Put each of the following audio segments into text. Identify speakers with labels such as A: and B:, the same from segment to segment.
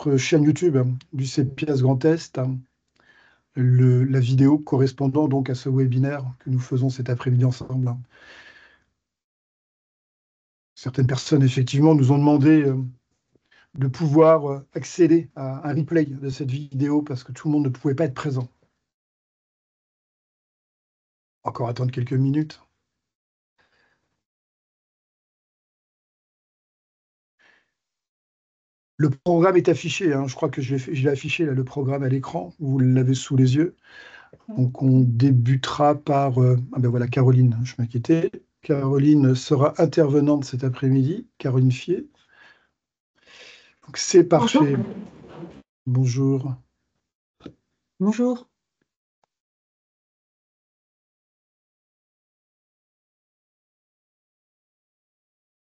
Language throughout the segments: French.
A: notre chaîne YouTube du CEPIAS Grand Est la vidéo correspondant donc à ce webinaire que nous faisons cet après-midi ensemble. Certaines personnes, effectivement, nous ont demandé de pouvoir accéder à un replay de cette vidéo parce que tout le monde ne pouvait pas être présent. Encore attendre quelques minutes. Le programme est affiché, hein. Je crois que je l'ai affiché, là, le programme à l'écran, vous l'avez sous les yeux. Donc on débutera par... ah ben voilà, Caroline, je m'inquiétais. Caroline sera intervenante cet après-midi, Caroline Fier. Donc c'est parfait. Bonjour.
B: Bonjour.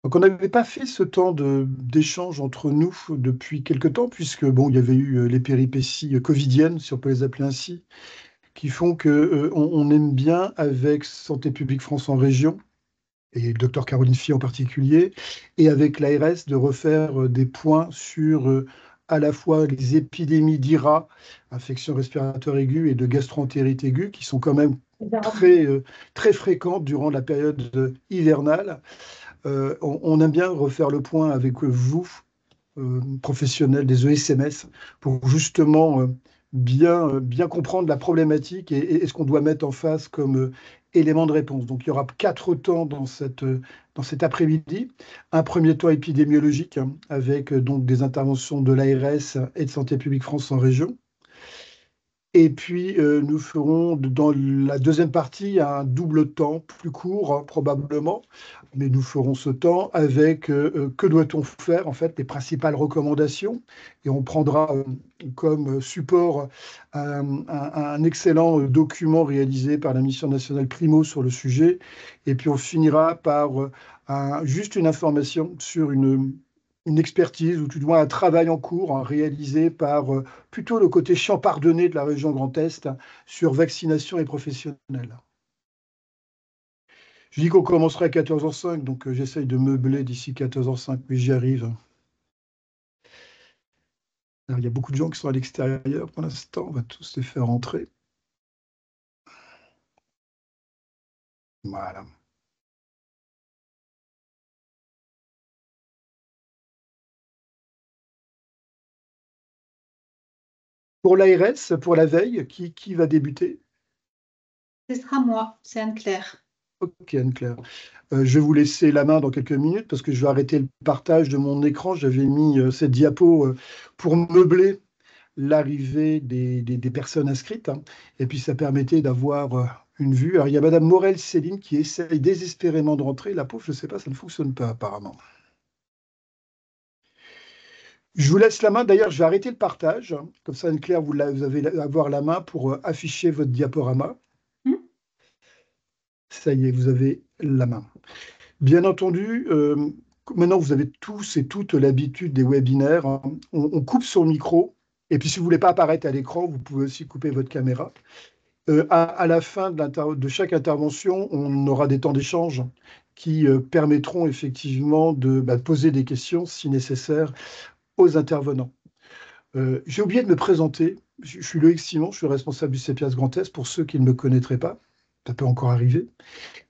A: Donc on n'avait pas fait ce temps d'échange entre nous depuis quelque temps, puisque bon, il y avait eu les péripéties covidiennes, si on peut les appeler ainsi, qui font que on aime bien avec Santé publique France en région, et le docteur Caroline Fier en particulier, et avec l'ARS de refaire des points sur à la fois les épidémies d'IRA, infection respiratoire aiguë, et de gastroentérite aiguë, qui sont quand même très fréquentes durant la période hivernale. On aime bien refaire le point avec vous, professionnels des ESMS, pour justement bien comprendre la problématique et ce qu'on doit mettre en face comme élément de réponse. Donc il y aura 4 temps dans cet après-midi. Un premier temps épidémiologique avec donc des interventions de l'ARS et de Santé publique France en région. Et puis, nous ferons dans la deuxième partie un double temps, plus court probablement, mais nous ferons ce temps avec que doit-on faire, en fait, les principales recommandations. Et on prendra comme support un excellent document réalisé par la mission nationale Primo sur le sujet. Et puis, on finira par juste une information sur une expertise ou tout du moins un travail en cours réalisé par plutôt le côté Champardonnais de la région Grand Est sur vaccination et professionnels. Je dis qu'on commencerait à 14h05, donc j'essaye de meubler d'ici 14h05, mais j'y arrive. Alors, il y a beaucoup de gens qui sont à l'extérieur pour l'instant, on va tous les faire entrer. Voilà. Pour l'ARS, pour la veille, qui va débuter?
B: Ce sera moi, c'est Anne-Claire.
A: Ok, Anne-Claire. Je vais vous laisser la main dans quelques minutes parce que je vais arrêter le partage de mon écran. J'avais mis cette diapo pour meubler l'arrivée des personnes inscrites, hein. Et puis ça permettait d'avoir une vue. Alors il y a Madame Morel-Céline qui essaye désespérément de rentrer. La pauvre, je ne sais pas, ça ne fonctionne pas apparemment. Je vous laisse la main. D'ailleurs, je vais arrêter le partage. Comme ça, Anne-Claire, vous allez avoir la main pour afficher votre diaporama. Ça y est, vous avez la main. Bien entendu, maintenant vous avez tous et toutes l'habitude des webinaires, hein. On coupe son micro. Et puis si vous ne voulez pas apparaître à l'écran, vous pouvez aussi couper votre caméra. À la fin de chaque intervention, on aura des temps d'échange qui permettront effectivement de poser des questions, si nécessaire, aux intervenants. J'ai oublié de me présenter. Je suis Loïc Simon, je suis responsable du CEPIAS Grand Est, pour ceux qui ne me connaîtraient pas. Ça peut encore arriver.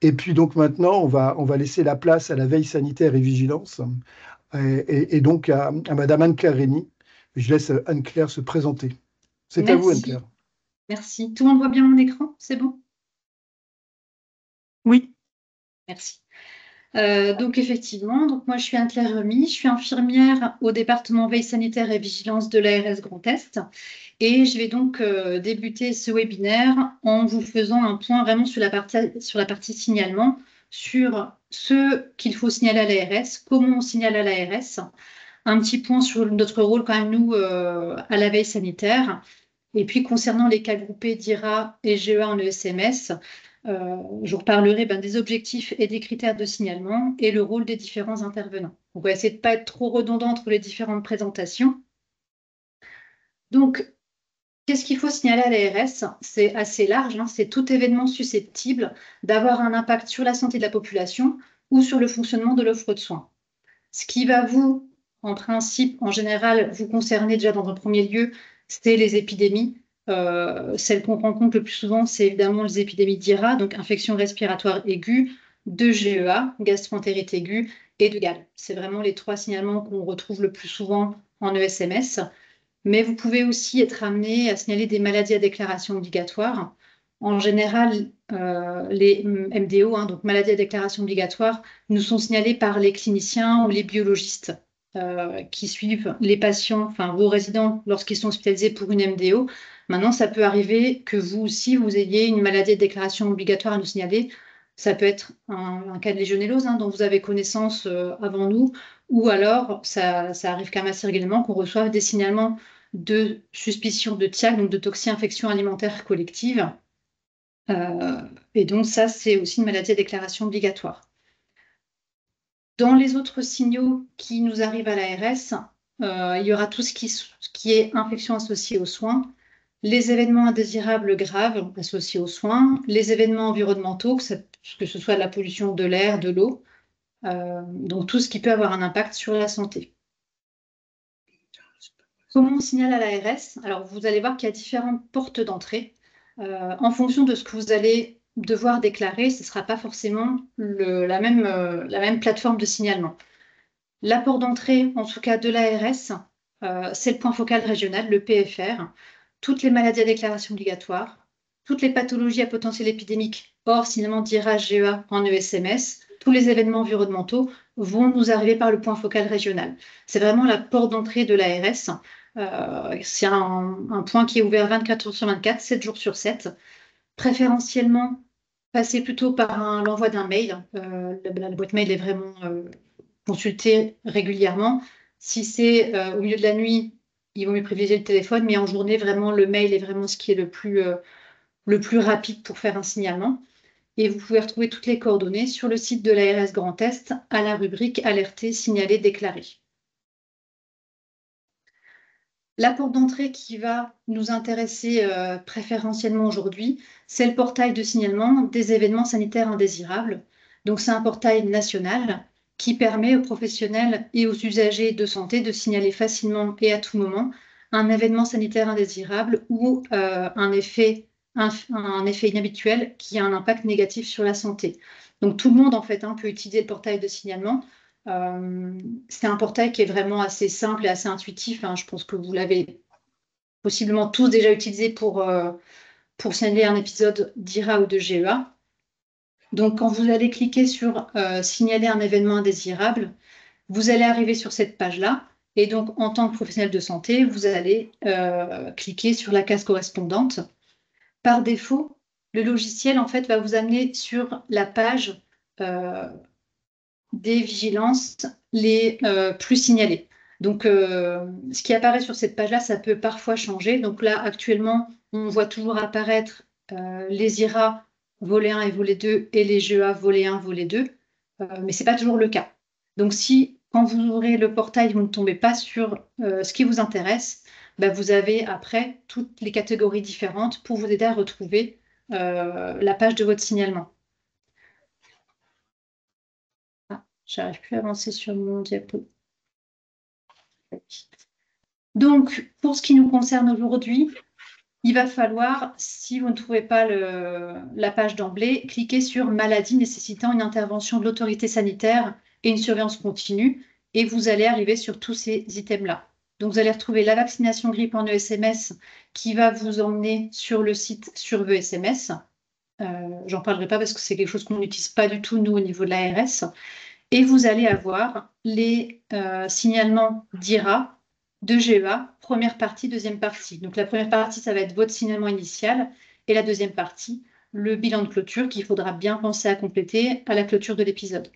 A: Et puis donc maintenant, on va laisser la place à la veille sanitaire et vigilance, et donc à Madame Anne-Claire Rémy. Je laisse Anne-Claire se présenter. C'est à vous, Anne-Claire.
B: Merci. Tout le monde voit bien mon écran? C'est bon?
C: Oui.
B: Merci. Donc effectivement, moi je suis Anne-Claire Rémy, je suis infirmière au département veille sanitaire et vigilance de l'ARS Grand Est, et je vais donc débuter ce webinaire en vous faisant un point vraiment sur la partie signalement, sur ce qu'il faut signaler à l'ARS, comment on signale à l'ARS, un petit point sur notre rôle quand même nous à la veille sanitaire. Et puis, concernant les cas groupés d'IRA et GEA en ESMS, je vous reparlerai des objectifs et des critères de signalement et le rôle des différents intervenants. On va essayer de ne pas être trop redondant entre les différentes présentations. Donc, qu'est-ce qu'il faut signaler à l'ARS? C'est assez large, hein, c'est tout événement susceptible d'avoir un impact sur la santé de la population ou sur le fonctionnement de l'offre de soins. Ce qui va vous en principe, en général, vous concernez déjà dans un premier lieu, c'est les épidémies. Celles qu'on rencontre le plus souvent, c'est évidemment les épidémies d'IRA, donc infection respiratoire aiguë, de GEA, gastroentérite aiguë, et de Galles. C'est vraiment les 3 signalements qu'on retrouve le plus souvent en ESMS. Mais vous pouvez aussi être amené à signaler des maladies à déclaration obligatoire. En général, les MDO, donc maladies à déclaration obligatoire, nous sont signalées par les cliniciens ou les biologistes qui suivent les patients, enfin vos résidents, lorsqu'ils sont hospitalisés pour une MDO. Maintenant, ça peut arriver que vous aussi, vous ayez une maladie à déclaration obligatoire à nous signaler. Ça peut être un cas de légionellose dont vous avez connaissance avant nous, ou alors ça arrive quand même assez régulièrement qu'on reçoive des signalements de suspicion de TIAC, donc de toxi-infection alimentaire collective. Et donc ça, c'est aussi une maladie à déclaration obligatoire. Dans les autres signaux qui nous arrivent à l'ARS, il y aura tout ce qui est infection associée aux soins, les événements indésirables graves associés aux soins, les événements environnementaux, que ce soit de la pollution de l'air, de l'eau, donc tout ce qui peut avoir un impact sur la santé. Comment on signale à l'ARS? Alors, vous allez voir qu'il y a différentes portes d'entrée. En fonction de ce que vous allez devoir déclarer, ce ne sera pas forcément la même plateforme de signalement. La porte d'entrée, en tout cas de l'ARS, c'est le point focal régional, le PFR. Toutes les maladies à déclaration obligatoire, toutes les pathologies à potentiel épidémique hors signalement d'IRA, GEA en ESMS, tous les événements environnementaux vont nous arriver par le point focal régional. C'est vraiment la porte d'entrée de l'ARS. C'est un point qui est ouvert 24 heures sur 24, 7 jours sur 7. Préférentiellement, passer plutôt par l'envoi d'un mail. La boîte mail est vraiment consultée régulièrement. Si c'est au milieu de la nuit, il vaut mieux privilégier le téléphone, mais en journée, vraiment, le mail est vraiment ce qui est le plus rapide pour faire un signalement. Et vous pouvez retrouver toutes les coordonnées sur le site de l'ARS Grand Est à la rubrique Alerter, signaler, déclarer. La porte d'entrée qui va nous intéresser préférentiellement aujourd'hui, c'est le portail de signalement des événements sanitaires indésirables. Donc, c'est un portail national qui permet aux professionnels et aux usagers de santé de signaler facilement et à tout moment un événement sanitaire indésirable ou un effet inhabituel qui a un impact négatif sur la santé. Donc, tout le monde, en fait, peut utiliser le portail de signalement. C'est un portail qui est vraiment assez simple et assez intuitif. Je pense que vous l'avez possiblement tous déjà utilisé pour signaler un épisode d'IRA ou de GEA. Donc, quand vous allez cliquer sur signaler un événement indésirable, vous allez arriver sur cette page-là. Et donc, en tant que professionnel de santé, vous allez cliquer sur la case correspondante. Par défaut, le logiciel, en fait, va vous amener sur la page des vigilances les plus signalées. Donc, ce qui apparaît sur cette page-là, ça peut parfois changer. Donc là, actuellement, on voit toujours apparaître les IRA volet 1 et volet 2 et les GEA volet 1, volet 2, mais ce n'est pas toujours le cas. Donc, si quand vous ouvrez le portail, vous ne tombez pas sur ce qui vous intéresse, vous avez après toutes les catégories différentes pour vous aider à retrouver la page de votre signalement. J'arrive plus à avancer sur mon diapo. Donc, pour ce qui nous concerne aujourd'hui, il va falloir, si vous ne trouvez pas la page d'emblée, cliquer sur maladie nécessitant une intervention de l'autorité sanitaire et une surveillance continue, et vous allez arriver sur tous ces items-là. Donc, vous allez retrouver la vaccination grippe en ESMS qui va vous emmener sur le site Surveux SMS. J'en parlerai pas parce que c'est quelque chose qu'on n'utilise pas du tout, nous, au niveau de l'ARS. Et vous allez avoir les signalements d'IRA, de GEA, première partie, deuxième partie. Donc la première partie, ça va être votre signalement initial, et la deuxième partie, le bilan de clôture qu'il faudra bien penser à compléter à la clôture de l'épisode.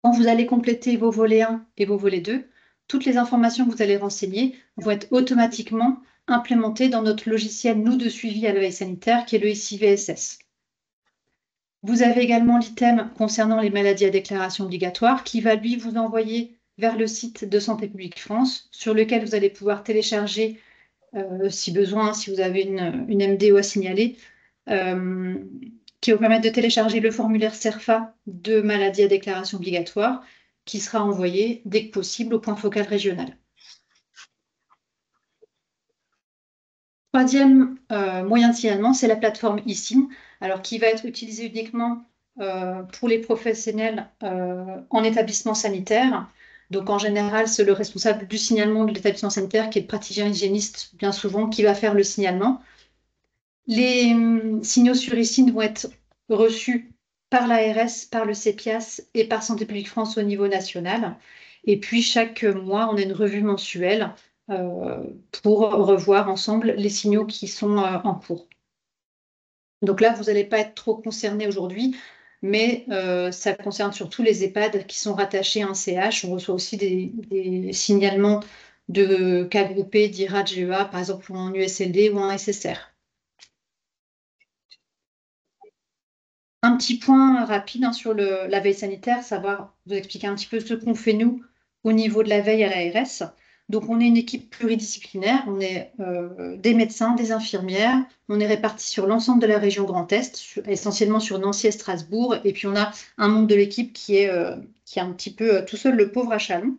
B: Quand vous allez compléter vos volets 1 et vos volets 2, toutes les informations que vous allez renseigner vont être automatiquement implémentées dans notre logiciel, nous, de suivi à la veille sanitaire, qui est le SIVSS. Vous avez également l'item concernant les maladies à déclaration obligatoire qui va lui vous envoyer vers le site de Santé publique France sur lequel vous allez pouvoir télécharger, si besoin, si vous avez une MDO à signaler, qui va vous permettre de télécharger le formulaire CERFA de maladies à déclaration obligatoire qui sera envoyé dès que possible au point focal régional. Troisième moyen de signalement, c'est la plateforme eSign, alors qui va être utilisée uniquement pour les professionnels en établissement sanitaire. Donc en général, c'est le responsable du signalement de l'établissement sanitaire, qui est le praticien hygiéniste bien souvent, qui va faire le signalement. Les signaux sur eSign vont être reçus par l'ARS, par le CEPIAS et par Santé publique France au niveau national. Et puis chaque mois, on a une revue mensuelle pour revoir ensemble les signaux qui sont en cours. Donc là, vous n'allez pas être trop concerné aujourd'hui, mais ça concerne surtout les EHPAD qui sont rattachés à un CH. On reçoit aussi des signalements de cas groupés d'IRA, de GEA, par exemple en USLD ou en SSR. Un petit point rapide sur la veille sanitaire, savoir vous expliquer un petit peu ce qu'on fait nous au niveau de la veille à l'ARS. Donc, on est une équipe pluridisciplinaire, on est des médecins, des infirmières, on est répartis sur l'ensemble de la région Grand Est, essentiellement sur Nancy et Strasbourg, et puis on a un membre de l'équipe qui est un petit peu tout seul, le pauvre à Chalon.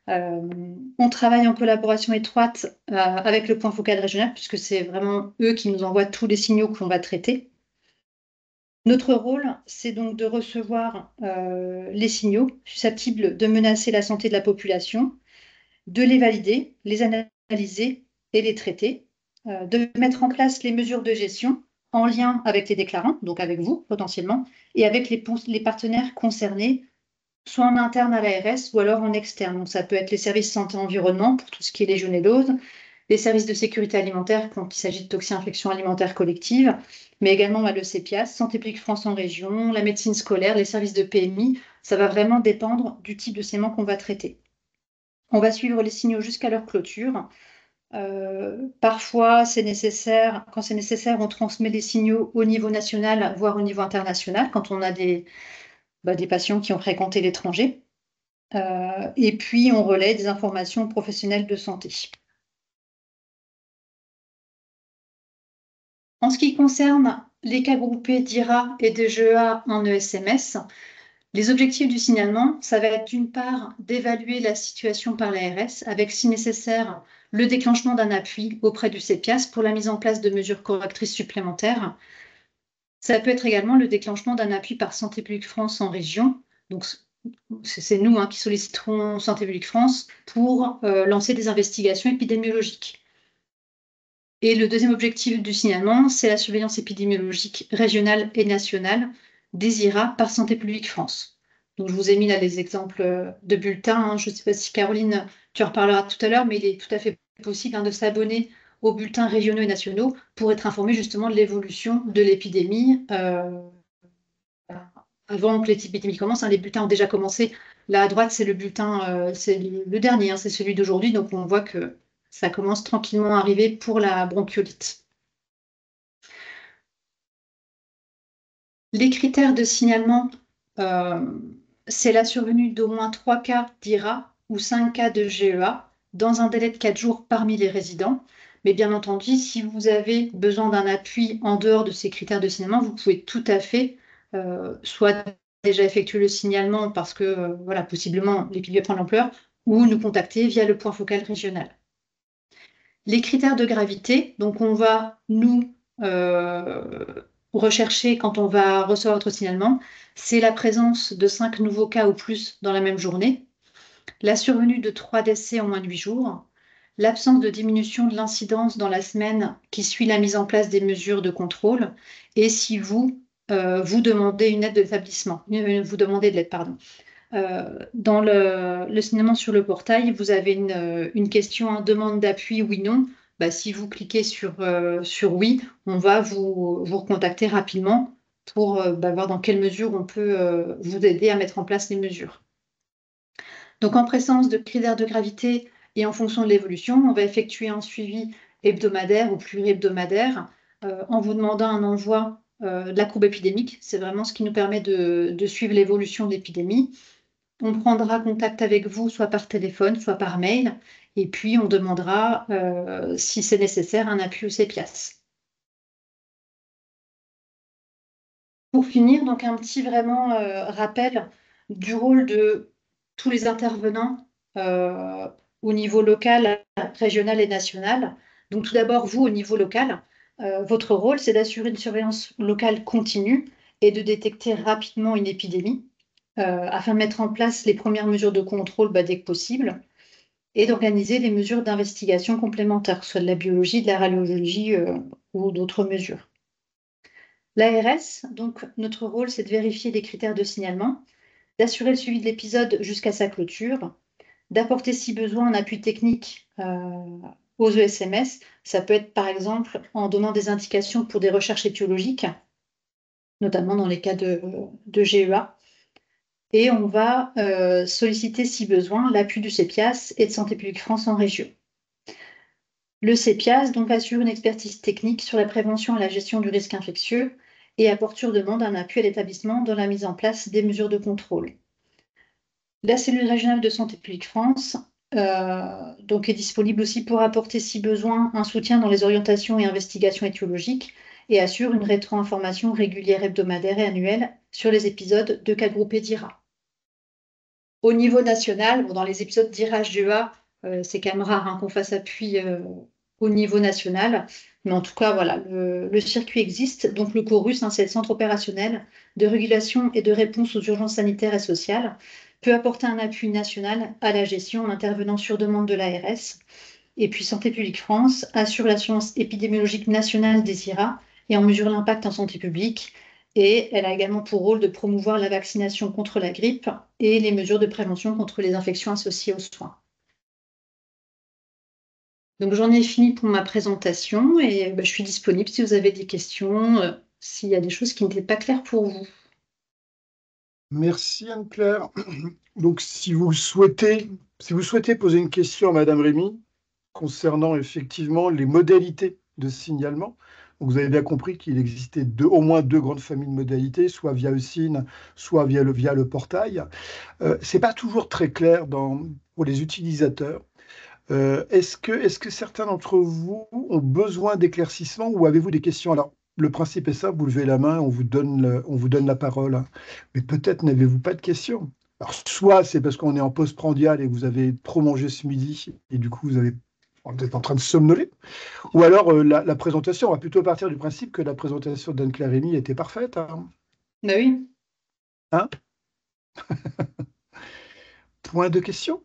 B: On travaille en collaboration étroite avec le point focal régional, puisque c'est vraiment eux qui nous envoient tous les signaux qu'on va traiter. Notre rôle, c'est donc de recevoir les signaux susceptibles de menacer la santé de la population, de les valider, les analyser et les traiter, de mettre en place les mesures de gestion en lien avec les déclarants, donc avec vous potentiellement, et avec les partenaires concernés, soit en interne à l'ARS ou alors en externe. Donc, ça peut être les services santé-environnement pour tout ce qui est légionellose, les services de sécurité alimentaire quand il s'agit de toxi-infection alimentaire collective, mais également le CEPIAS, Santé publique France en région, la médecine scolaire, les services de PMI. Ça va vraiment dépendre du type de sément qu'on va traiter. On va suivre les signaux jusqu'à leur clôture. Parfois, c'est nécessaire, quand c'est nécessaire, on transmet les signaux au niveau national, voire au niveau international, quand on a des patients qui ont fréquenté l'étranger. Et puis, on relaie des informations aux professionnels de santé. En ce qui concerne les cas groupés d'IRA et de GEA en ESMS, les objectifs du signalement, ça va être d'une part d'évaluer la situation par l'ARS avec, si nécessaire, le déclenchement d'un appui auprès du CEPIAS pour la mise en place de mesures correctrices supplémentaires. Ça peut être également le déclenchement d'un appui par Santé publique France en région. Donc, c'est nous qui solliciterons Santé publique France pour lancer des investigations épidémiologiques. Et le deuxième objectif du signalement, c'est la surveillance épidémiologique régionale et nationale des IRA par Santé publique France. Donc, je vous ai mis là les exemples de bulletins. Je ne sais pas si Caroline, tu en reparleras tout à l'heure, mais il est tout à fait possible de s'abonner aux bulletins régionaux et nationaux pour être informé justement de l'évolution de l'épidémie. Avant que l'épidémie commence, les bulletins ont déjà commencé. Là, à droite, c'est le bulletin, c'est le dernier, c'est celui d'aujourd'hui. Donc, on voit que ça commence tranquillement à arriver pour la bronchiolite. Les critères de signalement, c'est la survenue d'au moins 3 cas d'IRA ou 5 cas de GEA dans un délai de 4 jours parmi les résidents. Mais bien entendu, si vous avez besoin d'un appui en dehors de ces critères de signalement, vous pouvez tout à fait soit déjà effectuer le signalement parce que possiblement l'épidémie prend l'ampleur, ou nous contacter via le point focal régional. Les critères de gravité, donc on va nous rechercher quand on va recevoir votre signalement, c'est la présence de 5 nouveaux cas ou plus dans la même journée, la survenue de 3 décès en moins de 8 jours, l'absence de diminution de l'incidence dans la semaine qui suit la mise en place des mesures de contrôle, et si vous demandez une aide de l'établissement, vous demandez de l'aide, pardon. Dans le signalement sur le portail, vous avez une question, demande d'appui, oui, non. Si vous cliquez sur oui, on va vous recontacter rapidement pour voir dans quelle mesure on peut vous aider à mettre en place les mesures. Donc, en présence de critères de gravité et en fonction de l'évolution, on va effectuer un suivi hebdomadaire ou pluri-hebdomadaire en vous demandant un envoi de la courbe épidémique. C'est vraiment ce qui nous permet de suivre l'évolution de l'épidémie. On prendra contact avec vous, soit par téléphone, soit par mail, et puis on demandera, si c'est nécessaire, un appui au CEPIAS. Pour finir, donc un petit vraiment rappel du rôle de tous les intervenants au niveau local, régional et national. Donc tout d'abord, vous, au niveau local, votre rôle, c'est d'assurer une surveillance locale continue et de détecter rapidement une épidémie afin de mettre en place les premières mesures de contrôle dès que possible et d'organiser les mesures d'investigation complémentaires, que ce soit de la biologie, de la radiologie ou d'autres mesures. L'ARS, donc notre rôle, c'est de vérifier les critères de signalement, d'assurer le suivi de l'épisode jusqu'à sa clôture, d'apporter si besoin un appui technique aux ESMS. Ça peut être par exemple en donnant des indications pour des recherches étiologiques, notamment dans les cas de GEA. Et on va solliciter si besoin l'appui du CEPIAS et de Santé publique France en région. Le CEPIAS donc assure une expertise technique sur la prévention et la gestion du risque infectieux et apporte sur demande un appui à l'établissement dans la mise en place des mesures de contrôle. La cellule régionale de Santé publique France donc est disponible aussi pour apporter, si besoin, un soutien dans les orientations et investigations étiologiques et assure une rétro-information régulière hebdomadaire et annuelle sur les épisodes de cas groupés d'IRA. Au niveau national, dans les épisodes d'IRA-GEA, c'est quand même rare qu'on fasse appui au niveau national. Mais en tout cas, voilà, le circuit existe. Donc le CORUS, c'est le centre opérationnel de régulation et de réponse aux urgences sanitaires et sociales, peut apporter un appui national à la gestion en intervenant sur demande de l'ARS. Et puis Santé publique France assure l'assurance épidémiologique nationale des IRA et en mesure l'impact en santé publique. Et elle a également pour rôle de promouvoir la vaccination contre la grippe et les mesures de prévention contre les infections associées aux soins. Donc j'en ai fini pour ma présentation et je suis disponible si vous avez des questions, s'il y a des choses qui n'étaient pas claires pour vous.
A: Merci Anne-Claire. Donc si vous souhaitez poser une question à Madame Rémy concernant effectivement les modalités de signalement, donc vous avez bien compris qu'il existait au moins deux grandes familles de modalités, soit via ESIN, soit via le portail. C'est pas toujours très clair pour les utilisateurs. Est-ce que certains d'entre vous ont besoin d'éclaircissement ou avez-vous des questions? Alors, le principe est ça, vous levez la main, on vous donne la parole, hein. Mais peut-être n'avez-vous pas de questions. Alors, soit c'est parce qu'on est en pause prandiale et vous avez trop mangé ce midi et du coup vous êtes en train de somnoler, ou alors la présentation, on va plutôt partir du principe que la présentation d'Anne-Claire Rémy était parfaite, hein.
B: Ben oui.
A: Hein. Point de question?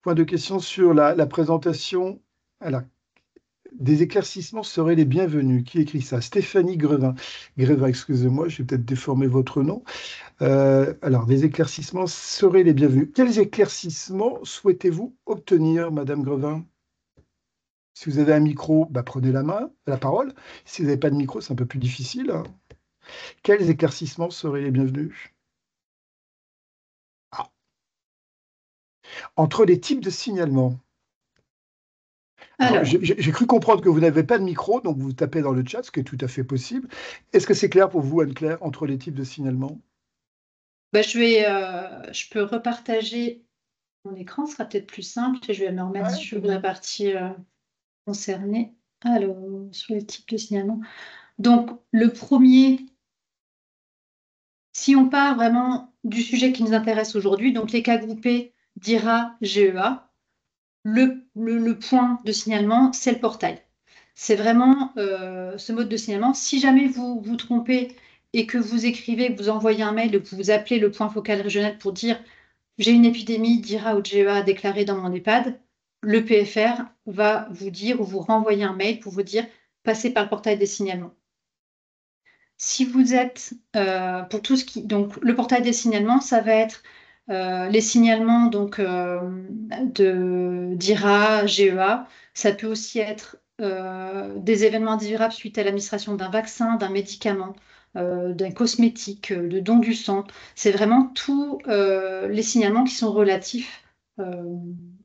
A: Point de question sur la présentation. Voilà. Des éclaircissements seraient les bienvenus. Qui écrit ça? Stéphanie Grevin. Grevin, excusez-moi, j'ai peut-être déformé votre nom. Alors, des éclaircissements seraient les bienvenus. Quels éclaircissements souhaitez-vous obtenir, Madame Grevin? Si vous avez un micro, prenez la parole. Si vous n'avez pas de micro, c'est un peu plus difficile. Quels éclaircissements seraient les bienvenus? Ah. Entre les types de signalement. Alors,
B: Alors,
A: j'ai cru comprendre que vous n'avez pas de micro, donc vous tapez dans le chat, ce qui est tout à fait possible. Est-ce que c'est clair pour vous, Anne-Claire, entre les types de signalement?
B: je peux repartager mon écran, ce sera peut-être plus simple. Je vais me remettre
A: Ouais.
B: sur la partie concernée. Alors, sur les types de signalement. Donc, le premier, si on part vraiment du sujet qui nous intéresse aujourd'hui, donc les cas groupés d'IRA, GEA, le point de signalement, c'est le portail. C'est vraiment ce mode de signalement. Si jamais vous vous trompez et que vous écrivez, que vous envoyez un mail, que vous appelez le point focal régional pour dire j'ai une épidémie d'IRA ou de GEA déclarée dans mon EHPAD, le PFR va vous dire ou vous renvoyer un mail pour vous dire passez par le portail des signalements. Si vous êtes pour tout ce qui. Donc, le portail des signalements, ça va être les signalements d'IRA, GEA. Ça peut aussi être des événements indésirables suite à l'administration d'un vaccin, d'un médicament, d'un cosmétique, de don du sang. C'est vraiment tous les signalements qui sont relatifs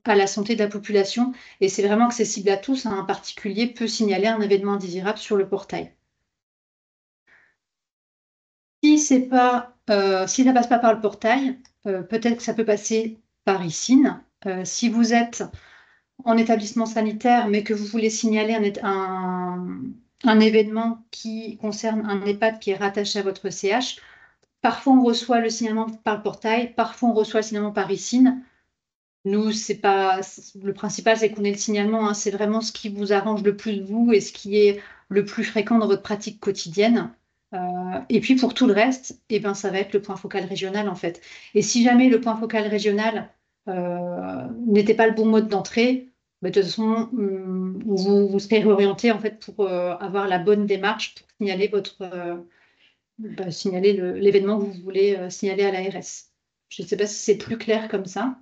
B: à la santé de la population. Et c'est vraiment accessible à tous. Un particulier peut signaler un événement indésirable sur le portail. Si si ça passe pas par le portail, peut-être que ça peut passer par ICIN. Si vous êtes en établissement sanitaire, mais que vous voulez signaler un événement qui concerne un EHPAD qui est rattaché à votre CH, Parfois, on reçoit le signalement par le portail, parfois, on reçoit le signalement par ISIN. Nous, le principal, c'est qu'on ait le signalement, hein. C'est vraiment ce qui vous arrange le plus, vous, et ce qui est le plus fréquent dans votre pratique quotidienne. Et puis, pour tout le reste, eh ben, ça va être le point focal régional, en fait. Et si jamais le point focal régional n'était pas le bon mode d'entrée, bah, de toute façon, vous serez réorienté, en fait, pour avoir la bonne démarche pour signaler signaler l'événement que vous voulez signaler à l'ARS. Je ne sais pas si c'est plus clair comme ça.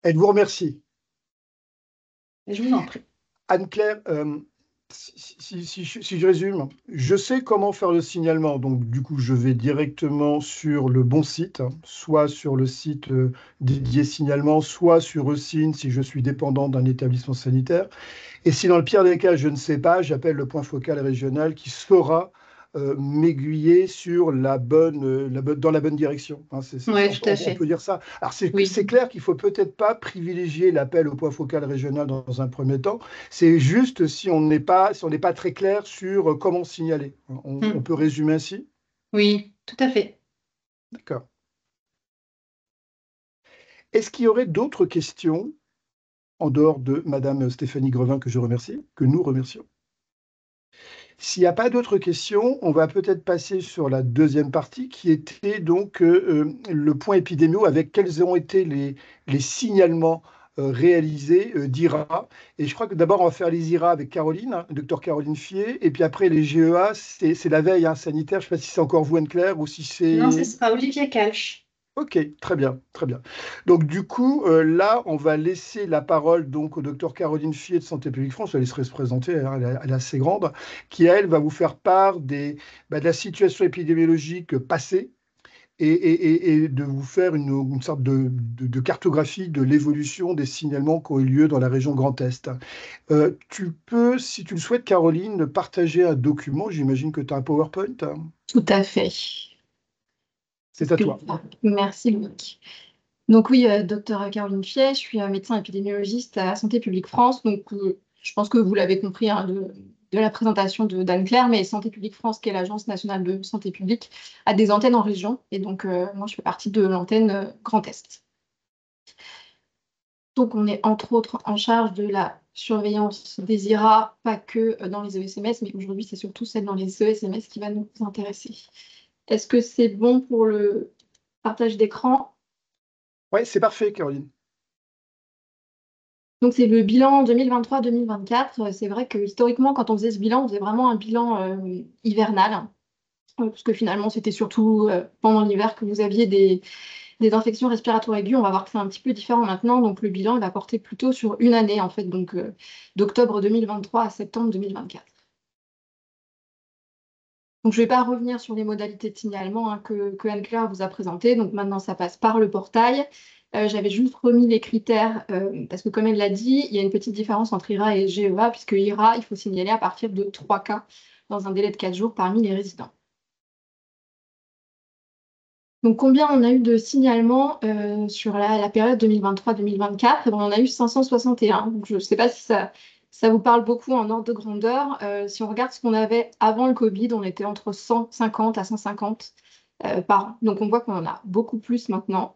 A: Elle vous remercie.
B: Je vous en prie.
A: Anne-Claire, si je résume, je sais comment faire le signalement. Donc, du coup, je vais directement sur le bon site, hein, soit sur le site dédié signalement, soit sur ESIN si je suis dépendant d'un établissement sanitaire. Et si dans le pire des cas, je ne sais pas, j'appelle le point focal régional qui saura m'aiguiller sur dans la bonne direction. Hein,
B: Oui, tout à
A: on
B: fait.
A: peut dire ça. Alors,
B: Oui.
A: c'est clair qu'il faut peut-être pas privilégier l'appel au point focal régional dans un premier temps. C'est juste si on n'est pas très clair sur comment signaler. On
B: Hmm.
A: peut résumer ainsi?
B: Oui, tout à fait.
A: D'accord. Est-ce qu'il y aurait d'autres questions en dehors de Madame Stéphanie Grevin, que je remercie, que nous remercions? S'il n'y a pas d'autres questions, on va peut-être passer sur la deuxième partie qui était donc le point épidémio avec quels ont été les signalements réalisés d'IRA. Et je crois que d'abord, on va faire les IRA avec Caroline, hein, docteur Caroline Fier, et puis après les GEA, c'est la veille hein, sanitaire. Je ne sais pas si c'est encore vous, Anne-Claire, ou si
B: Non, ce
A: c'est...
B: sera Olivier Calch.
A: Ok, très bien, très bien. Donc du coup, là, on va laisser la parole donc au docteur Caroline Fier de Santé publique France, elle serait se présenter, elle est assez grande, qui elle va vous faire part de la situation épidémiologique passée et de vous faire une sorte de cartographie de l'évolution des signalements qui ont eu lieu dans la région Grand Est. Tu peux, si tu le souhaites, Caroline, partager un document, j'imagine que tu as un PowerPoint, hein.
C: Tout à fait. C'est
A: C'est
C: ce
A: à
C: que je
A: toi.
C: vais faire. Merci, Loïc. Donc oui, docteur Caroline Fiet, je suis médecin épidémiologiste à Santé publique France. Donc je pense que vous l'avez compris hein, de la présentation d'Anne-Claire, mais Santé publique France, qui est l'Agence nationale de santé publique, a des antennes en région. Et donc moi, je fais partie de l'antenne Grand Est. Donc on est entre autres en charge de la surveillance des IRA, pas que dans les ESMS, mais aujourd'hui c'est surtout celle dans les ESMS qui va nous intéresser. Est-ce que c'est bon pour le partage d'écran?
A: Oui, c'est parfait, Caroline.
C: Donc, c'est le bilan 2023-2024. C'est vrai que historiquement, quand on faisait ce bilan, on faisait vraiment un bilan hivernal, parce que finalement, c'était surtout pendant l'hiver que vous aviez des infections respiratoires aiguës. On va voir que c'est un petit peu différent maintenant. Donc, le bilan, il va porter plutôt sur une année, en fait, donc d'octobre 2023 à septembre 2024. Donc, je ne vais pas revenir sur les modalités de signalement hein, que Anne-Claire vous a présentées. Donc, maintenant, ça passe par le portail. J'avais juste remis les critères parce que, comme elle l'a dit, il y a une petite différence entre IRA et GEA, puisque IRA, il faut signaler à partir de 3 cas dans un délai de 4 jours parmi les résidents. Donc, combien on a eu de signalements sur la période 2023-2024? On en a eu 561. Donc, je ne sais pas si ça vous parle beaucoup en ordre de grandeur. Si on regarde ce qu'on avait avant le Covid, on était entre 150 à 150 par an. Donc, on voit qu'on en a beaucoup plus maintenant.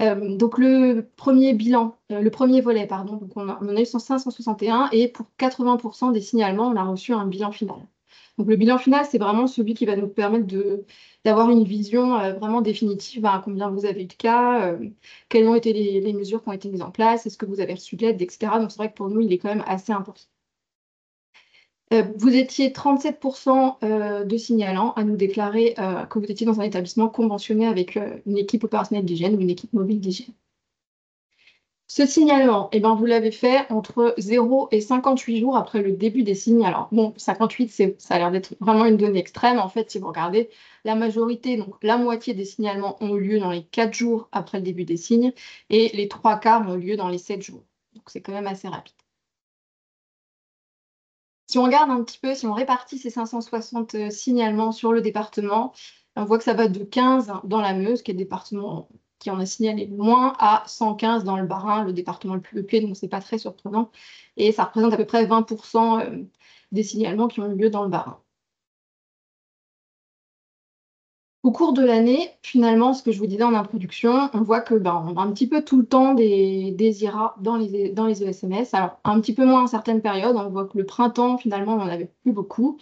C: Donc le premier bilan, le premier volet, pardon, donc on en a eu 561 et pour 80% des signalements, on a reçu un bilan final. Donc le bilan final, c'est vraiment celui qui va nous permettre d'avoir une vision vraiment définitive à combien vous avez eu de cas, quelles ont été les mesures qui ont été mises en place, est-ce que vous avez reçu de l'aide, etc. Donc c'est vrai que pour nous, il est quand même assez important. Vous étiez 37% de signalants à nous déclarer que vous étiez dans un établissement conventionné avec une équipe opérationnelle d'hygiène ou une équipe mobile d'hygiène. Ce signalement, eh ben, vous l'avez fait entre 0 et 58 jours après le début des signes. Alors, bon, 58, ça a l'air d'être vraiment une donnée extrême. En fait, si vous regardez, la majorité, donc la moitié des signalements ont eu lieu dans les 4 jours après le début des signes et les 3 quarts ont eu lieu dans les 7 jours. Donc, c'est quand même assez rapide. Si on regarde un petit peu, si on répartit ces 560 signalements sur le département, on voit que ça va de 15 dans la Meuse, qui est le département qui en a signalé le moins, à 115 dans le Bas-Rhin, le département le plus peuplé, donc c'est pas très surprenant. Et ça représente à peu près 20% des signalements qui ont eu lieu dans le Bas-Rhin. Au cours de l'année, finalement, ce que je vous disais en introduction, on voit que on a un petit peu tout le temps des IRA dans les ESMS. Alors, un petit peu moins à certaines périodes. On voit que le printemps, finalement, on n'en avait plus beaucoup.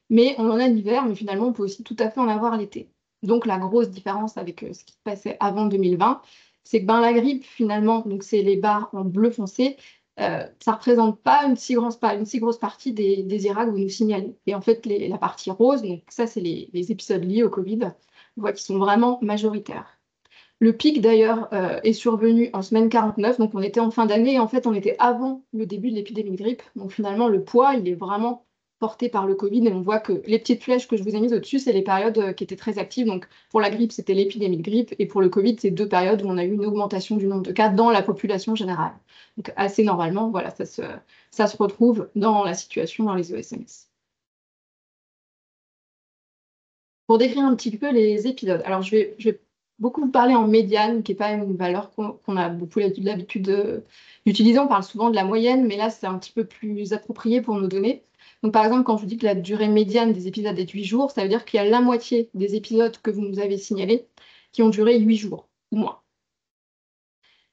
C: Mais on en a l'hiver, mais finalement, on peut aussi tout à fait en avoir l'été. Donc, la grosse différence avec ce qui se passait avant 2020, c'est que la grippe, finalement, donc c'est les barres en bleu foncé, ça ne représente pas une si grosse partie des IRA que vous nous signalez. Et en fait, la partie rose, donc ça, c'est les épisodes liés au Covid, on voit qu'ils sont vraiment majoritaires. Le pic, d'ailleurs, est survenu en semaine 49, donc on était en fin d'année, et en fait, on était avant le début de l'épidémie de grippe. Donc finalement, le poids, il est vraiment porté par le Covid, et on voit que les petites flèches que je vous ai mises au-dessus, c'est les périodes qui étaient très actives. Donc pour la grippe, c'était l'épidémie de grippe, et pour le Covid, c'est 2 périodes où on a eu une augmentation du nombre de cas dans la population générale. Donc assez normalement, voilà, ça se retrouve dans la situation dans les ESMS. Pour décrire un petit peu les épisodes, alors je vais beaucoup vous parler en médiane, qui n'est pas une valeur qu'on a beaucoup l'habitude d'utiliser. On parle souvent de la moyenne, mais là, c'est un petit peu plus approprié pour nos données. Donc, par exemple, quand je vous dis que la durée médiane des épisodes est de 8 jours, ça veut dire qu'il y a la moitié des épisodes que vous nous avez signalés qui ont duré 8 jours ou moins.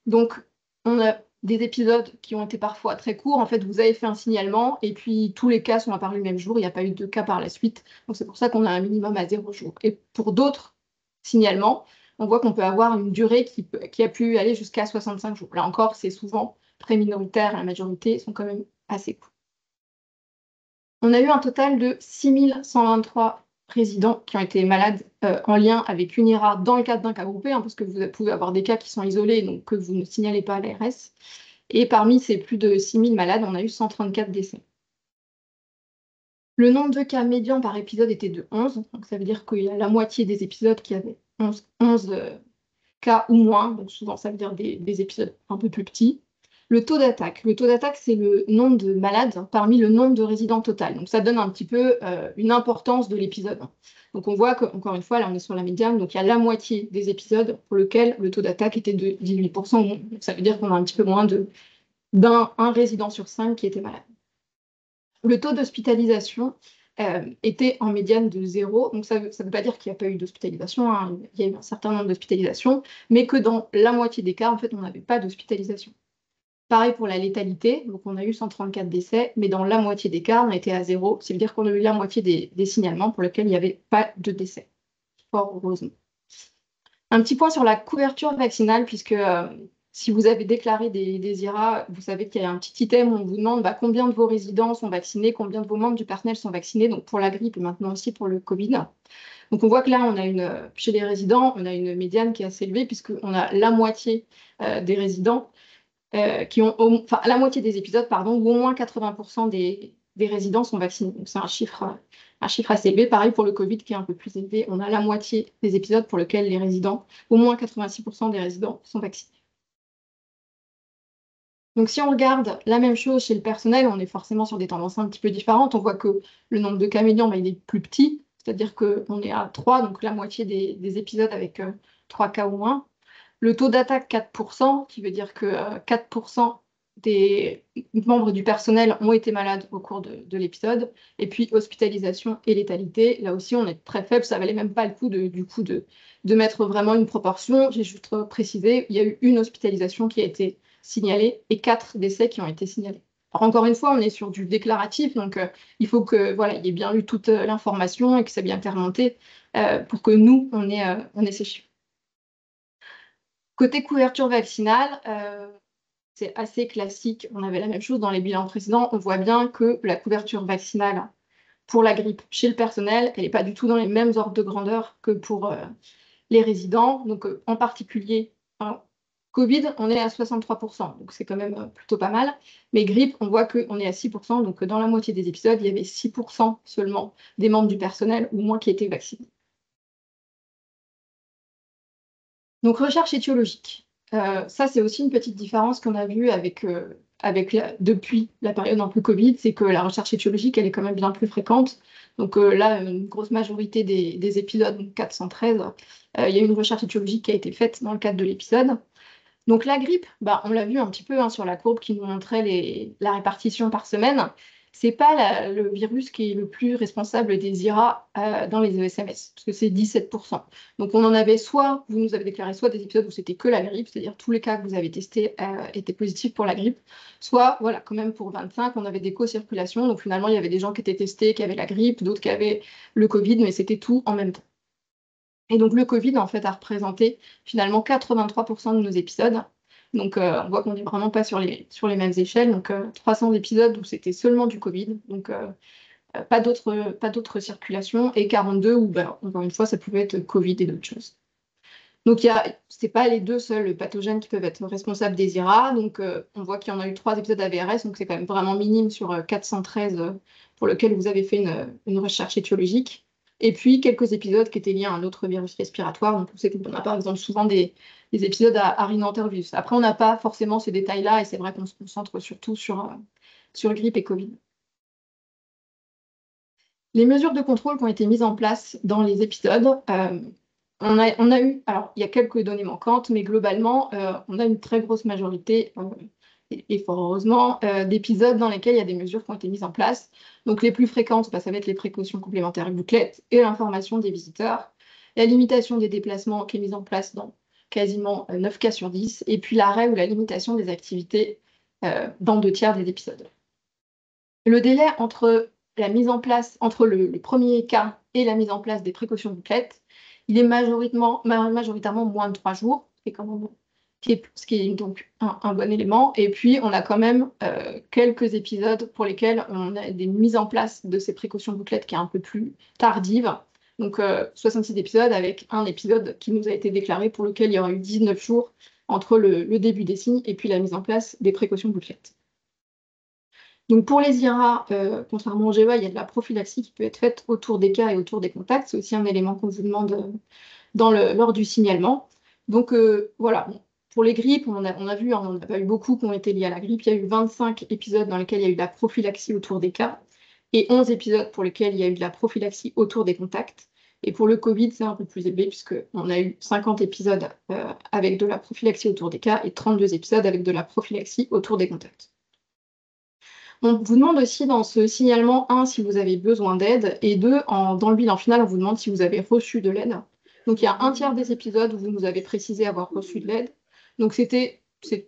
C: Donc, on a des épisodes qui ont été parfois très courts. En fait, vous avez fait un signalement et puis tous les cas sont apparus le même jour. Il n'y a pas eu de cas par la suite. Donc, c'est pour ça qu'on a un minimum à 0 jours. Et pour d'autres signalements, on voit qu'on peut avoir une durée qui a pu aller jusqu'à 65 jours. Là encore, c'est souvent très minoritaire. La majorité sont quand même assez courts. On a eu un total de 6123 résidents qui ont été malades en lien avec une IRA dans le cadre d'un cas groupé, parce que vous pouvez avoir des cas qui sont isolés, donc que vous ne signalez pas à l'ARS. Et parmi ces plus de 6000 malades, on a eu 134 décès. Le nombre de cas médian par épisode était de 11, donc ça veut dire qu'il y a la moitié des épisodes qui avaient 11 cas ou moins, donc souvent ça veut dire des épisodes un peu plus petits. Le taux d'attaque, c'est le nombre de malades parmi le nombre de résidents total. Donc ça donne un petit peu une importance de l'épisode. Donc on voit qu'encore une fois, là on est sur la médiane, donc il y a la moitié des épisodes pour lesquels le taux d'attaque était de 18%. Donc ça veut dire qu'on a un petit peu moins d'un résident sur 5 qui était malade. Le taux d'hospitalisation était en médiane de 0. Donc ça veut pas dire qu'il n'y a pas eu d'hospitalisation, hein. Il y a eu un certain nombre d'hospitalisations, mais que dans la moitié des cas, en fait, on n'avait pas d'hospitalisation. Pareil pour la létalité, donc on a eu 134 décès, mais dans la moitié des cas, on était à 0. Ça veut dire qu'on a eu la moitié des signalements pour lesquels il n'y avait pas de décès, fort heureusement. Un petit point sur la couverture vaccinale, puisque si vous avez déclaré des IRA, vous savez qu'il y a un petit item où on vous demande combien de vos résidents sont vaccinés, combien de vos membres du personnel sont vaccinés, donc pour la grippe et maintenant aussi pour le Covid. Donc on voit que là, chez les résidents, on a une médiane qui est assez élevée, puisqu'on a la moitié des résidents la moitié des épisodes, pardon, où au moins 80% des résidents sont vaccinés. Donc c'est un chiffre assez élevé. Pareil pour le Covid qui est un peu plus élevé. On a la moitié des épisodes pour lesquels les résidents, au moins 86% des résidents sont vaccinés. Donc si on regarde la même chose chez le personnel, on est forcément sur des tendances un petit peu différentes. On voit que le nombre de cas médians, il est plus petit, c'est-à-dire qu'on est à 3, donc la moitié des épisodes avec 3 cas ou moins. Le taux d'attaque 4%, qui veut dire que 4% des membres du personnel ont été malades au cours de l'épisode. Et puis hospitalisation et létalité, là aussi on est très faible, ça valait même pas le coup de mettre vraiment une proportion. J'ai juste précisé, il y a eu une hospitalisation qui a été signalée et 4 décès qui ont été signalés. Alors encore une fois, on est sur du déclaratif, donc il faut que il y ait bien eu toute l'information et que ça ait bien été remonté pour que nous, on ait ces chiffres. Côté couverture vaccinale, c'est assez classique. On avait la même chose dans les bilans précédents. On voit bien que la couverture vaccinale pour la grippe chez le personnel, elle n'est pas du tout dans les mêmes ordres de grandeur que pour les résidents. Donc, en particulier, Covid, on est à 63%, donc c'est quand même plutôt pas mal. Mais grippe, on voit qu'on est à 6%, donc dans la moitié des épisodes, il y avait 6% seulement des membres du personnel ou moins qui étaient vaccinés. Donc, recherche étiologique. Ça, c'est aussi une petite différence qu'on a vue depuis la période un peu Covid, c'est que la recherche étiologique, elle est quand même bien plus fréquente. Donc là, une grosse majorité des épisodes, donc 413, il y a une recherche étiologique qui a été faite dans le cadre de l'épisode. Donc la grippe, on l'a vu un petit peu sur la courbe qui nous montrait la répartition par semaine. c'est pas le virus qui est le plus responsable des IRA dans les ESMS, parce que c'est 17%. Donc on en avait soit, vous nous avez déclaré soit des épisodes où c'était que la grippe, c'est-à-dire tous les cas que vous avez testés étaient positifs pour la grippe, soit, voilà, quand même pour 25, on avait des co-circulations, donc finalement il y avait des gens qui étaient testés, qui avaient la grippe, d'autres qui avaient le Covid, mais c'était tout en même temps. Et donc le Covid, en fait, a représenté finalement 83% de nos épisodes. Donc on voit qu'on n'est vraiment pas sur les mêmes échelles. Donc 300 épisodes où c'était seulement du Covid, donc pas d'autres circulations, et 42 où, ben, encore une fois, ça pouvait être Covid et d'autres choses. Donc ce n'est pas les deux seuls pathogènes qui peuvent être responsables des IRA. Donc on voit qu'il y en a eu 3 épisodes AVRS, donc c'est quand même vraiment minime sur 413 pour lequel vous avez fait une recherche étiologique. Et puis quelques épisodes qui étaient liés à un autre virus respiratoire. Donc on a par exemple souvent des épisodes à rhinentervirus. Après, on n'a pas forcément ces détails-là, et c'est vrai qu'on se concentre surtout sur grippe et Covid. Les mesures de contrôle qui ont été mises en place dans les épisodes, on a eu, alors il y a quelques données manquantes, mais globalement, on a une très grosse majorité, et fort heureusement, d'épisodes dans lesquels il y a des mesures qui ont été mises en place. Donc les plus fréquentes, ça va être les précautions complémentaires bouclettes et l'information des visiteurs, la limitation des déplacements qui est mise en place dans quasiment 9 cas sur 10, et puis l'arrêt ou la limitation des activités dans 2 tiers des épisodes. Le délai entre la mise en place, entre le premier cas et la mise en place des précautions bouclettes, il est majoritairement moins de 3 jours, ce qui est donc un bon élément. Et puis, on a quand même quelques épisodes pour lesquels on a des mises en place de ces précautions bouclettes qui est un peu plus tardive. Donc, 66 épisodes avec un épisode qui nous a été déclaré pour lequel il y aura eu 19 jours entre le début des signes et puis la mise en place des précautions bouclettes. Donc pour les IRA, contrairement au GEA, il y a de la prophylaxie qui peut être faite autour des cas et autour des contacts. C'est aussi un élément qu'on vous demande lors du signalement. Donc voilà, bon, pour les grippes, on a vu, hein, on n'a pas eu beaucoup qui ont été liés à la grippe. Il y a eu 25 épisodes dans lesquels il y a eu de la prophylaxie autour des cas et 11 épisodes pour lesquels il y a eu de la prophylaxie autour des contacts. Et pour le Covid, c'est un peu plus élevé puisqu'on a eu 50 épisodes avec de la prophylaxie autour des cas et 32 épisodes avec de la prophylaxie autour des contacts. On vous demande aussi dans ce signalement, 1, si vous avez besoin d'aide, et 2, dans le bilan final, on vous demande si vous avez reçu de l'aide. Donc il y a 1 tiers des épisodes où vous nous avez précisé avoir reçu de l'aide. Donc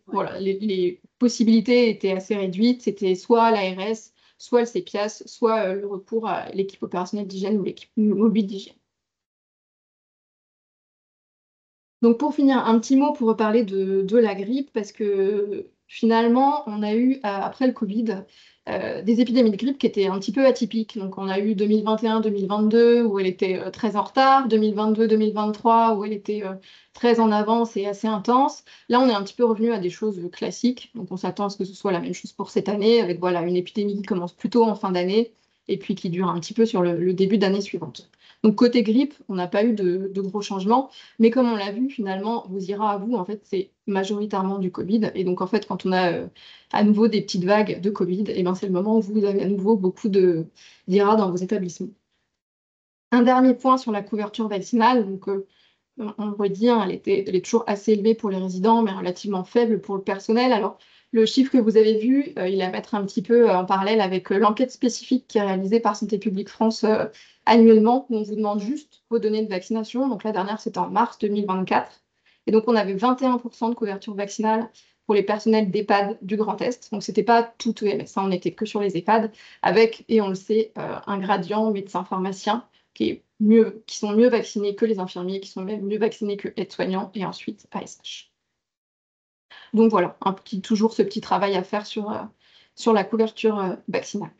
C: voilà, les possibilités étaient assez réduites. C'était soit l'ARS, soit le CEPIAS, soit le recours à l'équipe opérationnelle d'hygiène ou l'équipe mobile d'hygiène. Donc pour finir, un petit mot pour reparler de la grippe, parce que finalement, on a eu, après le Covid, des épidémies de grippe qui étaient un petit peu atypiques. Donc on a eu 2021-2022 où elle était très en retard, 2022-2023 où elle était très en avance et assez intense. Là, on est un petit peu revenu à des choses classiques. Donc on s'attend à ce que ce soit la même chose pour cette année, avec voilà, une épidémie qui commence plutôt en fin d'année et puis qui dure un petit peu sur le début d'année suivante. Donc côté grippe, on n'a pas eu de gros changements. Mais comme on l'a vu, finalement, vos IRA à vous, en fait, c'est majoritairement du Covid. Et donc, en fait, quand on a à nouveau des petites vagues de Covid, eh ben, c'est le moment où vous avez à nouveau beaucoup d'IRA dans vos établissements. Un dernier point sur la couverture vaccinale. Donc, on le redit, hein, elle est toujours assez élevée pour les résidents, mais relativement faible pour le personnel. Alors, le chiffre que vous avez vu, il est à mettre un petit peu en parallèle avec l'enquête spécifique qui est réalisée par Santé publique France annuellement, où on vous demande juste vos données de vaccination. Donc la dernière, c'était en mars 2024. Et donc, on avait 21% de couverture vaccinale pour les personnels d'EHPAD du Grand Est. Donc, ce n'était pas tout EMS, hein, on n'était que sur les EHPAD, avec, et on le sait, un gradient médecin-pharmacien qui sont mieux vaccinés que les infirmiers, qui sont même mieux vaccinés que aides-soignants, et ensuite ASH. Donc voilà, toujours ce petit travail à faire sur la couverture vaccinale.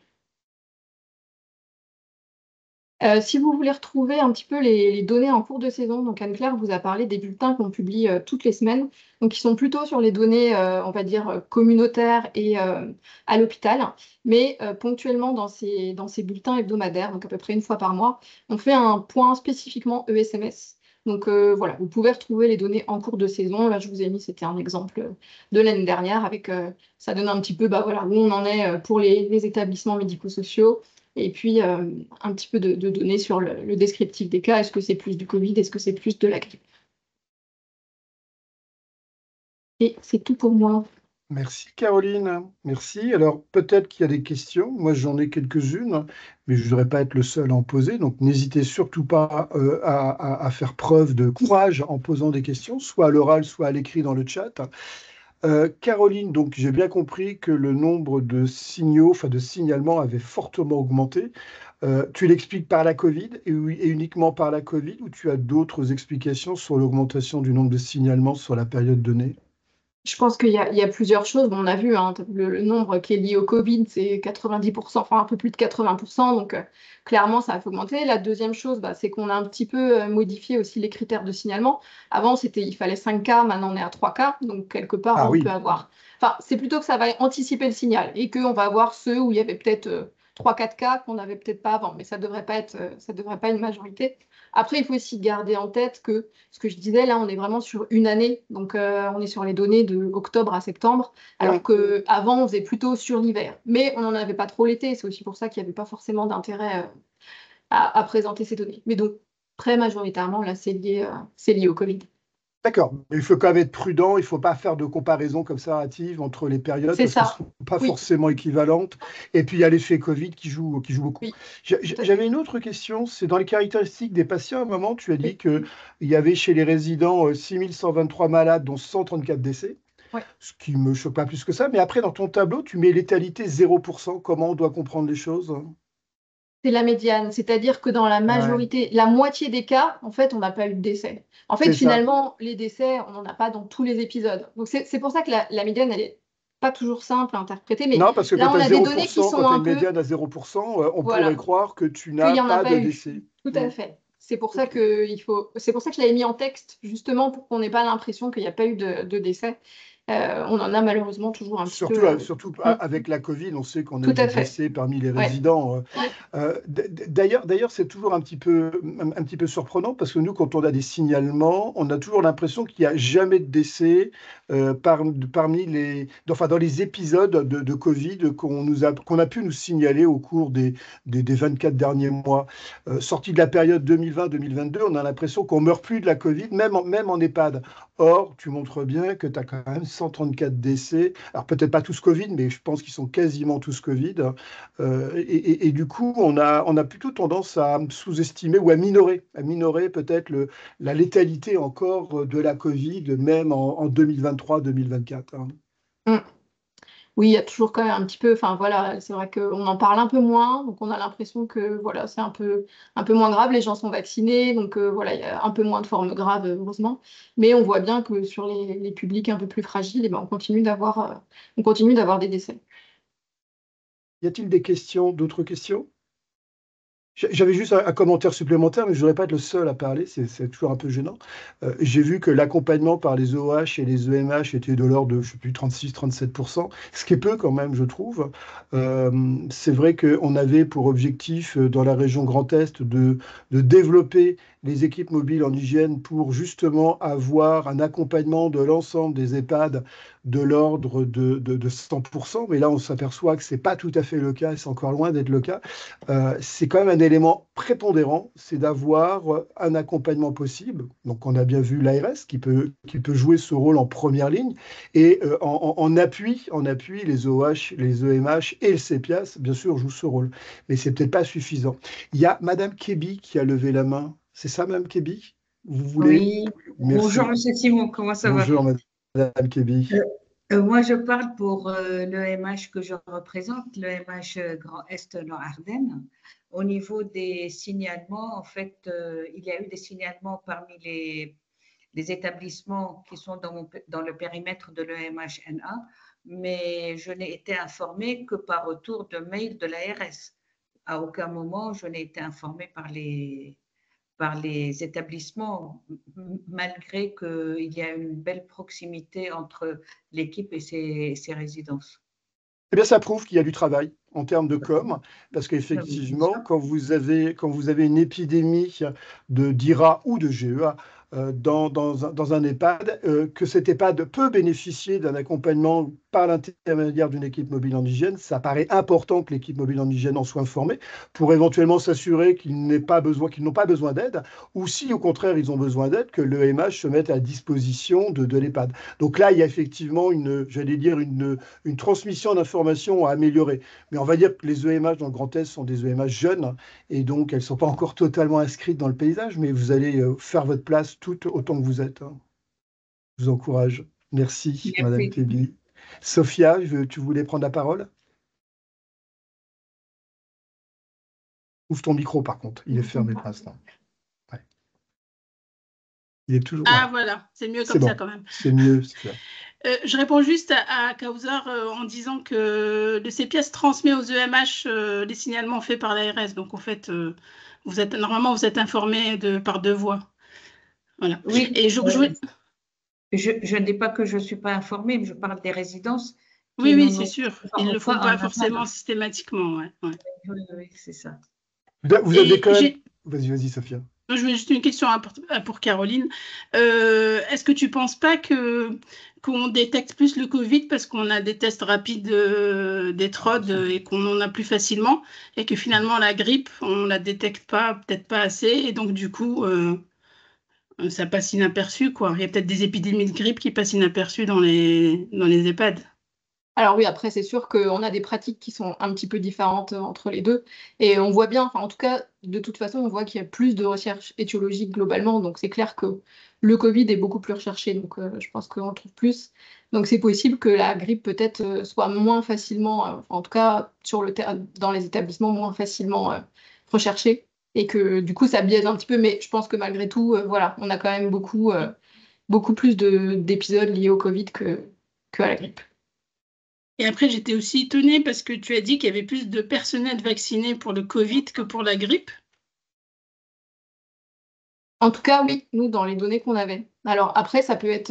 C: Si vous voulez retrouver un petit peu les données en cours de saison, donc Anne-Claire vous a parlé des bulletins qu'on publie toutes les semaines, donc qui sont plutôt sur les données, on va dire, communautaires et à l'hôpital, mais ponctuellement dans ces bulletins hebdomadaires, donc à peu près 1 fois par mois, on fait un point spécifiquement ESMS. Donc voilà, vous pouvez retrouver les données en cours de saison. Là, je vous ai mis, c'était un exemple de l'année dernière, avec ça donne un petit peu voilà, où on en est pour les établissements médico-sociaux. Et puis, un petit peu de données sur le descriptif des cas. Est-ce que c'est plus du Covid? Est-ce que c'est plus de la grippe? Et c'est tout pour moi.
A: Merci Caroline, merci. Alors peut-être qu'il y a des questions, moi j'en ai quelques-unes, mais je ne voudrais pas être le seul à en poser, donc n'hésitez surtout pas à faire preuve de courage en posant des questions, soit à l'oral, soit à l'écrit dans le chat. Caroline, donc j'ai bien compris que le nombre de signaux, enfin de signalements avait fortement augmenté. Tu l'expliques par la Covid et uniquement par la Covid, ou tu as d'autres explications sur l'augmentation du nombre de signalements sur la période donnée?
C: Je pense qu'il y a plusieurs choses. Bon, on a vu hein, le nombre qui est lié au Covid, c'est 90%, enfin un peu plus de 80%, donc clairement ça a fait augmenter. La deuxième chose, bah, c'est qu'on a un petit peu modifié aussi les critères de signalement. Avant, il fallait 5 cas, maintenant on est à 3 cas, donc quelque part
A: Ah
C: on peut
A: oui,
C: avoir. Enfin, c'est plutôt que ça va anticiper le signal et qu'on va avoir ceux où il y avait peut-être 3-4 cas qu'on n'avait peut-être pas avant, mais ça devrait pas être une majorité. Après, il faut aussi garder en tête que ce que je disais, là, on est vraiment sur une année. Donc, on est sur les données de octobre à septembre, alors
A: hum,
C: qu'avant, on faisait plutôt sur l'hiver. Mais on n'en avait pas trop l'été. C'est aussi pour ça qu'il n'y avait pas forcément d'intérêt à présenter ces données. Mais donc, très majoritairement, là, c'est lié au Covid.
A: d'accord. Mais il faut quand même être prudent, il ne faut pas faire de comparaison comme ça hâtive entre les périodes
C: C'est
A: parce qu'elles ne
C: ça.
A: sont pas
C: Oui,
A: forcément équivalentes. Et puis il y a l'effet Covid qui joue beaucoup.
C: oui, tout à
A: J'avais
C: fait.
A: une autre question, c'est dans les caractéristiques des patients. À un moment, tu as dit
C: Oui,
A: qu'il y avait chez les résidents 6123 malades, dont 134 décès,
C: ouais.
A: ce qui ne me choque pas plus que ça. Mais après, dans ton tableau, tu mets létalité 0%. Comment on doit comprendre les choses?
C: C'est la médiane, c'est-à-dire que dans la
A: Ouais,
C: majorité, la moitié des cas, en fait, on n'a pas eu de décès. En fait,
A: c'est ça.
C: finalement, les décès, on n'en a pas dans tous les épisodes. Donc, c'est pour ça que la médiane, elle n'est pas toujours simple à interpréter, mais
A: Non, parce que quand
C: là,
A: tu
C: on
A: as
C: a des données qui
A: 0%, quand
C: sont
A: tu as
C: un
A: une
C: peu,
A: médiane à 0%, on pourrait
C: voilà,
A: croire que tu
C: qu'il
A: n'as
C: n'y en a
A: pas
C: pas
A: de
C: eu.
A: décès.
C: Tout
A: Hmm.
C: à fait. C'est pour ça
A: Ok.
C: c'est pour ça que je l'avais mis en texte, justement, pour qu'on n'ait pas l'impression qu'il n'y a pas eu de décès. On en a malheureusement toujours un petit peu.
A: Surtout
C: Mm,
A: avec la Covid, on sait qu'on a
C: tout
A: eu des
C: à fait.
A: décès parmi les
C: Ouais.
A: résidents. D'ailleurs, c'est toujours un petit peu surprenant parce que nous, quand on a des signalements, on a toujours l'impression qu'il n'y a jamais de décès parmi enfin, dans les épisodes de Covid qu'on a pu nous signaler au cours des 24 derniers mois. Sorti de la période 2020-2022, on a l'impression qu'on meurt plus de la Covid, même en EHPAD. Or, tu montres bien que tu as quand même 134 décès. Alors, peut-être pas tous Covid, mais je pense qu'ils sont quasiment tous Covid. Et du coup, on a plutôt tendance à sous-estimer ou à minorer peut-être la létalité encore de la Covid, même en 2023-2024.
C: Mm. Oui, il y a toujours quand même un petit peu, enfin voilà, c'est vrai qu'on en parle un peu moins, donc on a l'impression que voilà, c'est un peu moins grave, les gens sont vaccinés, donc voilà, il y a un peu moins de formes graves, heureusement. Mais on voit bien que sur les publics un peu plus fragiles, eh ben, on continue d'avoir des décès.
A: Y a-t-il d'autres questions? J'avais juste un commentaire supplémentaire, mais je ne voudrais pas être le seul à parler, c'est toujours un peu gênant. J'ai vu que l'accompagnement par les OH et les EMH était de l'ordre de, je sais plus, 36-37%, ce qui est peu quand même, je trouve. C'est vrai qu'on avait pour objectif dans la région Grand Est de développer les équipes mobiles en hygiène pour justement avoir un accompagnement de l'ensemble des EHPAD de l'ordre de 100%, mais là on s'aperçoit que ce n'est pas tout à fait le cas, et c'est encore loin d'être le cas. C'est quand même un élément prépondérant, c'est d'avoir un accompagnement possible. Donc, on a bien vu l'ARS qui peut jouer ce rôle en première ligne et en appui, les OH, les EMH et le CEPIAS, bien sûr, jouent ce rôle. Mais c'est peut-être pas suffisant. Il y a Madame Kébi qui a levé la main. C'est ça, Madame Kébi? Vous voulez?
D: Oui, bonjour
A: Merci.
D: Monsieur Simon, comment ça va?
A: Bonjour, Madame Kébi.
D: Euh, Moi, je parle pour le MH que je représente, le MH Grand Est Nord-Ardenne. Au niveau des signalements, en fait, il y a eu des signalements parmi les établissements qui sont dans le périmètre de l'EMH-NA, mais je n'ai été informée que par retour de mail de l'ARS. À aucun moment, je n'ai été informée par les établissements, malgré qu'il y a une belle proximité entre l'équipe et ses résidences.
A: Eh bien, ça prouve qu'il y a du travail en termes de com, parce
D: Bien
A: qu'effectivement,
D: sûr.
A: quand vous avez une épidémie de d'IRA ou de GEA dans un EHPAD, que cet EHPAD peut bénéficier d'un accompagnement par l'intermédiaire d'une équipe mobile en hygiène, ça paraît important que l'équipe mobile en hygiène en soit informée pour éventuellement s'assurer qu'ils n'ont pas besoin d'aide, ou si au contraire ils ont besoin d'aide, que l'EMH se mette à disposition de l'EHPAD. Donc là, il y a effectivement une transmission d'informations à améliorer. Mais on va dire que les EMH dans le Grand Est sont des EMH jeunes, et donc elles ne sont pas encore totalement inscrites dans le paysage, mais vous allez faire votre place tout autant que vous êtes, hein. Je vous encourage. Merci, Madame
D: Merci.
A: Kelly. Sophia, tu voulais prendre la parole? Ouvre ton micro, par contre. Il est fermé pour l'instant. Ouais. Il est toujours.
E: Ah,
A: Voilà.
E: voilà, c'est mieux
A: C'est
E: comme ça
A: bon.
E: quand même.
A: C'est mieux.
E: Je réponds juste à Kauser en disant que le CPS transmet aux EMH les signalements faits par l'ARS. Donc, en fait, normalement, vous êtes informé par deux voies. Voilà.
D: Oui,
E: Et
D: je ne dis pas que je ne suis pas informée, mais je parle des résidences.
E: Oui, c'est sûr. Ils ne le font pas
D: en
E: forcément
D: aval.
E: systématiquement. Ouais.
D: Oui, c'est ça.
A: Vous avez quand même. Vas-y, Sophia.
E: Je veux juste une question pour Caroline. Est-ce que tu ne penses pas qu'on détecte plus le Covid parce qu'on a des tests rapides des TROD et qu'on en a plus facilement, et que finalement la grippe, on ne la détecte pas, peut-être pas assez, et donc du coup, ça passe inaperçu, quoi. Il y a peut-être des épidémies de grippe qui passent inaperçues dans les EHPAD.
C: Alors oui, après, c'est sûr qu'on a des pratiques qui sont un petit peu différentes entre les deux. Et on voit bien, enfin, en tout cas, de toute façon, on voit qu'il y a plus de recherche étiologique globalement. Donc c'est clair que le Covid est beaucoup plus recherché. Donc je pense qu'on le trouve plus. Donc c'est possible que la grippe peut-être soit moins facilement, en tout cas dans les établissements, moins facilement recherchée. Et que du coup, ça biaise un petit peu. Mais je pense que malgré tout, voilà, on a quand même beaucoup plus d'épisodes liés au Covid que à la grippe.
E: Et après, j'étais aussi étonnée parce que tu as dit qu'il y avait plus de personnel vacciné pour le Covid que pour la grippe.
C: En tout cas, oui, nous, dans les données qu'on avait. Alors après, ça peut être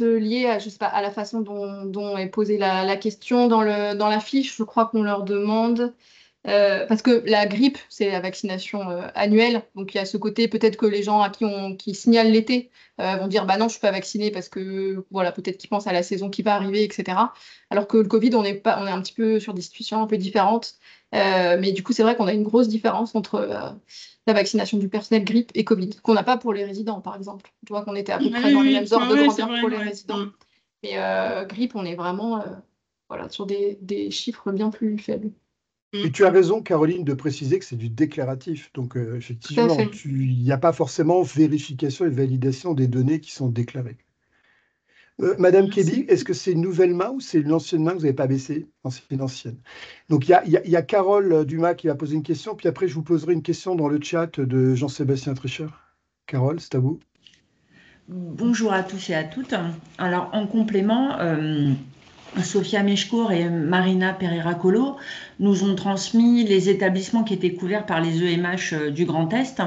C: lié à, je sais pas, à la façon dont est posée la question dans la fiche. Je crois qu'on leur demande, parce que la grippe, c'est la vaccination annuelle. Donc il y a ce côté, peut-être que les gens qui signalent l'été vont dire, bah non, je suis pas vacciné parce que, voilà, peut-être qu'ils pensent à la saison qui va arriver, etc. Alors que le Covid, on est un petit peu sur des situations un peu différentes. Mais du coup, c'est vrai qu'on a une grosse différence entre la vaccination du personnel grippe et Covid, qu'on n'a pas pour les résidents, par exemple. Tu vois qu'on était à peu près dans les mêmes ordres de grandeur pour les résidents. Mais grippe, on est vraiment voilà, sur des chiffres bien plus faibles.
A: Et tu as raison, Caroline, de préciser que c'est du déclaratif. Donc, effectivement, il n'y a pas forcément vérification et validation des données qui sont déclarées. Madame Kelly, est-ce que c'est une nouvelle main ou c'est une ancienne main que vous n'avez pas baissée? Non, c'est une ancienne. Donc, il y a Carole Dumas qui va poser une question, puis après, je vous poserai une question dans le chat de Jean-Sébastien Tricher. Carole, c'est à vous.
F: Bonjour à tous et à toutes. Alors, en complément, Sophia Mechcourt et Marina Pereira-Colo nous ont transmis les établissements qui étaient couverts par les EMH du Grand Est.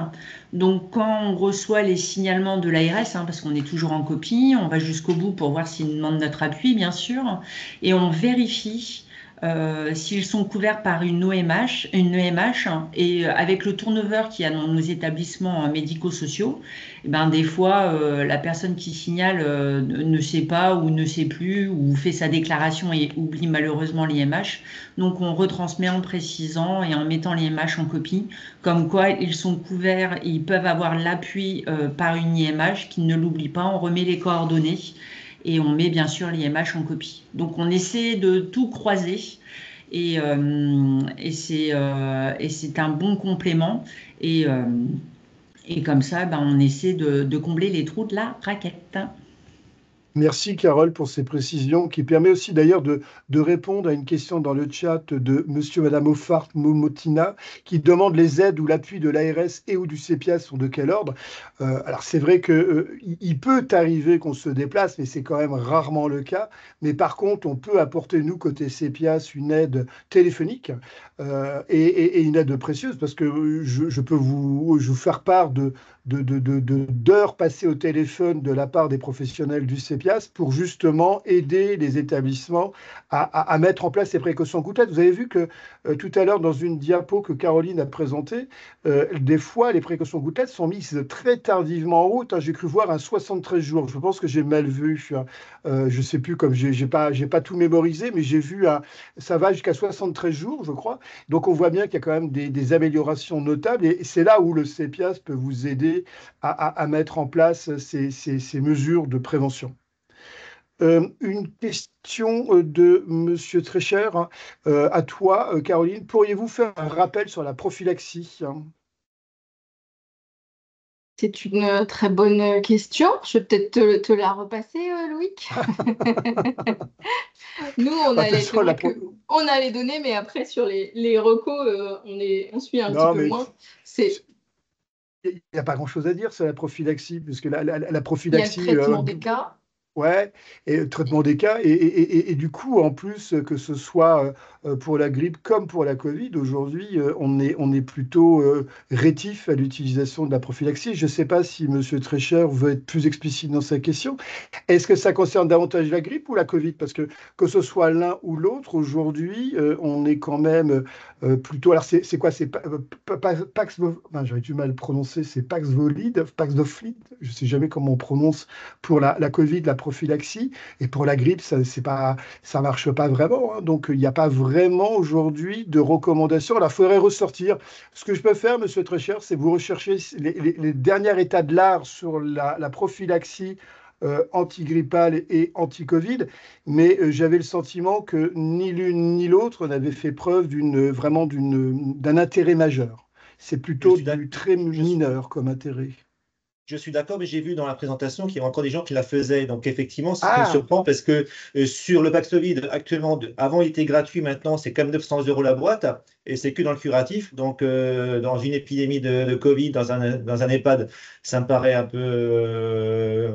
F: Donc, quand on reçoit les signalements de l'ARS, parce qu'on est toujours en copie, on va jusqu'au bout pour voir s'ils demandent notre appui, bien sûr, et on vérifie s'ils sont couverts par une EMH, et avec le turnover qu'il y a dans nos établissements médico-sociaux, des fois, la personne qui signale ne sait pas ou ne sait plus ou fait sa déclaration et oublie malheureusement l'IMH. Donc, on retransmet en précisant et en mettant l'IMH en copie, comme quoi ils sont couverts et ils peuvent avoir l'appui par une IMH, qu'ils ne l'oublient pas. On remet les coordonnées et on met bien sûr l'IMH en copie. Donc, on essaie de tout croiser et c'est un bon complément. Et comme ça, on essaie de combler les trous de la raquette.
A: Merci Carole pour ces précisions qui permet aussi d'ailleurs de répondre à une question dans le chat de monsieur et madame Offart Momotina qui demande les aides ou l'appui de l'ARS et ou du CPIAS sont de quel ordre. Alors c'est vrai qu'il peut arriver qu'on se déplace, mais c'est quand même rarement le cas. Mais par contre, on peut apporter, nous, côté CPIAS, une aide téléphonique et une aide précieuse parce que je peux vous faire part de d'heures passées au téléphone de la part des professionnels du CEPIAS pour justement aider les établissements à mettre en place ces précautions gouttelettes. Vous avez vu que tout à l'heure, dans une diapo que Caroline a présentée, des fois, les précautions gouttelettes sont mises très tardivement en route. J'ai cru voir un 73 jours. Je pense que j'ai mal vu. Je ne sais plus, comme j'ai pas tout mémorisé, mais j'ai vu, ça va jusqu'à 73 jours, je crois. Donc, on voit bien qu'il y a quand même des améliorations notables. Et c'est là où le CEPIAS peut vous aider à mettre en place ces mesures de prévention. Une question de Monsieur Trécher à toi, Caroline. Pourriez-vous faire un rappel sur la prophylaxie?
C: C'est une très bonne question. Je vais peut-être te la repasser, Loïc. Nous,
A: Bah, de toute façon,
C: on a les données, mais après, sur les recos, on suit un petit
A: non,
C: peu
A: mais
C: moins.
A: il n'y a pas grand-chose à dire sur la prophylaxie, puisque la
C: Il y a le
A: prophylaxie,
C: traitement des cas.
A: ouais, et le traitement des cas, et du coup, en plus, que ce soit pour la grippe comme pour la Covid, aujourd'hui, on est plutôt rétif à l'utilisation de la prophylaxie. Je ne sais pas si M. Trécher veut être plus explicite dans sa question. Est-ce que ça concerne davantage la grippe ou la Covid? Parce que ce soit l'un ou l'autre, aujourd'hui, on est quand même plutôt. Alors, c'est quoi? C'est enfin, j'aurais du mal à le prononcer, c'est Paxlovid, je ne sais jamais comment on prononce pour la Covid, la prophylaxie. Et pour la grippe, ça marche pas vraiment, hein. Donc, il n'y a pas vraiment aujourd'hui de recommandations. Alors, il faudrait ressortir. Ce que je peux faire, Monsieur Trécher, c'est vous rechercher les derniers états de l'art sur la prophylaxie antigrippale et anti-Covid, mais j'avais le sentiment que ni l'une ni l'autre n'avait fait preuve d'un intérêt majeur. C'est
G: Je
A: plutôt
G: suis
A: du
G: d'ac-
A: très
G: je suis-
A: mineur comme intérêt.
G: je suis d'accord, mais j'ai vu dans la présentation qu'il y avait encore des gens qui la faisaient. Donc, effectivement, c'est ce qui me
A: Ah,
G: surprend parce que sur le Paxlovid, actuellement, avant, il était gratuit. Maintenant, c'est quand même 900 euros la boîte et c'est que dans le curatif. Donc, dans une épidémie de Covid, dans un EHPAD, ça me paraît un peu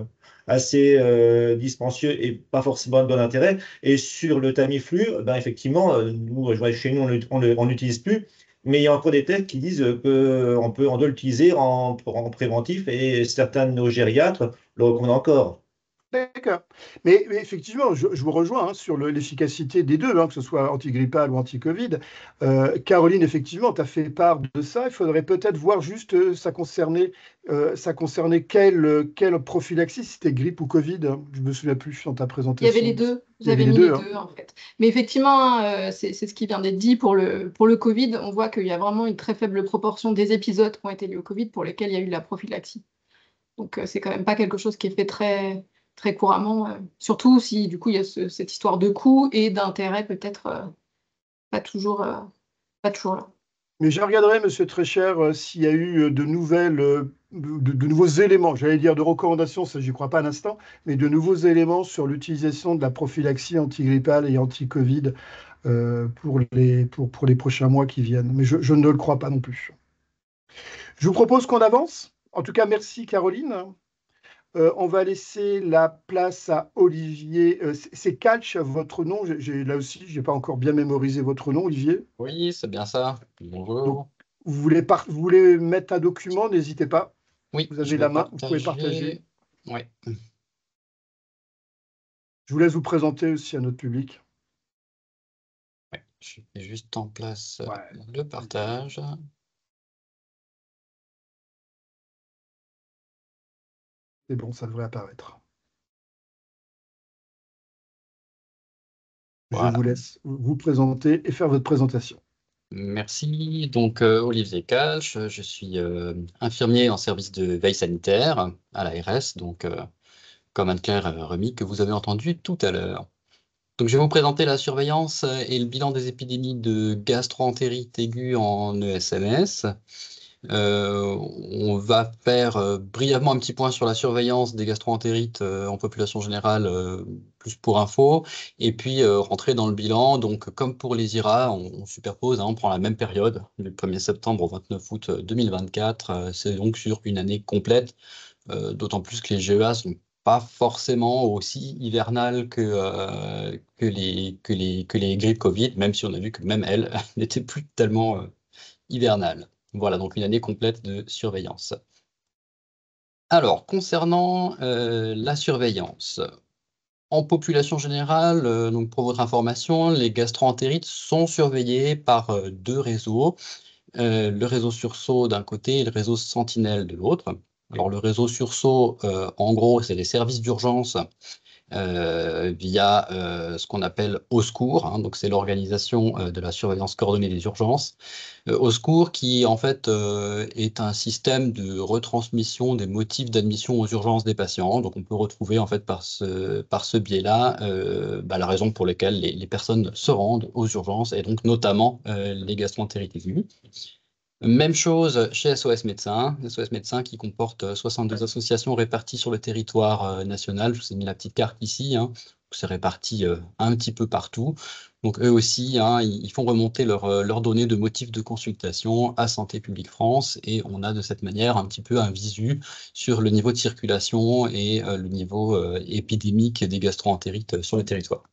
G: assez dispendieux et pas forcément de bon intérêt. Et sur le Tamiflu, ben, effectivement, nous, je vois, chez nous, on l'utilise plus. Mais il y a encore des tests qui disent on doit l'utiliser en préventif et certains de nos gériatres le recommandent encore.
A: d'accord. Mais effectivement, je vous rejoins hein, sur l'efficacité des deux, hein, que ce soit antigrippal ou anti-Covid. Caroline, effectivement, tu as fait part de ça. Il faudrait peut-être voir juste, ça concernait quelle prophylaxie, si c'était grippe ou Covid, hein. Je me souviens plus dans ta
C: Il y avait les
A: présentation.
C: deux.
A: Il y avait
C: J'avais
A: les
C: mis les
A: deux, hein.
C: deux, en fait. Mais effectivement, hein, c'est ce qui vient d'être dit pour le Covid. On voit qu'il y a vraiment une très faible proportion des épisodes qui ont été liés au Covid pour lesquels il y a eu de la prophylaxie. Donc, c'est quand même pas quelque chose qui est fait très, très couramment. Surtout si, du coup, il y a cette histoire de coût et d'intérêt peut-être pas toujours, pas toujours là.
A: Mais je regarderai, Monsieur Trécher, s'il y a eu de nouveaux éléments, j'allais dire de recommandations, ça j'y crois pas à l'instant, mais de nouveaux éléments sur l'utilisation de la prophylaxie antigrippale et anti-Covid pour les prochains mois qui viennent. Mais je ne le crois pas non plus. Je vous propose qu'on avance. En tout cas, merci Caroline. On va laisser la place à Olivier. C'est Calch, votre nom. Là aussi, je n'ai pas encore bien mémorisé votre nom, Olivier.
H: Oui, c'est bien ça.
A: Donc,
H: Bonjour.
A: vous voulez mettre un document, n'hésitez pas.
H: Oui,
A: Vous
H: je
A: avez
H: vais
A: la main, vous pouvez partager.
H: partager. Oui.
A: Je vous laisse vous présenter aussi à notre public.
H: Ouais, je mets juste en place
A: Ouais.
H: le partage.
A: C'est bon, ça devrait apparaître. Je
H: Voilà.
A: vous laisse vous présenter et faire votre présentation.
H: Merci. Donc, Olivier Calch, je suis infirmier en service de veille sanitaire à l'ARS, donc comme Anne-Claire Remy que vous avez entendu tout à l'heure. Donc, je vais vous présenter la surveillance et le bilan des épidémies de gastro-entérite aiguë en ESMS. On va faire brièvement un petit point sur la surveillance des gastro-entérites en population générale, plus pour info, et puis rentrer dans le bilan. Donc, comme pour les IRA, on superpose, hein, on prend la même période, du 1er septembre au 29 août 2024. C'est donc sur une année complète, d'autant plus que les GEA sont pas forcément aussi hivernales que les grippes Covid, même si on a vu que même elles n'étaient plus tellement hivernales. Voilà, donc une année complète de surveillance. Alors, concernant la surveillance, en population générale, donc pour votre information, les gastro-entérites sont surveillés par deux réseaux. Le réseau Sursaut d'un côté et le réseau Sentinelle de l'autre. Alors, le réseau Sursaut, en gros, c'est les services d'urgence via ce qu'on appelle Au Secours, hein, donc c'est l'organisation de la surveillance coordonnée des urgences. Au Secours qui en fait est un système de retransmission des motifs d'admission aux urgences des patients. Donc on peut retrouver en fait par ce biais-là la raison pour laquelle les personnes se rendent aux urgences et donc notamment les gastro-entérites aiguës. Même chose chez SOS Médecins. SOS Médecins qui comporte 62 associations réparties sur le territoire national. Je vous ai mis la petite carte ici, hein. C'est réparti un petit peu partout. Donc eux aussi, hein, ils font remonter leurs données de motifs de consultation à Santé publique France et on a de cette manière un petit peu un visu sur le niveau de circulation et le niveau épidémique des gastro-entérites sur le territoire.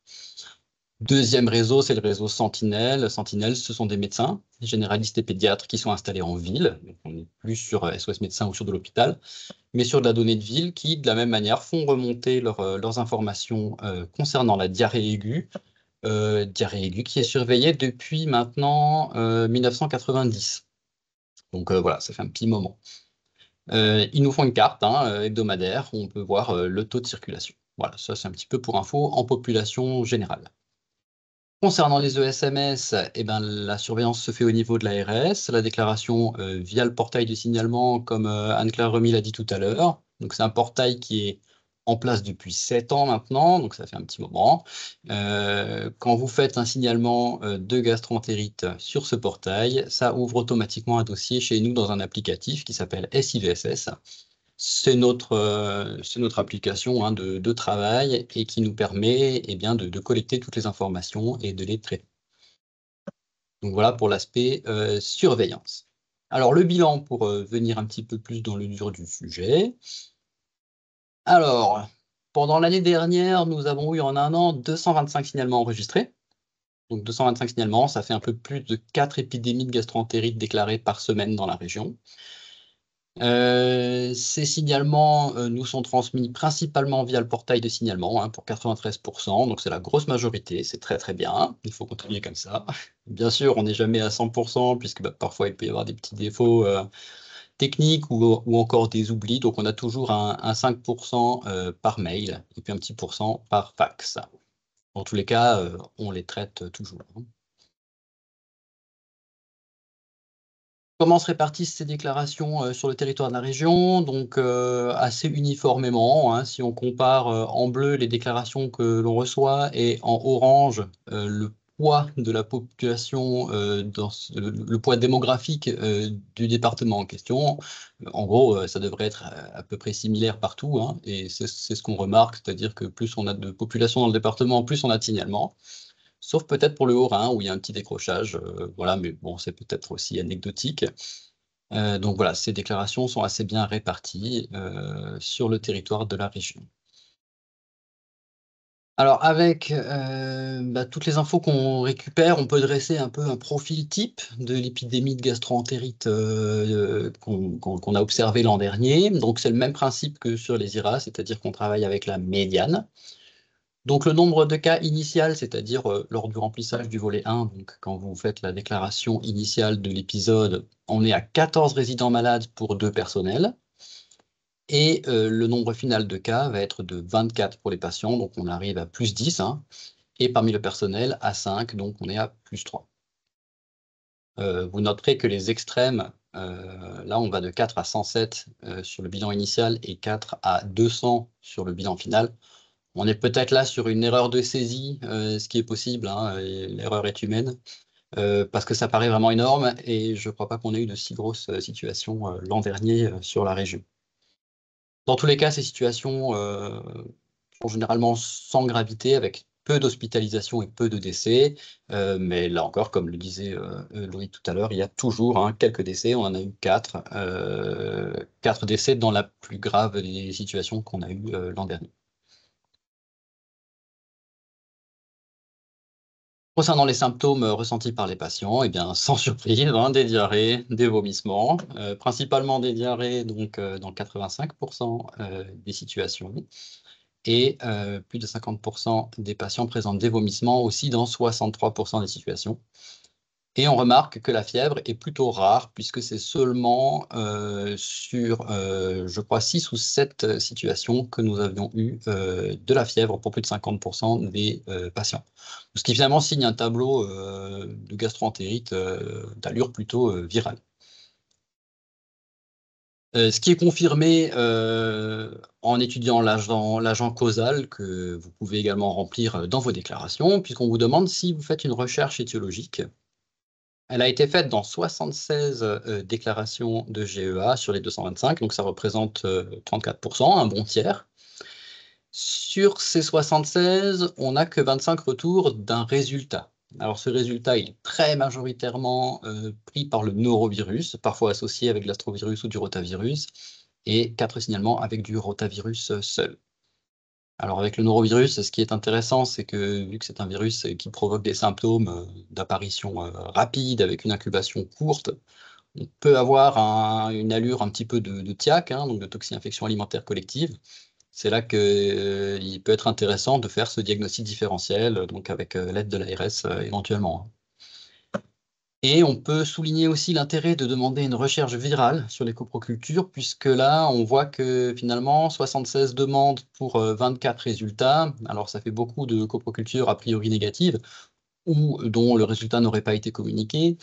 H: Deuxième réseau, c'est le réseau Sentinelle. Sentinelle, ce sont des médecins, des généralistes et pédiatres qui sont installés en ville. Donc, on n'est plus sur SOS Médecins ou sur de l'hôpital, mais sur de la donnée de ville qui, de la même manière, font remonter leurs informations concernant la diarrhée aiguë qui est surveillée depuis maintenant 1990. Donc voilà, ça fait un petit moment. Ils nous font une carte hebdomadaire où on peut voir le taux de circulation. Voilà, ça c'est un petit peu pour info en population générale. Concernant les ESMS, la surveillance se fait au niveau de l'ARS, la déclaration via le portail de signalement, comme Anne-Claire Remy l'a dit tout à l'heure. Donc c'est un portail qui est en place depuis 7 ans maintenant, donc ça fait un petit moment. Quand vous faites un signalement de gastro-entérite sur ce portail, ça ouvre automatiquement un dossier chez nous dans un applicatif qui s'appelle SIVSS. C'est notre application de travail et qui nous permet de collecter toutes les informations et de les traiter. Donc voilà pour l'aspect surveillance. Alors le bilan pour venir un petit peu plus dans le dur du sujet. Alors, pendant l'année dernière, nous avons eu en un an 225 signalements enregistrés. Donc 225 signalements, ça fait un peu plus de 4 épidémies de gastro-entérite déclarées par semaine dans la région. Ces signalements nous sont transmis principalement via le portail de signalement pour 93%, donc c'est la grosse majorité, c'est très très bien, il faut continuer comme ça. Bien sûr, on n'est jamais à 100% puisque parfois il peut y avoir des petits défauts techniques ou encore des oublis, donc on a toujours un 5% par mail et puis un petit pourcent par fax. Dans tous les cas, on les traite toujours. Comment se répartissent ces déclarations sur le territoire de la région? Donc assez uniformément, hein, si on compare en bleu les déclarations que l'on reçoit et en orange le poids de la population, le poids démographique du département en question. En gros, ça devrait être à peu près similaire partout, hein, et c'est ce qu'on remarque, c'est-à-dire que plus on a de population dans le département, plus on a de signalements. Sauf peut-être pour le Haut-Rhin, où il y a un petit décrochage. Voilà, mais bon, c'est peut-être aussi anecdotique. Donc voilà, ces déclarations sont assez bien réparties sur le territoire de la région. Alors, avec toutes les infos qu'on récupère, on peut dresser un peu un profil type de l'épidémie de gastro-entérite qu'on a observé l'an dernier. Donc, c'est le même principe que sur les IRA, c'est-à-dire qu'on travaille avec la médiane. Donc le nombre de cas initial, c'est-à-dire lors du remplissage du volet 1, donc quand vous faites la déclaration initiale de l'épisode, on est à 14 résidents malades pour 2 personnels. Et le nombre final de cas va être de 24 pour les patients, donc on arrive à plus 10. Hein, et parmi le personnel, à 5, donc on est à plus 3. Vous noterez que les extrêmes, là on va de 4 à 107 sur le bilan initial et 4 à 200 sur le bilan final. On est peut-être là sur une erreur de saisie, ce qui est possible, hein, l'erreur est humaine, parce que ça paraît vraiment énorme et je ne crois pas qu'on ait eu de si grosses situations l'an dernier sur la région. Dans tous les cas, ces situations sont généralement sans gravité, avec peu d'hospitalisation et peu de décès, mais là encore, comme le disait Loïc tout à l'heure, il y a toujours quelques décès, on en a eu 4 décès dans la plus grave des situations qu'on a eues l'an dernier. Concernant les symptômes ressentis par les patients, eh bien, sans surprise, des diarrhées, des vomissements, principalement des diarrhées donc, dans 85% des situations, et plus de 50% des patients présentent des vomissements aussi dans 63% des situations. Et on remarque que la fièvre est plutôt rare, puisque c'est seulement sur, je crois, 6 ou 7 situations que nous avions eu de la fièvre pour plus de 50% des patients. Ce qui finalement signe un tableau de gastroentérite d'allure plutôt virale. Ce qui est confirmé en étudiant l'agent causal que vous pouvez également remplir dans vos déclarations, puisqu'on vous demande si vous faites une recherche étiologique. Elle a été faite dans 76 déclarations de GEA sur les 225, donc ça représente 34%, un bon tiers. Sur ces 76, on n'a que 25 retours d'un résultat. Alors ce résultat, il est très majoritairement pris par le norovirus, parfois associé avec de l'astrovirus ou du rotavirus, et 4 signalements avec du rotavirus seul. Alors avec le norovirus, ce qui est intéressant, c'est que vu que c'est un virus qui provoque des symptômes d'apparition rapide avec une incubation courte, on peut avoir une allure un petit peu de TIAC, donc de toxi-infection alimentaire collective. C'est là qu'il peut être intéressant de faire ce diagnostic différentiel, donc avec l'aide de l'ARS éventuellement. Et on peut souligner aussi l'intérêt de demander une recherche virale sur les coprocultures, puisque là, on voit que finalement, 76 demandes pour 24 résultats. Alors, ça fait beaucoup de coprocultures a priori négatives, ou dont le résultat n'aurait pas été communiqué.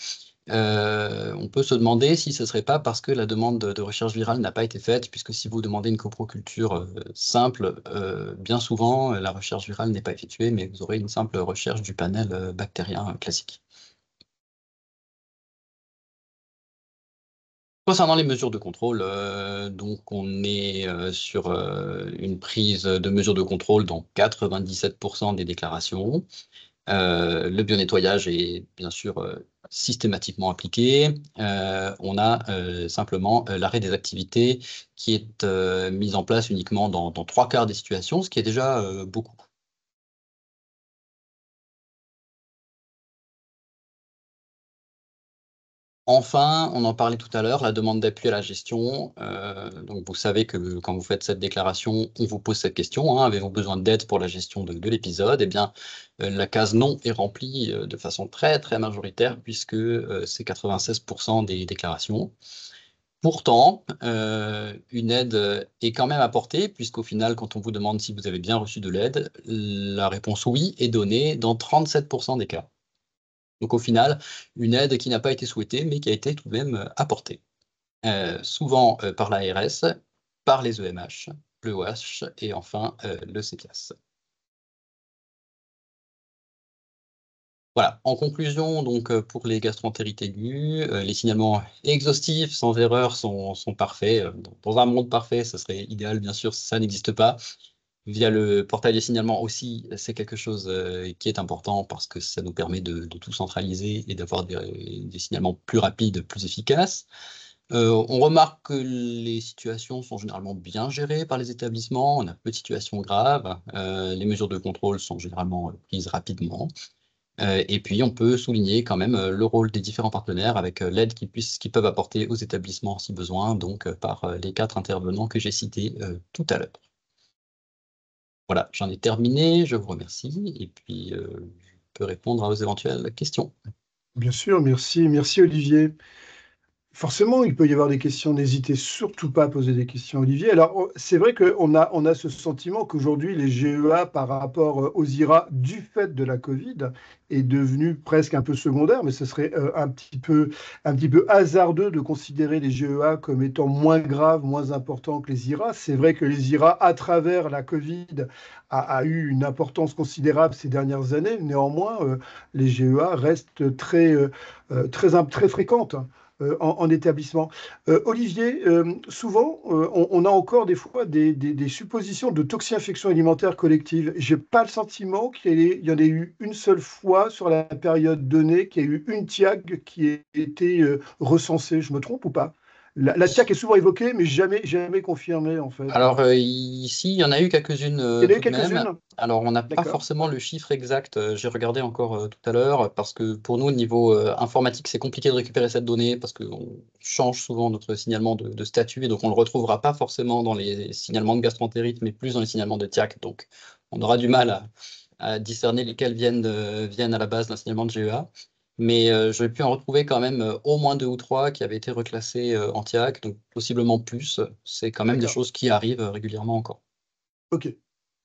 H: On peut se demander si ce ne serait pas parce que la demande de recherche virale n'a pas été faite, puisque si vous demandez une coproculture simple, bien souvent, la recherche virale n'est pas effectuée, mais vous aurez une simple recherche du panel bactérien classique. Concernant les mesures de contrôle, donc on est sur une prise de mesures de contrôle dans 97% des déclarations. Le bionettoyage est bien sûr systématiquement appliqué. On a simplement l'arrêt des activités qui est mis en place uniquement dans 3/4 des situations, ce qui est déjà beaucoup. Enfin, on en parlait tout à l'heure, la demande d'appui à la gestion. Donc vous savez que quand vous faites cette déclaration, on vous pose cette question, avez-vous besoin d'aide pour la gestion de l'épisode? Eh bien, la case non est remplie de façon très très majoritaire, puisque c'est 96% des déclarations. Pourtant, une aide est quand même apportée, puisqu'au final, quand on vous demande si vous avez bien reçu de l'aide, la réponse oui est donnée dans 37% des cas. Donc au final, une aide qui n'a pas été souhaitée, mais qui a été tout de même apportée. Souvent par l'ARS, par les EMH, le OH et enfin le CPIAS. Voilà, en conclusion, donc, pour les gastroentérites aiguës, les signalements exhaustifs, sans erreur, sont parfaits. Dans un monde parfait, ce serait idéal, bien sûr, ça n'existe pas. Via le portail des signalements aussi, c'est quelque chose qui est important parce que ça nous permet de tout centraliser et d'avoir des signalements plus rapides, plus efficaces. On remarque que les situations sont généralement bien gérées par les établissements, on a peu de situations graves, les mesures de contrôle sont généralement prises rapidement. Et puis on peut souligner quand même le rôle des différents partenaires avec l'aide qu'ils peuvent apporter aux établissements si besoin, donc par les 4 intervenants que j'ai cités tout à l'heure. Voilà, j'en ai terminé, je vous remercie, et puis je peux répondre aux éventuelles questions.
A: Bien sûr, merci Olivier. Forcément, il peut y avoir des questions. N'hésitez surtout pas à poser des questions, Olivier. Alors, c'est vrai qu'on a ce sentiment qu'aujourd'hui, les GEA, par rapport aux IRA, du fait de la Covid, est devenu presque un peu secondaire, mais ce serait un petit peu hasardeux de considérer les GEA comme étant moins graves, moins importants que les IRA. C'est vrai que les IRA, à travers la Covid, a eu une importance considérable ces dernières années. Néanmoins, les GEA restent très fréquentes en établissement. Olivier, souvent, on a encore des fois des suppositions de toxi-infection alimentaire collective. Je n'ai pas le sentiment qu'il y en ait eu une seule fois sur la période donnée, qu'il y ait eu une TIAG qui ait été recensée. Je me trompe ou pas? La TIAC est souvent évoquée, mais jamais confirmée, en fait.
H: Alors, ici, il y en a eu quelques-unes
A: Il y en a eu
H: tout de même.
A: quelques-unes?
H: Alors, on n'a pas
A: D'accord.
H: forcément le chiffre exact. J'ai regardé encore tout à l'heure, parce que pour nous, au niveau informatique, c'est compliqué de récupérer cette donnée, parce qu'on change souvent notre signalement de statut, et donc on ne le retrouvera pas forcément dans les signalements de gastroentérite, mais plus dans les signalements de TIAC. Donc, on aura du mal à discerner lesquels viennent à la base d'un signalement de GEA. Mais j'ai pu en retrouver quand même au moins 2 ou 3 qui avaient été reclassés en TIAC, donc possiblement plus. C'est quand même des
A: D'accord.
H: choses qui arrivent régulièrement encore.
A: OK.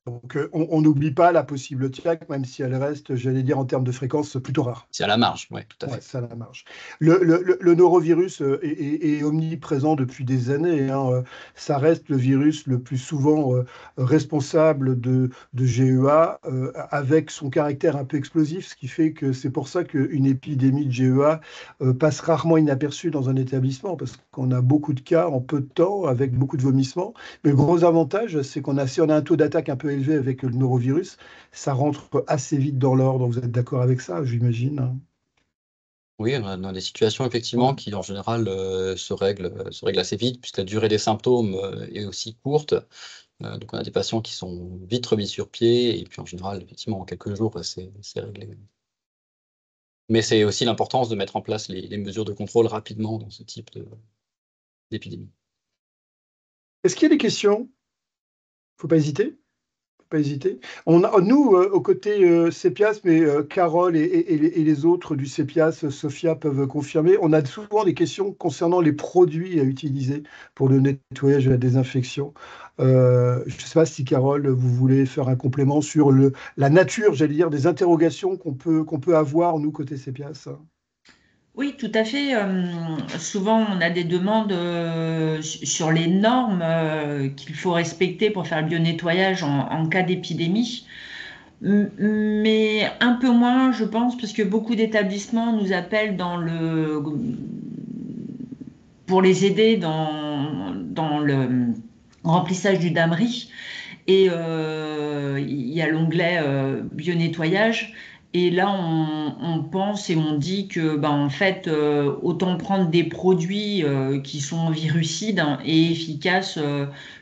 A: Donc, on n'oublie pas la possible TIAC, même si elle reste, j'allais dire, en termes de fréquence, plutôt rare.
H: C'est à la marge, oui, tout à
A: Ouais,
H: fait.
A: ça la marge. Le norovirus est omniprésent depuis des années, hein. Ça reste le virus le plus souvent responsable de GEA, avec son caractère un peu explosif, ce qui fait que c'est pour ça qu'une épidémie de GEA passe rarement inaperçue dans un établissement, parce qu'on a beaucoup de cas en peu de temps, avec beaucoup de vomissements. Mais le gros avantage, c'est si on a un taux d'attaque un peu élevé avec le norovirus, ça rentre assez vite dans l'ordre. Vous êtes d'accord avec ça, j'imagine?
H: Oui, on a dans des situations effectivement
A: Ouais.
H: qui en général se règlent assez vite, puisque la durée des symptômes est aussi courte. Donc on a des patients qui sont vite remis sur pied, et puis en général, effectivement, en quelques jours, c'est réglé. Mais c'est aussi l'importance de mettre en place les mesures de contrôle rapidement dans ce type d'épidémie.
A: Est-ce qu'il y a des questions? Faut pas hésiter. Faut pas hésiter. Nous, au côté CEPIAS, mais Carole et les autres du CEPIAS, Sophia, peuvent confirmer, on a souvent des questions concernant les produits à utiliser pour le nettoyage et la désinfection. Je ne sais pas si, Carole, vous voulez faire un complément sur la nature, j'allais dire, des interrogations qu'on peut avoir, nous, côté CEPIAS.
F: Oui, tout à fait. Souvent, on a des demandes sur les normes qu'il faut respecter pour faire le bio-nettoyage en cas d'épidémie. Mais un peu moins, je pense, parce que beaucoup d'établissements nous appellent pour les aider dans le remplissage du DAMRI. Et il y a l'onglet bio-nettoyage. Et là, on pense et on dit que, en fait, autant prendre des produits qui sont virucides, hein, et efficaces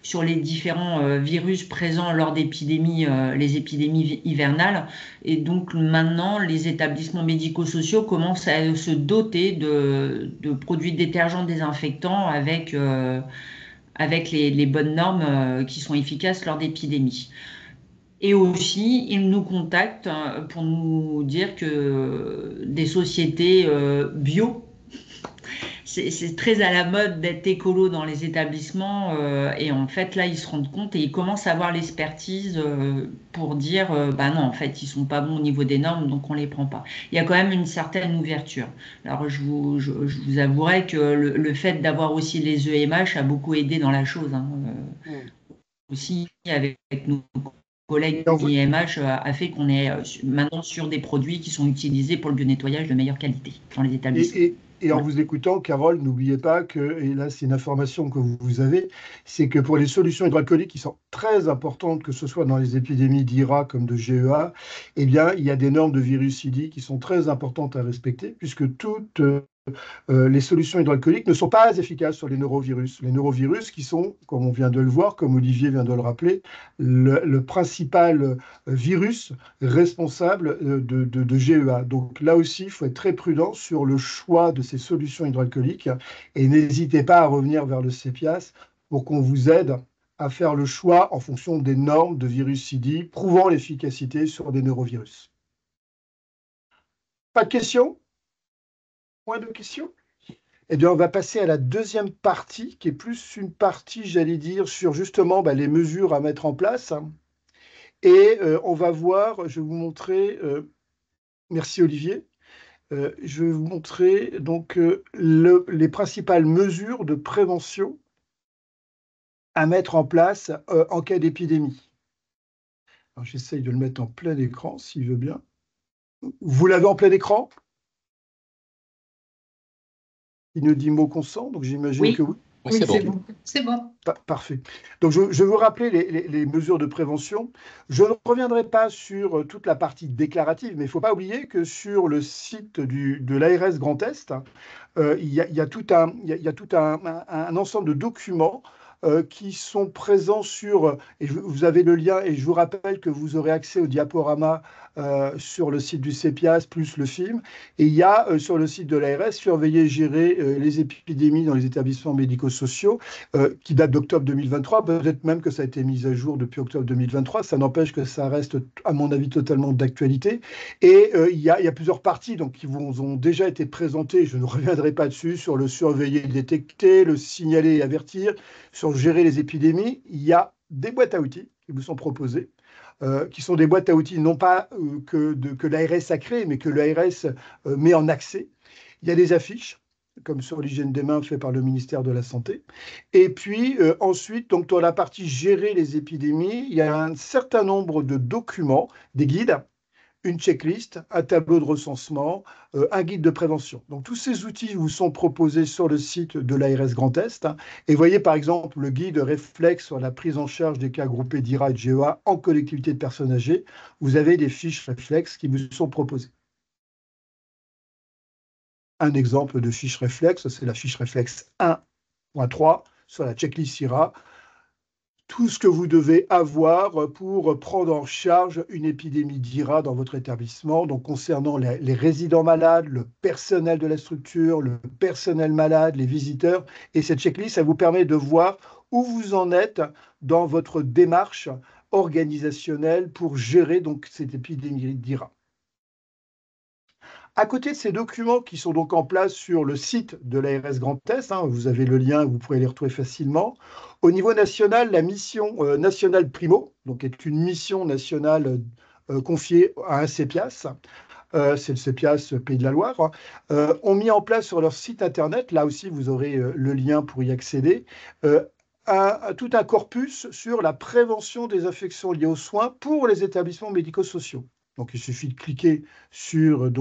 F: sur les différents virus présents lors d'épidémies, les épidémies hivernales. Et donc maintenant, les établissements médico-sociaux commencent à se doter de produits détergents désinfectants avec les bonnes normes qui sont efficaces lors d'épidémies. Et aussi, ils nous contactent pour nous dire que des sociétés bio, c'est très à la mode d'être écolo dans les établissements, et en fait là ils se rendent compte et ils commencent à avoir l'expertise pour dire bah non, en fait ils sont pas bons au niveau des normes, donc on les prend pas. Il y a quand même une certaine ouverture. Alors je vous avouerai que le fait d'avoir aussi les EMH a beaucoup aidé dans la chose, hein. Aussi avec nos collègues IMH a fait qu'on est maintenant sur des produits qui sont utilisés pour le bio-nettoyage de meilleure qualité dans les établissements.
A: Et en vous écoutant, Carole, n'oubliez pas que, et là c'est une information que vous avez, c'est que pour les solutions hydroalcooliques qui sont très importantes, que ce soit dans les épidémies d'IRA comme de GEA, eh bien il y a des normes de virucidie qui sont très importantes à respecter, puisque toutes les solutions hydroalcooliques ne sont pas efficaces sur les neurovirus. Les neurovirus qui sont, comme on vient de le voir, comme Olivier vient de le rappeler, le principal virus responsable de GEA. Donc là aussi, il faut être très prudent sur le choix de ces solutions hydroalcooliques, et n'hésitez pas à revenir vers le CEPIAS pour qu'on vous aide à faire le choix en fonction des normes de virucidie prouvant l'efficacité sur des neurovirus. Pas de questions? Point de questions? Eh bien, on va passer à la deuxième partie, qui est plus une partie, j'allais dire, sur justement les mesures à mettre en place. Et on va voir, je vais vous montrer, merci Olivier, je vais vous montrer donc les principales mesures de prévention à mettre en place en cas d'épidémie. Alors, j'essaye de le mettre en plein écran, s'il veut bien. Vous l'avez en plein écran? Il nous dit mot consent, donc j'imagine
F: Oui.
A: que oui.
H: Oui,
C: Oui,
H: c'est
C: c'est
H: bon.
C: bon.
B: C'est bon.
A: Parfait. Donc, je vais vous rappeler les mesures de prévention. Je ne reviendrai pas sur toute la partie déclarative, mais il ne faut pas oublier que sur le site de l'ARS Grand Est, il y a tout un ensemble de documents qui sont présents et vous avez le lien, et je vous rappelle que vous aurez accès au diaporama sur le site du CEPIAS plus le film. Et il y a sur le site de l'ARS, surveiller et gérer les épidémies dans les établissements médico-sociaux, qui date d'octobre 2023. Peut-être même que ça a été mis à jour depuis octobre 2023. Ça n'empêche que ça reste, à mon avis, totalement d'actualité. Et il y a plusieurs parties donc, qui vous ont déjà été présentées. Je ne reviendrai pas dessus, sur le surveiller et détecter, le signaler et avertir, sur gérer les épidémies. Il y a des boîtes à outils qui vous sont proposées, qui sont des boîtes à outils non pas que l'ARS a créées, mais que l'ARS met en accès. Il y a des affiches, comme sur l'hygiène des mains fait par le ministère de la Santé. Et puis ensuite, donc, dans la partie gérer les épidémies, il y a un certain nombre de documents, des guides, une checklist, un tableau de recensement, un guide de prévention. Donc tous ces outils vous sont proposés sur le site de l'ARS Grand Est. Et voyez par exemple le guide réflexe sur la prise en charge des cas groupés d'IRA et de GEA en collectivité de personnes âgées. Vous avez des fiches réflexes qui vous sont proposées. Un exemple de fiche réflexe, c'est la fiche réflexe 1.3 sur la checklist IRA. Tout ce que vous devez avoir pour prendre en charge une épidémie d'IRA dans votre établissement, donc concernant les résidents malades, le personnel de la structure, le personnel malade, les visiteurs. Et cette checklist, ça vous permet de voir où vous en êtes dans votre démarche organisationnelle pour gérer donc cette épidémie d'IRA. À côté de ces documents qui sont donc en place sur le site de l'ARS Grand Est, vous avez le lien, vous pouvez les retrouver facilement. Au niveau national, la mission nationale Primo, donc est une mission nationale confiée à un CEPIAS, c'est le CEPIAS Pays de la Loire, ont mis en place sur leur site internet, là aussi vous aurez le lien pour y accéder, tout un corpus sur la prévention des infections liées aux soins pour les établissements médico-sociaux. Donc, il suffit de cliquer sur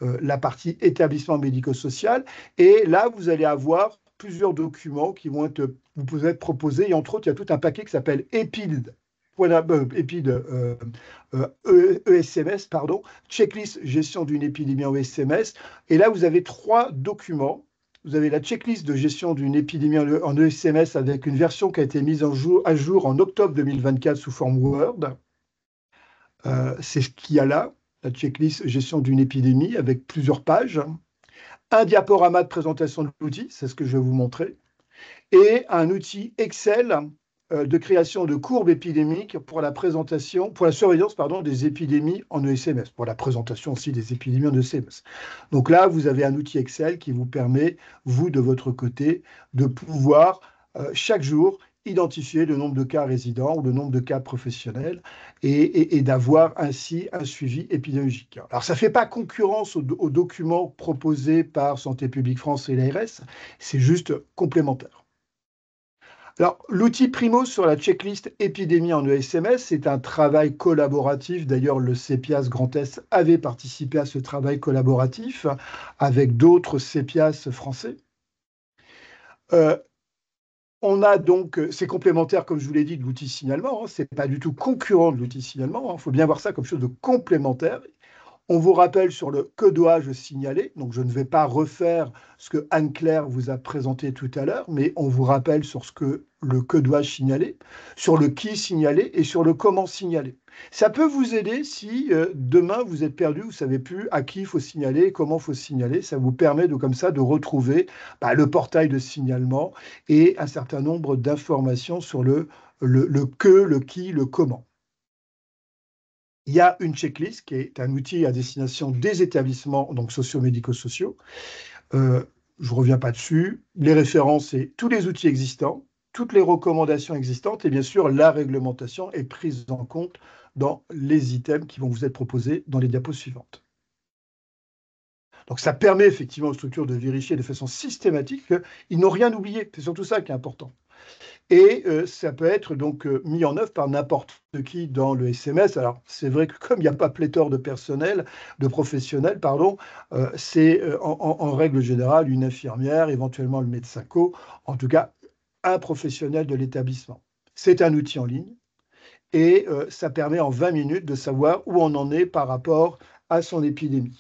A: la partie établissement médico-social. Et là, vous allez avoir plusieurs documents qui vont vous être proposés. Et entre autres, il y a tout un paquet qui s'appelle ESMS, checklist gestion d'une épidémie en ESMS. Et là, vous avez 3 documents. Vous avez la checklist de gestion d'une épidémie en ESMS avec une version qui a été mise à jour en octobre 2024 sous forme Word. C'est ce qu'il y a là, la checklist gestion d'une épidémie avec plusieurs pages, un diaporama de présentation de l'outil, c'est ce que je vais vous montrer, et un outil Excel de création de courbes épidémiques pour la surveillance des épidémies en ESMS, pour la présentation aussi des épidémies en ESMS. Donc là, vous avez un outil Excel qui vous permet, vous, de votre côté, de pouvoir chaque jour identifier le nombre de cas résidents ou le nombre de cas professionnels et d'avoir ainsi un suivi épidémiologique. Alors, ça ne fait pas concurrence aux documents proposés par Santé publique France et l'ARS, c'est juste complémentaire. Alors, l'outil Primo sur la checklist épidémie en ESMS, c'est un travail collaboratif. D'ailleurs, le CEPIAS Grand Est avait participé à ce travail collaboratif avec d'autres CEPIAS français. On a donc, c'est complémentaire, comme je vous l'ai dit, de l'outil signalement. Ce n'est pas du tout concurrent de l'outil signalement. Il faut bien voir ça comme chose de complémentaire. On vous rappelle sur le que dois-je signaler. Donc, je ne vais pas refaire ce que Anne-Claire vous a présenté tout à l'heure, mais on vous rappelle sur le que dois-je signaler, sur le qui signaler et sur le comment signaler. Ça peut vous aider si demain vous êtes perdu, vous ne savez plus à qui il faut signaler, comment il faut signaler. Ça vous permet comme ça de retrouver le portail de signalement et un certain nombre d'informations sur le que, le qui, le comment. Il y a une checklist qui est un outil à destination des établissements donc socio-médico-sociaux. Je ne reviens pas dessus. Les références, c'est tous les outils existants, toutes les recommandations existantes et bien sûr, la réglementation est prise en compte dans les items qui vont vous être proposés dans les diapos suivantes. Donc, ça permet effectivement aux structures de vérifier de façon systématique qu'ils n'ont rien oublié. C'est surtout ça qui est important. Et ça peut être donc mis en œuvre par n'importe qui dans le SMS. Alors, c'est vrai que comme il n'y a pas pléthore de professionnels, pardon, c'est en règle générale une infirmière, éventuellement le médecin co, en tout cas un professionnel de l'établissement. C'est un outil en ligne et ça permet en 20 minutes de savoir où on en est par rapport à son épidémie.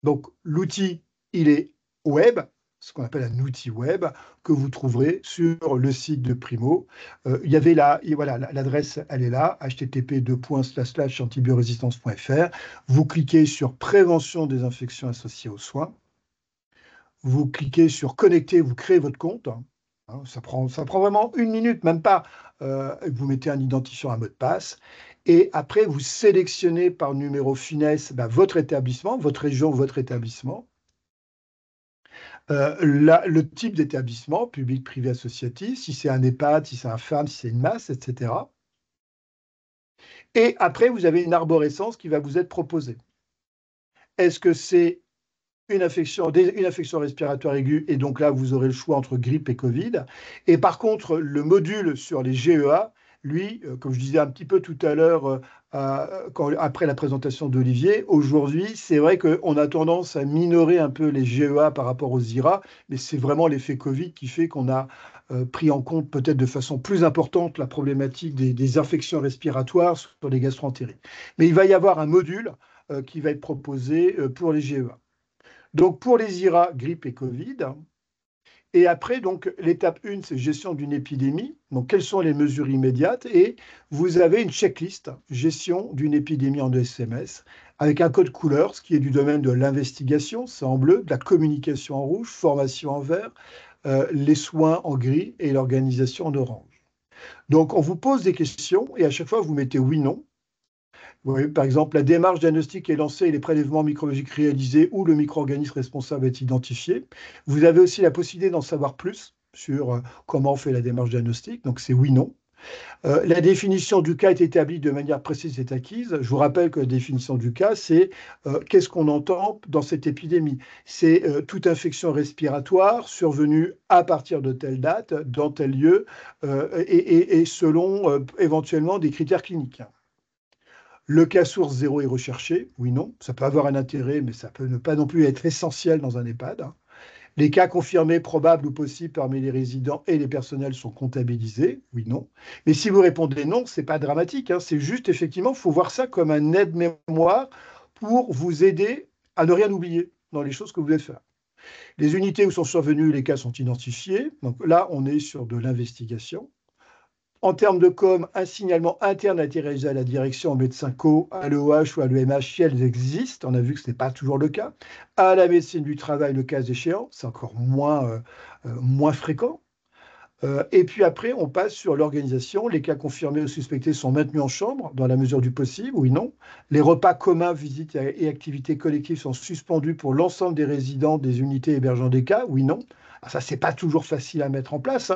A: Donc, l'outil, il est web, ce qu'on appelle un outil web, que vous trouverez sur le site de Primo. Il y avait là, et voilà, l'adresse, elle est là, http://antibioresistance.fr. Vous cliquez sur Prévention des infections associées aux soins. Vous cliquez sur Connecter, vous créez votre compte. Ça prend vraiment 1 minute, même pas. Vous mettez un identifiant, un mot de passe. Et après, vous sélectionnez par numéro finesse votre établissement, votre région, votre établissement. Le type d'établissement, public, privé, associatif, si c'est un EHPAD, si c'est un FAM, si c'est une masse, etc. Et après, vous avez une arborescence qui va vous être proposée. Est-ce que c'est une infection respiratoire aiguë, et donc là, vous aurez le choix entre grippe et Covid. Et par contre, le module sur les GEA, lui, comme je disais un petit peu tout à l'heure, après la présentation d'Olivier, aujourd'hui, c'est vrai qu'on a tendance à minorer un peu les GEA par rapport aux IRA, mais c'est vraiment l'effet Covid qui fait qu'on a pris en compte peut-être de façon plus importante la problématique des infections respiratoires sur les gastro-entérites. Mais il va y avoir un module qui va être proposé pour les GEA. Donc, pour les IRA, grippe et Covid. Et après, donc, l'étape 1, c'est gestion d'une épidémie. Donc, quelles sont les mesures immédiates? Et vous avez une checklist, gestion d'une épidémie en SMS, avec un code couleur, ce qui est du domaine de l'investigation, c'est en bleu, de la communication en rouge, formation en vert, les soins en gris et l'organisation en orange. Donc, on vous pose des questions et à chaque fois, vous mettez oui, non. Oui, par exemple, la démarche diagnostique est lancée et les prélèvements microbiologiques réalisés ou le micro-organisme responsable est identifié. Vous avez aussi la possibilité d'en savoir plus sur comment on fait la démarche diagnostique, donc c'est oui-non. La définition du cas est établie de manière précise et acquise. Je vous rappelle que la définition du cas, c'est qu'est-ce qu'on entend dans cette épidémie? C'est toute infection respiratoire survenue à partir de telle date, dans tel lieu, et selon éventuellement des critères cliniques. Le cas source 0 est recherché, oui, non. Ça peut avoir un intérêt, mais ça peut ne pas non plus être essentiel dans un EHPAD. Les cas confirmés, probables ou possibles parmi les résidents et les personnels sont comptabilisés, oui, non. Mais si vous répondez non, ce n'est pas dramatique. C'est juste, effectivement, il faut voir ça comme un aide-mémoire pour vous aider à ne rien oublier dans les choses que vous devez faire. Les unités où sont survenus les cas sont identifiés. Donc là, on est sur de l'investigation. En termes de com, un signalement interne a été réalisé à la direction, au médecin co, à l'EOH ou à l'EMH si elles existent. On a vu que ce n'est pas toujours le cas. À la médecine du travail, le cas échéant, c'est encore moins fréquent. Et puis après, on passe sur l'organisation. Les cas confirmés ou suspectés sont maintenus en chambre, dans la mesure du possible, oui, non. Les repas communs, visites et activités collectives sont suspendus pour l'ensemble des résidents des unités hébergeant des cas, oui, non. Alors ça, ce n'est pas toujours facile à mettre en place.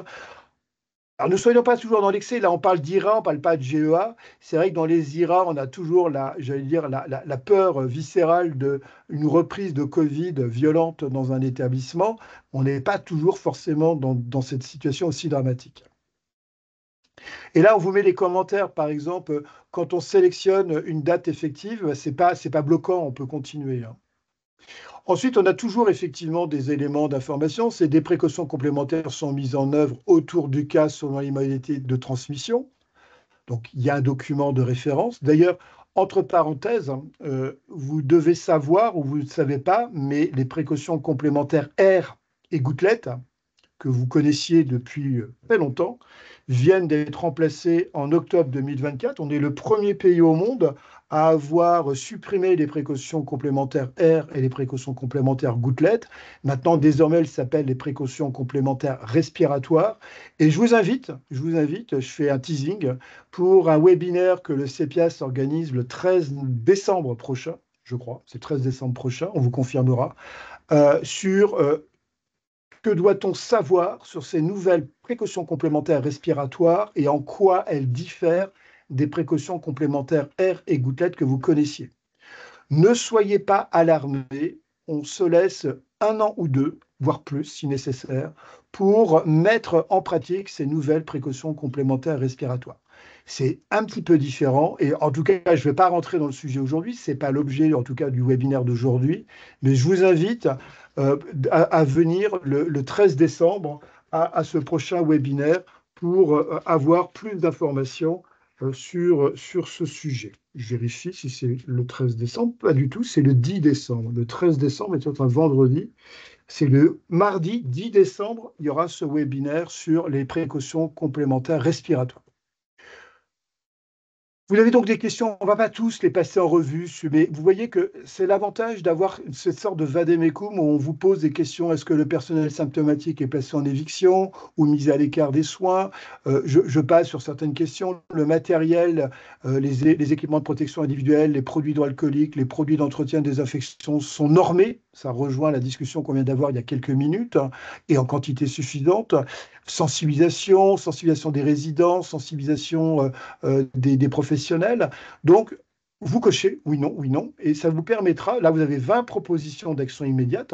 A: Alors, ne soyons pas toujours dans l'excès. Là, on parle d'IRA, on ne parle pas de GEA. C'est vrai que dans les IRA, on a toujours la peur viscérale d'une reprise de Covid violente dans un établissement. On n'est pas toujours forcément dans cette situation aussi dramatique. Et là, on vous met les commentaires. Par exemple, quand on sélectionne une date effective, ce n'est pas bloquant, on peut continuer. Ensuite, on a toujours effectivement des éléments d'information. C'est des précautions complémentaires sont mises en œuvre autour du cas selon les modalités de transmission. Donc, il y a un document de référence. D'ailleurs, entre parenthèses, vous devez savoir, ou vous ne savez pas, mais les précautions complémentaires R et gouttelettes, que vous connaissiez depuis très longtemps, viennent d'être remplacées en octobre 2024. On est le premier pays au monde à avoir supprimé les précautions complémentaires R et les précautions complémentaires gouttelettes. Maintenant, désormais, elles s'appellent les précautions complémentaires respiratoires. Et je vous invite, je fais un teasing, pour un webinaire que le CEPIAS organise le 13 décembre prochain, je crois, c'est le 13 décembre prochain, on vous confirmera, sur que doit-on savoir sur ces nouvelles précautions complémentaires respiratoires et en quoi elles diffèrent des précautions complémentaires R et gouttelettes que vous connaissiez. Ne soyez pas alarmés, on se laisse 1 an ou 2, voire plus si nécessaire, pour mettre en pratique ces nouvelles précautions complémentaires respiratoires. C'est un petit peu différent et en tout cas, je ne vais pas rentrer dans le sujet aujourd'hui, ce n'est pas l'objet en tout cas du webinaire d'aujourd'hui, mais je vous invite à venir le 13 décembre à ce prochain webinaire pour avoir plus d'informations sur ce sujet. Je vérifie si c'est le 13 décembre. Pas du tout, c'est le 10 décembre. Le 13 décembre est un vendredi. C'est le mardi 10 décembre, il y aura ce webinaire sur les précautions complémentaires respiratoires. Vous avez donc des questions, on ne va pas tous les passer en revue, mais vous voyez que c'est l'avantage d'avoir cette sorte de vademecum où on vous pose des questions. Est-ce que le personnel symptomatique est placé en éviction ou mis à l'écart des soins? Je passe sur certaines questions. Le matériel, les équipements de protection individuelle, les produits hydroalcooliques, les produits d'entretien et de désinfection sont normés. Ça rejoint la discussion qu'on vient d'avoir il y a quelques minutes et en quantité suffisante. Sensibilisation des résidents, sensibilisation des professionnels. Donc, vous cochez oui, non, et ça vous permettra, là vous avez 20 propositions d'action immédiate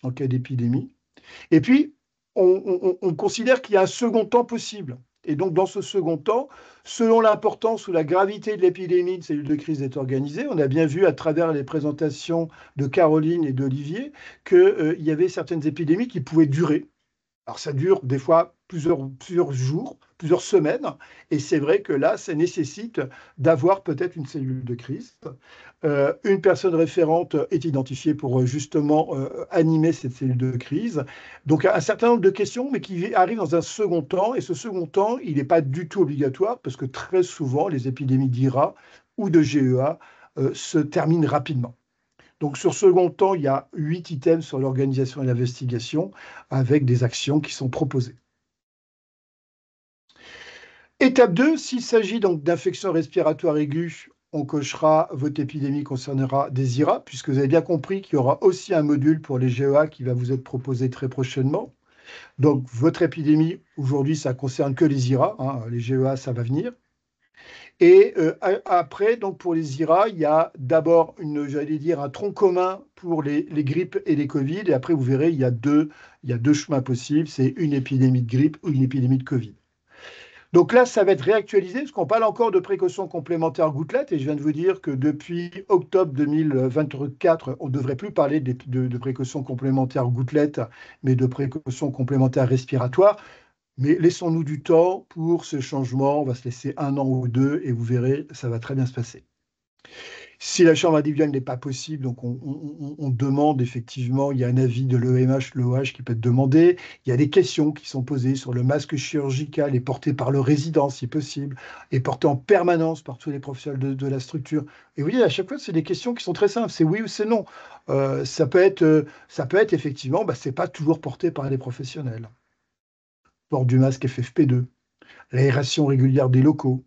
A: en cas d'épidémie, et puis on considère qu'il y a un second temps possible. Et donc, dans ce second temps, selon l'importance ou la gravité de l'épidémie, une cellule de crise est organisée. On a bien vu à travers les présentations de Caroline et d'Olivier qu'il y avait certaines épidémies qui pouvaient durer. Alors, ça dure des fois plusieurs jours, plusieurs semaines, et c'est vrai que là, ça nécessite d'avoir peut-être une cellule de crise. Une personne référente est identifiée pour justement animer cette cellule de crise. Donc, un certain nombre de questions, mais qui arrivent dans un second temps, et ce second temps, il n'est pas du tout obligatoire, parce que très souvent, les épidémies d'IRA ou de GEA se terminent rapidement. Donc, sur second temps, il y a 8 items sur l'organisation et l'investigation avec des actions qui sont proposées. Étape 2, s'il s'agit donc d'infection respiratoire aiguë, on cochera votre épidémie concernera des IRA, puisque vous avez bien compris qu'il y aura aussi un module pour les GEA qui va vous être proposé très prochainement. Donc, votre épidémie, aujourd'hui, ça ne concerne que les IRA. Les GEA, ça va venir. Et après, donc pour les IRA, il y a d'abord un tronc commun pour les grippes et les Covid. Et après, vous verrez, il y a deux chemins possibles. C'est une épidémie de grippe ou une épidémie de Covid. Donc là, ça va être réactualisé, parce qu'on parle encore de précautions complémentaires gouttelettes. Et je viens de vous dire que depuis octobre 2024, on ne devrait plus parler de précautions complémentaires gouttelettes, mais de précautions complémentaires respiratoires. Mais laissons-nous du temps pour ce changement. On va se laisser 1 an ou 2 et vous verrez, ça va très bien se passer. Si la chambre individuelle n'est pas possible, donc on demande effectivement, il y a un avis de l'EMH, l'OH qui peut être demandé. Il y a des questions qui sont posées sur le masque chirurgical et porté par le résident si possible, et porté en permanence par tous les professionnels de la structure. Et vous voyez, à chaque fois, c'est des questions qui sont très simples. C'est oui ou c'est non. Ça peut être effectivement, c'est pas toujours porté par les professionnels. Port du masque FFP2, l'aération régulière des locaux,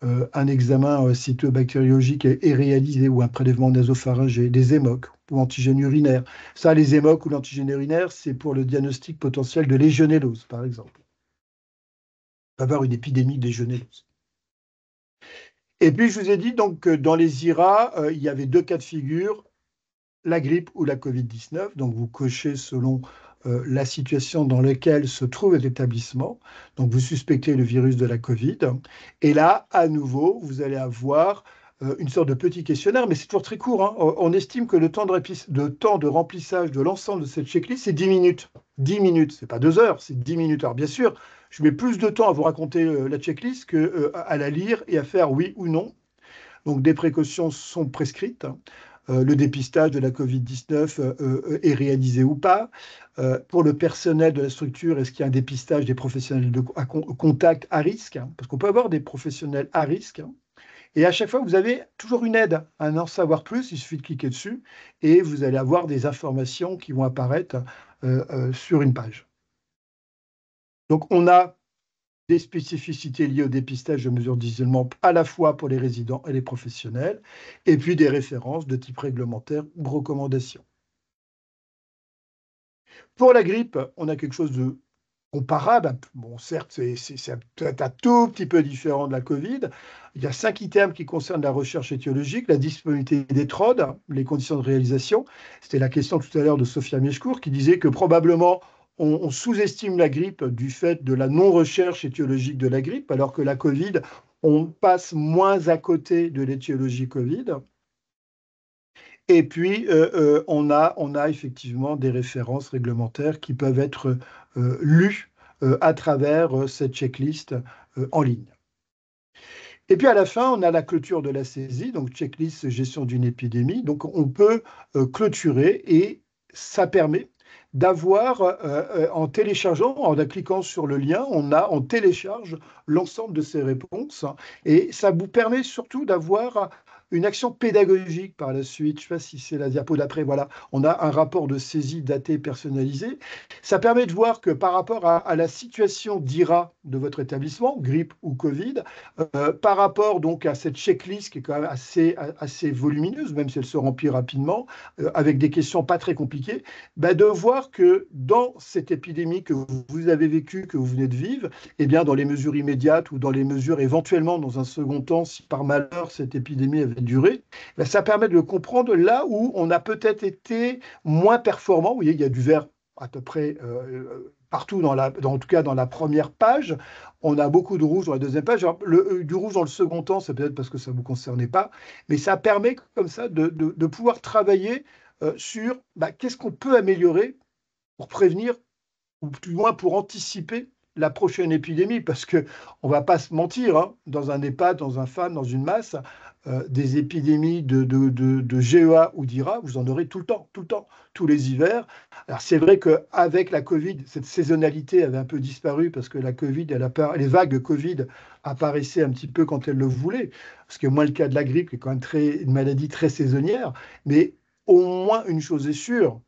A: un examen cytobactériologique est réalisé ou un prélèvement nasopharyngé, des émocs ou antigènes urinaires. Ça, les émocs ou l'antigène urinaire, c'est pour le diagnostic potentiel de légionellose, par exemple. On va avoir une épidémie de légionellose. Et puis, je vous ai dit donc, que dans les IRA, il y avait 2 cas de figure, la grippe ou la Covid-19. Donc, vous cochez selon la situation dans laquelle se trouve l'établissement. Donc, vous suspectez le virus de la Covid. Et là, à nouveau, vous allez avoir une sorte de petit questionnaire, mais c'est toujours très court. On estime que le temps de remplissage de l'ensemble de cette checklist, c'est 10 minutes. 10 minutes, ce n'est pas 2 heures, c'est 10 minutes. Alors, bien sûr, je mets plus de temps à vous raconter la checklist qu'à la lire et à faire oui ou non. Donc, des précautions sont prescrites. Le dépistage de la Covid-19 est réalisé ou pas. Pour le personnel de la structure, est-ce qu'il y a un dépistage des professionnels à contact à risque, parce qu'on peut avoir des professionnels à risque. Et à chaque fois, vous avez toujours une aide à en savoir plus. Il suffit de cliquer dessus et vous allez avoir des informations qui vont apparaître sur une page. Donc, on a des spécificités liées au dépistage de mesures d'isolement à la fois pour les résidents et les professionnels, et puis des références de type réglementaire ou recommandations. Pour la grippe, on a quelque chose de comparable. Bon, certes, c'est peut-être un tout petit peu différent de la Covid. Il y a 5 items qui concernent la recherche étiologique, la disponibilité des TROD, les conditions de réalisation. C'était la question tout à l'heure de Sophia Meshkour qui disait que probablement on sous-estime la grippe du fait de la non-recherche étiologique de la grippe, alors que la Covid, on passe moins à côté de l'étiologie Covid. Et puis, on a effectivement des références réglementaires qui peuvent être lues à travers cette checklist en ligne. Et puis à la fin, on a la clôture de la saisie, donc checklist gestion d'une épidémie. Donc on peut clôturer et ça permet d'avoir, en téléchargeant, en cliquant sur le lien, on télécharge l'ensemble de ces réponses et ça vous permet surtout d'avoir une action pédagogique par la suite. Je ne sais pas si c'est la diapo d'après. Voilà, on a un rapport de saisie daté personnalisé. Ça permet de voir que par rapport à la situation d'IRA de votre établissement, grippe ou Covid, par rapport donc à cette checklist qui est quand même assez volumineuse, même si elle se remplit rapidement, avec des questions pas très compliquées, de voir que dans cette épidémie que vous avez vécue, que vous venez de vivre, eh bien dans les mesures immédiates ou dans les mesures éventuellement dans un second temps, si par malheur cette épidémie avait duré, ça permet de comprendre là où on a peut-être été moins performant. Vous voyez, il y a du vert à peu près partout, en tout cas dans la première page. On a beaucoup de rouge dans la deuxième page. Alors, du rouge dans le second temps, c'est peut-être parce que ça ne vous concernait pas, mais ça permet comme ça de pouvoir travailler sur qu'est-ce qu'on peut améliorer pour prévenir, ou plus loin pour anticiper la prochaine épidémie, parce qu'on ne va pas se mentir, hein, dans un EHPAD, dans un FAM, dans une masse, des épidémies de GEA ou d'IRA, vous en aurez tout le temps, tous les hivers. Alors c'est vrai qu'avec la Covid, cette saisonnalité avait un peu disparu parce que la Covid, les vagues Covid apparaissaient un petit peu quand elles le voulaient, ce qui est moins le cas de la grippe, qui est quand même une maladie très saisonnière. Mais au moins une chose est sûre,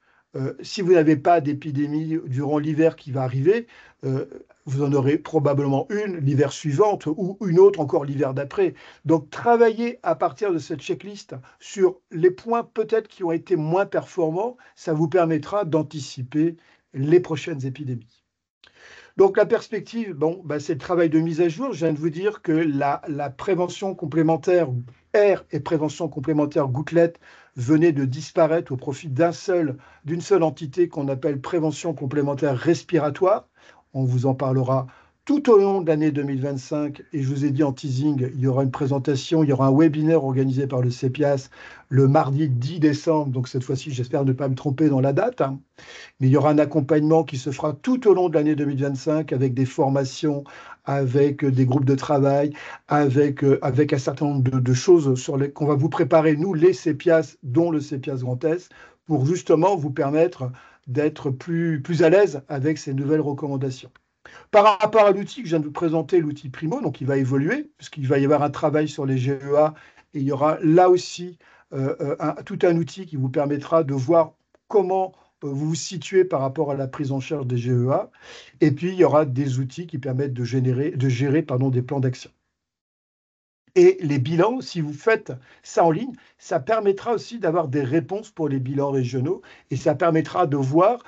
A: si vous n'avez pas d'épidémie durant l'hiver qui va arriver, vous en aurez probablement une l'hiver suivant ou une autre encore l'hiver d'après. Donc, travailler à partir de cette checklist sur les points peut-être qui ont été moins performants, ça vous permettra d'anticiper les prochaines épidémies. Donc, la perspective, c'est le travail de mise à jour. Je viens de vous dire que la prévention complémentaire R et prévention complémentaire gouttelette venait de disparaître au profit d'une seule entité qu'on appelle prévention complémentaire respiratoire. On vous en parlera tout au long de l'année 2025. Et je vous ai dit en teasing, il y aura une présentation, il y aura un webinaire organisé par le CEPIAS le mardi 10 décembre. Donc cette fois-ci, j'espère ne pas me tromper dans la date. Mais il y aura un accompagnement qui se fera tout au long de l'année 2025 avec des formations, avec des groupes de travail, avec un certain nombre de choses qu'on va vous préparer, nous, les CEPIAS, dont le CEPIAS Grand Est, pour justement vous permettre d'être plus à l'aise avec ces nouvelles recommandations. Par rapport à l'outil que je viens de vous présenter, l'outil Primo, donc il va évoluer, puisqu'il va y avoir un travail sur les GEA, et il y aura là aussi tout un outil qui vous permettra de voir comment vous vous situez par rapport à la prise en charge des GEA. Et puis, il y aura des outils qui permettent de gérer des plans d'action. Et les bilans, si vous faites ça en ligne, ça permettra aussi d'avoir des réponses pour les bilans régionaux et ça permettra de voir,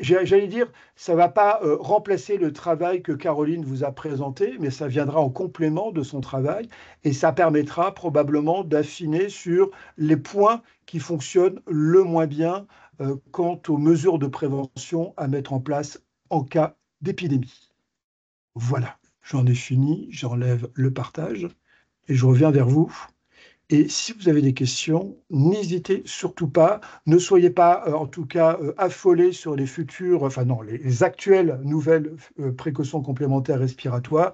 A: j'allais dire, ça ne va pas remplacer le travail que Caroline vous a présenté, mais ça viendra en complément de son travail et ça permettra probablement d'affiner sur les points qui fonctionnent le moins bien quant aux mesures de prévention à mettre en place en cas d'épidémie. Voilà, j'en ai fini, j'enlève le partage. Et je reviens vers vous. Et si vous avez des questions, n'hésitez surtout pas. Ne soyez pas, en tout cas, affolés sur les les actuelles nouvelles précautions complémentaires respiratoires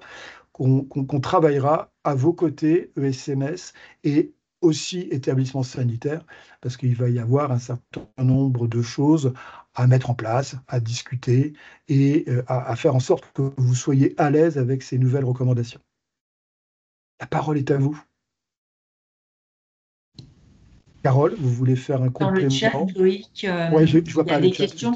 A: qu'on travaillera à vos côtés, ESMS, et aussi établissements sanitaires, parce qu'il va y avoir un certain nombre de choses à mettre en place, à discuter et à faire en sorte que vous soyez à l'aise avec ces nouvelles recommandations. La parole est à vous. Carole, vous voulez faire un complément?
F: Dans le chat, Loïc,
A: je vois pas
F: il y a des questions.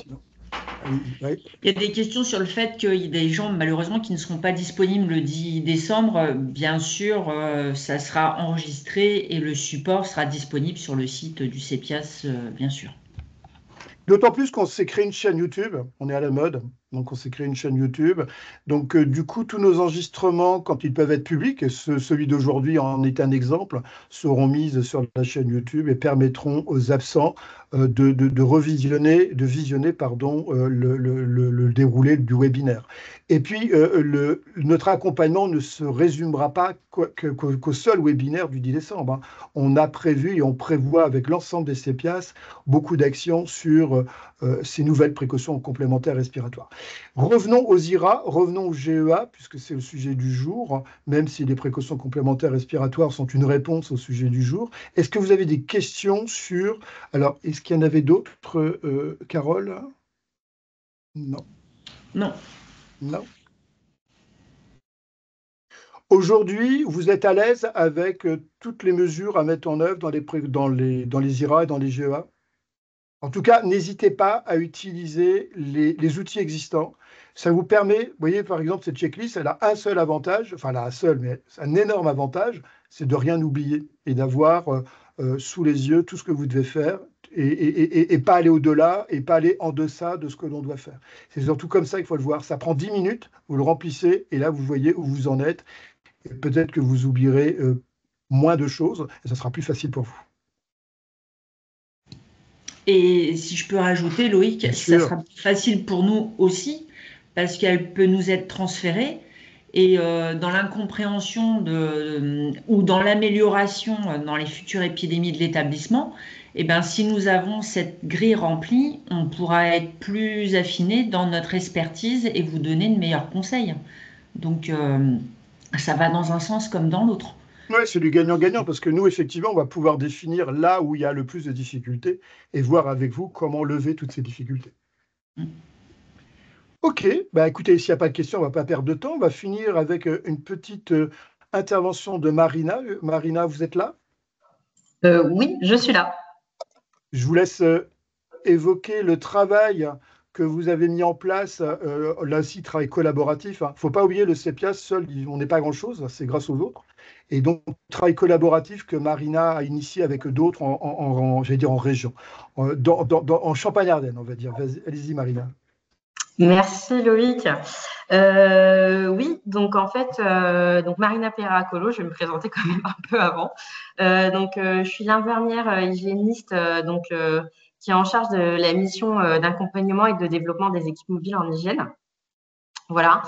F: Il y a des questions sur le fait qu'il y a des gens, malheureusement, qui ne seront pas disponibles le 10 décembre. Bien sûr, ça sera enregistré et le support sera disponible sur le site du CEPIAS, bien sûr.
A: D'autant plus qu'on s'est créé une chaîne YouTube, on est à la mode, Donc, on s'est créé une chaîne YouTube. Donc, du coup, tous nos enregistrements, quand ils peuvent être publics, et celui d'aujourd'hui en est un exemple, seront mis sur la chaîne YouTube et permettront aux absents de visionner pardon, le déroulé du webinaire. Et puis, notre accompagnement ne se résumera pas qu'au seul webinaire du 10 décembre. Hein. On a prévu et on prévoit avec l'ensemble des CEPIAS beaucoup d'actions sur ces nouvelles précautions complémentaires respiratoires. Revenons aux IRA, revenons au GEA, puisque c'est le sujet du jour, même si les précautions complémentaires respiratoires sont une réponse au sujet du jour. Est-ce que vous avez des questions sur... Alors, est-ce qu'il y en avait d'autres, Carole? Non.
F: Non.
A: Non. Aujourd'hui, vous êtes à l'aise avec toutes les mesures à mettre en œuvre dans les IRA et dans les GEA? En tout cas, n'hésitez pas à utiliser les outils existants. Ça vous permet, vous voyez, par exemple, cette checklist, elle a un seul avantage, enfin, elle a un seul, mais un énorme avantage, c'est de rien oublier et d'avoir sous les yeux tout ce que vous devez faire et pas aller au-delà et pas aller en deçà de ce que l'on doit faire. C'est surtout comme ça qu'il faut le voir. Ça prend 10 minutes, vous le remplissez et là, vous voyez où vous en êtes. Et peut-être que vous oublierez moins de choses et ça sera plus facile pour vous.
F: Et si je peux rajouter, Loïc, ça sera plus facile pour nous aussi, parce qu'elle peut nous être transférée. Et dans l'incompréhension ou dans l'amélioration dans les futures épidémies de l'établissement, eh ben, si nous avons cette grille remplie, on pourra être plus affiné dans notre expertise et vous donner de meilleurs conseils. Donc, ça va dans un sens comme dans l'autre.
A: Oui, c'est du gagnant-gagnant, parce que nous, effectivement, on va pouvoir définir là où il y a le plus de difficultés et voir avec vous comment lever toutes ces difficultés. Ok, bah écoutez, s'il n'y a pas de questions, on ne va pas perdre de temps. On va finir avec une petite intervention de Marina. Marina, vous êtes là?
I: Oui, je suis là.
A: Je vous laisse évoquer le travail que vous avez mis en place, là aussi, travail collaboratif. Il ne faut pas oublier le CEPIAS, seul, on n'est pas grand-chose, c'est grâce aux autres. Et donc, travail collaboratif que Marina a initié avec d'autres j'allais dire en région, en Champagne-Ardenne, on va dire. Allez-y, Marina.
I: Merci Loïc. Oui, donc en fait, donc Marina Perracolo, je vais me présenter quand même un peu avant. Je suis l'infirmière hygiéniste qui est en charge de la mission d'accompagnement et de développement des équipes mobiles en hygiène. Voilà.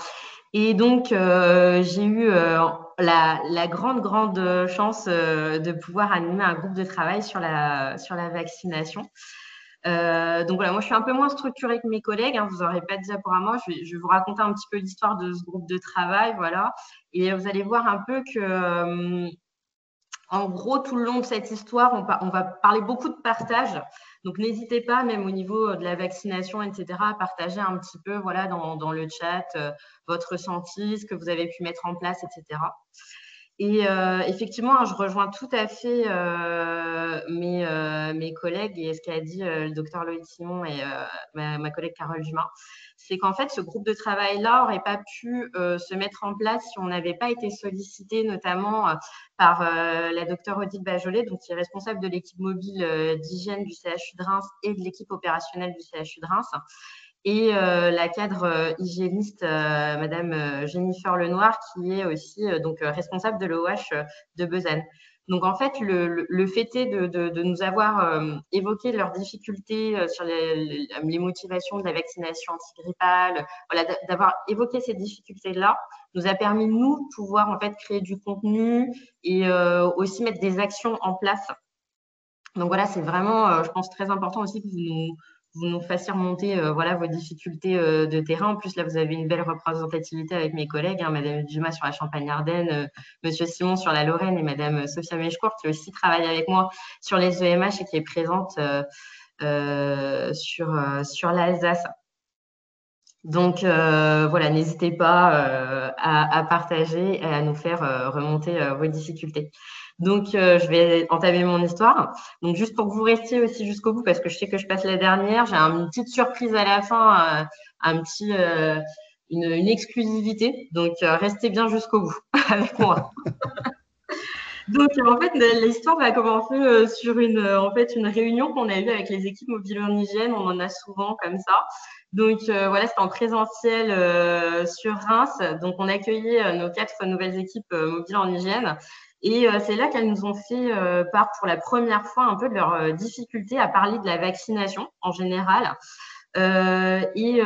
I: Et donc, j'ai eu la grande chance de pouvoir animer un groupe de travail sur la vaccination. Donc voilà, moi je suis un peu moins structurée que mes collègues, hein, vous n'aurez pas de diaporama, je vais vous raconter un petit peu l'histoire de ce groupe de travail, voilà. Et vous allez voir un peu que, en gros, tout le long de cette histoire, on va parler beaucoup de partage. Donc n'hésitez pas, même au niveau de la vaccination, etc., à partager un petit peu, voilà, dans le chat, votre ressenti, ce que vous avez pu mettre en place, etc. Et effectivement, je rejoins tout à fait mes collègues et ce qu'a dit le docteur Loïc Simon et ma collègue Carole Dumas. C'est qu'en fait, ce groupe de travail-là n'aurait pas pu se mettre en place si on n'avait pas été sollicité, notamment par la docteure Odile Bajolet, donc, qui est responsable de l'équipe mobile d'hygiène du CHU de Reims et de l'équipe opérationnelle du CHU de Reims. Et la cadre hygiéniste, Madame Jennifer Lenoir, qui est aussi responsable de l'OH de Besançon. Donc, en fait, le fait est de nous avoir évoqué leurs difficultés sur les motivations de la vaccination antigrippale, voilà, d'avoir évoqué ces difficultés-là, nous a permis, nous, de pouvoir en fait créer du contenu et aussi mettre des actions en place. Donc, voilà, c'est vraiment, je pense, très important aussi que vous nous fassiez remonter voilà, vos difficultés de terrain. En plus, là, vous avez une belle représentativité avec mes collègues, hein, Madame Dumas sur la Champagne-Ardenne, Monsieur Simon sur la Lorraine et Madame Sophia Mechcourt, qui aussi travaille avec moi sur les EMH et qui est présente sur l'Alsace. Donc, voilà, n'hésitez pas à partager et à nous faire remonter vos difficultés. Donc, je vais entamer mon histoire. Donc, juste pour que vous restiez aussi jusqu'au bout, parce que je sais que je passe la dernière, j'ai une petite surprise à la fin, une exclusivité. Donc, restez bien jusqu'au bout avec moi. Donc, en fait, l'histoire va commencer sur une réunion qu'on a eue avec les équipes mobiles en hygiène. On en a souvent comme ça. Donc, voilà, c'était en présentiel sur Reims. Donc, on accueillait nos 4 nouvelles équipes mobiles en hygiène. Et c'est là qu'elles nous ont fait part pour la première fois un peu de leurs difficultés à parler de la vaccination en général. Et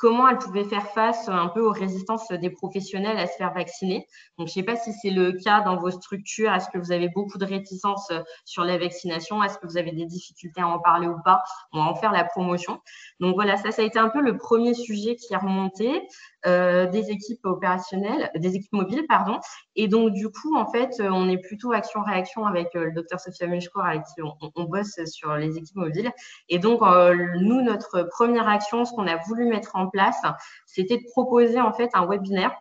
I: comment elles pouvaient faire face un peu aux résistances des professionnels à se faire vacciner. Donc, je ne sais pas si c'est le cas dans vos structures. Est-ce que vous avez beaucoup de réticences sur la vaccination? Est-ce que vous avez des difficultés à en parler ou pas? On va en faire la promotion. Donc, voilà, ça a été un peu le premier sujet qui est remonté des équipes opérationnelles, des équipes mobiles, pardon. Et donc, du coup, en fait, on est plutôt action-réaction avec le docteur Sophia Meshkour, avec qui on bosse sur les équipes mobiles. Et donc, nous, notre première action, ce qu'on a voulu mettre en place, c'était de proposer en fait un webinaire,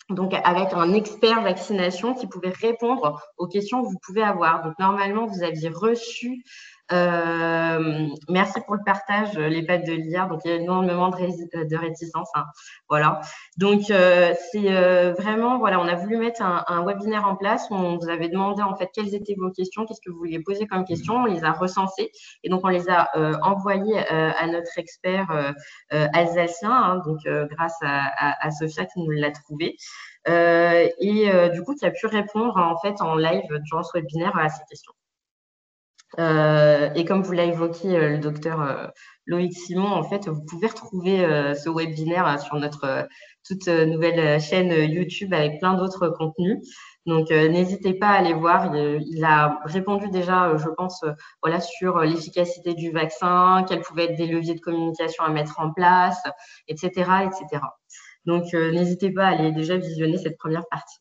I: donc avec un expert vaccination qui pouvait répondre aux questions que vous pouvez avoir. Donc, normalement, vous aviez reçu, merci pour le partage, les pattes de l'IA, donc il y a énormément de réticence, hein. Voilà. Donc, c'est vraiment, voilà, on a voulu mettre un webinaire en place où on vous avait demandé en fait quelles étaient vos questions, qu'est-ce que vous vouliez poser comme questions, on les a recensées et donc on les a envoyées à notre expert alsacien, hein, donc grâce à Sophia qui nous l'a trouvé. Du coup, qui a pu répondre en fait en live durant ce webinaire à ces questions. Et comme vous l'a évoqué le docteur Loïc Simon, en fait, vous pouvez retrouver ce webinaire sur notre toute nouvelle chaîne YouTube avec plein d'autres contenus. Donc, n'hésitez pas à aller voir. Il a répondu déjà, je pense, voilà, sur l'efficacité du vaccin, quels pouvaient être des leviers de communication à mettre en place, etc., etc. Donc, n'hésitez pas à aller déjà visionner cette première partie.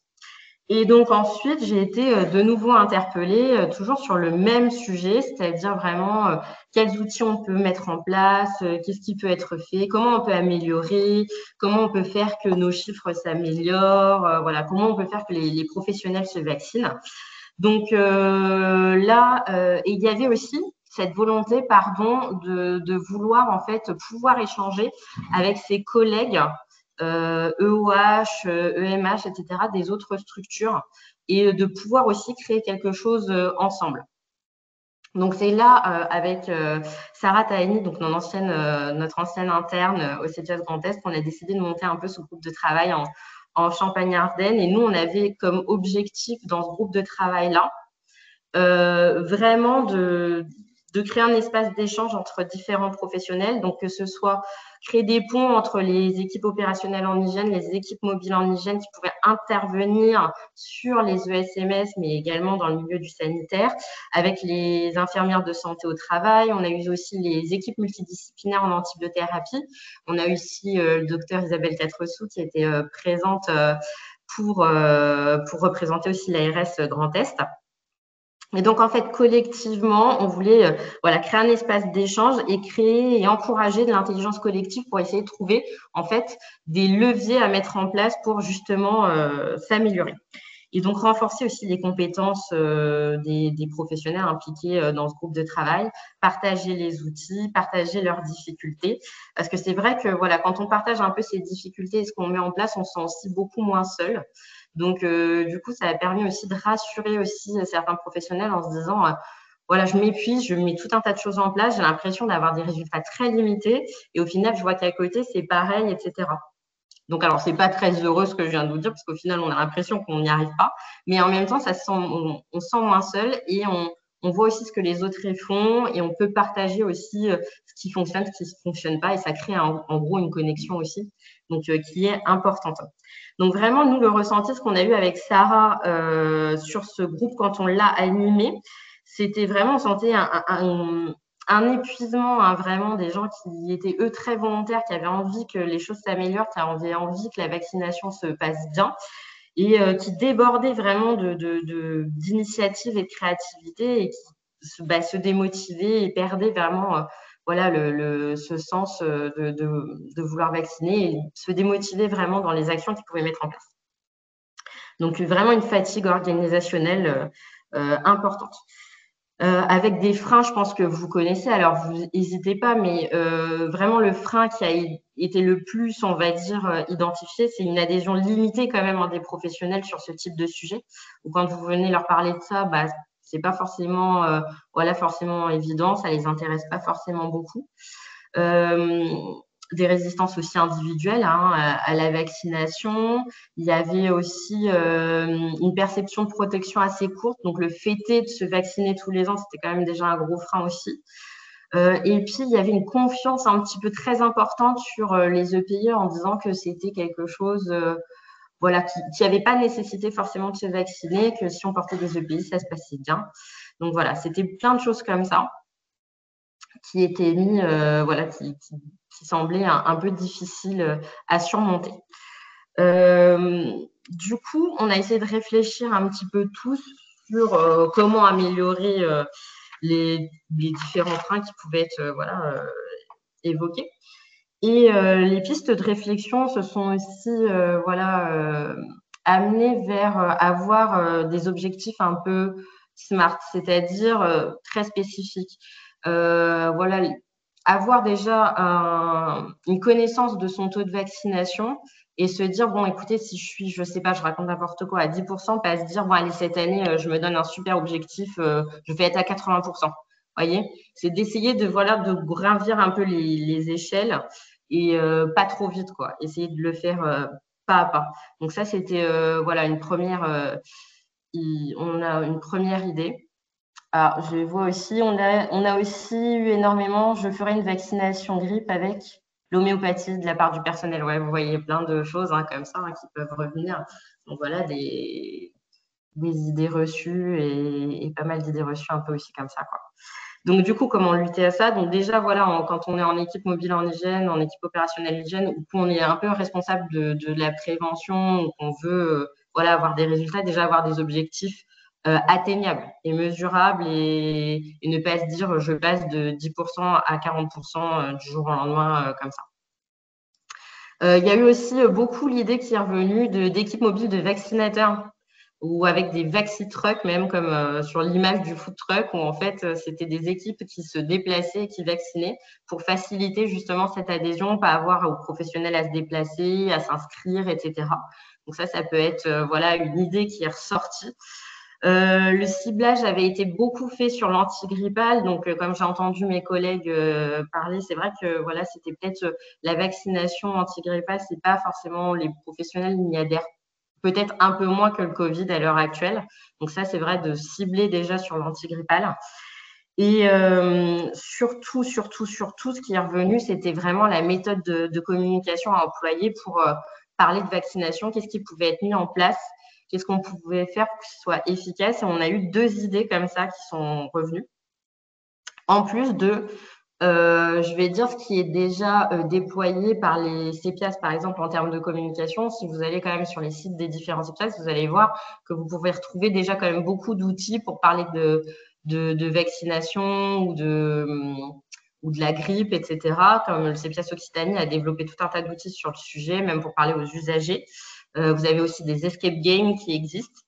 I: Et donc ensuite, j'ai été de nouveau interpellée, toujours sur le même sujet, c'est-à-dire vraiment quels outils on peut mettre en place, qu'est-ce qui peut être fait, comment on peut améliorer, comment on peut faire que nos chiffres s'améliorent, voilà, comment on peut faire que les professionnels se vaccinent. Donc là, et il y avait aussi cette volonté, pardon, de vouloir en fait pouvoir échanger avec ses collègues EOH, EMH, etc., des autres structures et de pouvoir aussi créer quelque chose ensemble. Donc, c'est là, avec Sarah Tahani, donc notre ancienne interne au CEJAS Grand Est, qu'on a décidé de monter un peu ce groupe de travail en Champagne-Ardenne. Et nous, on avait comme objectif dans ce groupe de travail-là, vraiment de créer un espace d'échange entre différents professionnels, donc que ce soit créer des ponts entre les équipes opérationnelles en hygiène, les équipes mobiles en hygiène qui pourraient intervenir sur les ESMS, mais également dans le milieu du sanitaire, avec les infirmières de santé au travail. On a eu aussi les équipes multidisciplinaires en antibiothérapie. On a eu aussi le docteur Isabelle Quatreçou qui était présente pour représenter aussi l'ARS Grand Est. Et donc, en fait, collectivement, on voulait voilà, créer un espace d'échange et créer et encourager de l'intelligence collective pour essayer de trouver, en fait, des leviers à mettre en place pour justement s'améliorer. Et donc, renforcer aussi les compétences des professionnels impliqués dans ce groupe de travail, partager les outils, partager leurs difficultés. Parce que c'est vrai que, voilà, quand on partage un peu ces difficultés et ce qu'on met en place, on se sent aussi beaucoup moins seul. Donc, du coup, ça a permis aussi de rassurer aussi certains professionnels en se disant voilà, je m'épuise, je mets tout un tas de choses en place, j'ai l'impression d'avoir des résultats très limités et au final, je vois qu'à côté, c'est pareil, etc. Donc, alors, c'est pas très heureux ce que je viens de vous dire parce qu'au final, on a l'impression qu'on n'y arrive pas, mais en même temps, on se sent moins seul et on voit aussi ce que les autres font et on peut partager aussi ce qui fonctionne, ce qui ne fonctionne pas et ça crée en gros une connexion aussi, donc qui est importante. Donc vraiment, nous, le ressenti, ce qu'on a eu avec Sarah sur ce groupe quand on l'a animé, c'était vraiment, on sentait un épuisement, hein, vraiment des gens qui étaient, eux, très volontaires, qui avaient envie que les choses s'améliorent, qui avaient envie que la vaccination se passe bien et qui débordaient vraiment d'initiatives et de créativité et qui se démotivaient et perdaient vraiment voilà, ce sens de vouloir vacciner et se démotiver vraiment dans les actions qu'ils pouvaient mettre en place. Donc, vraiment une fatigue organisationnelle importante. avec des freins, je pense que vous connaissez, alors vous n'hésitez pas, mais vraiment le frein qui a été le plus, on va dire, identifié, c'est une adhésion limitée quand même des professionnels sur ce type de sujet. Ou quand vous venez leur parler de ça, bah, c'est pas forcément, forcément évident, ça les intéresse pas forcément beaucoup. Des résistances aussi individuelles à la vaccination. Il y avait aussi une perception de protection assez courte. Donc, le fait de se vacciner tous les ans, c'était quand même déjà un gros frein aussi. Et puis, il y avait une confiance un petit peu très importante sur les EPI en disant que c'était quelque chose qui n'avait pas nécessité forcément de se vacciner, que si on portait des EPI, ça se passait bien. Donc, voilà, c'était plein de choses comme ça qui étaient mis, qui semblaient un peu difficiles à surmonter. Du coup, on a essayé de réfléchir un petit peu tous sur comment améliorer les différents freins qui pouvaient être évoqués. Et les pistes de réflexion se sont aussi amenées vers avoir des objectifs un peu smart, c'est-à-dire très spécifiques. Avoir déjà une connaissance de son taux de vaccination et se dire, bon, écoutez, si je suis, je sais pas, je raconte n'importe quoi, à 10%, pas se dire, bon, allez, cette année, je me donne un super objectif, je vais être à 80%. Voyez, c'est d'essayer de gravir un peu les échelles et pas trop vite, quoi. Essayer de le faire pas à pas. Donc ça, c'était une première, on a une première idée. Alors, je vois aussi, on a aussi eu énormément, je ferai une vaccination grippe avec l'homéopathie de la part du personnel. Ouais, vous voyez plein de choses comme ça qui peuvent revenir. Donc voilà, des idées reçues et pas mal d'idées reçues un peu aussi comme ça, quoi. Donc du coup, comment lutter à ça? Donc déjà, quand on est en équipe mobile en hygiène, en équipe opérationnelle hygiène, ou qu'on est un peu responsable de la prévention, ou qu'on veut avoir des résultats, déjà avoir des objectifs atteignables et mesurables et ne pas se dire je passe de 10% à 40% du jour au lendemain comme ça. Il y a eu aussi beaucoup l'idée qui est revenue d'équipes mobiles de vaccinateurs ou avec des vaxi-trucks, même comme sur l'image du food truck, où en fait, c'était des équipes qui se déplaçaient et qui vaccinaient pour faciliter justement cette adhésion, pas avoir aux professionnels à se déplacer, à s'inscrire, etc. Donc ça peut être une idée qui est ressortie. Le ciblage avait été beaucoup fait sur l'antigrippal. Donc, comme j'ai entendu mes collègues parler, c'est vrai que c'était peut-être la vaccination antigrippale, c'est pas forcément les professionnels n'y adhèrent peut-être un peu moins que le Covid à l'heure actuelle. Donc ça, c'est vrai de cibler déjà sur l'antigrippal. Et surtout, ce qui est revenu, c'était vraiment la méthode de communication à employer pour parler de vaccination, qu'est-ce qui pouvait être mis en place, qu'est-ce qu'on pouvait faire pour que ce soit efficace. Et on a eu 2 idées comme ça qui sont revenues. En plus de je vais dire ce qui est déjà déployé par les CEPIAS, par exemple, en termes de communication. Si vous allez quand même sur les sites des différents CEPIAS, vous allez voir que vous pouvez retrouver déjà quand même beaucoup d'outils pour parler de vaccination ou de la grippe, etc. Comme le CEPIAS Occitanie a développé tout un tas d'outils sur le sujet, même pour parler aux usagers. Vous avez aussi des escape games qui existent,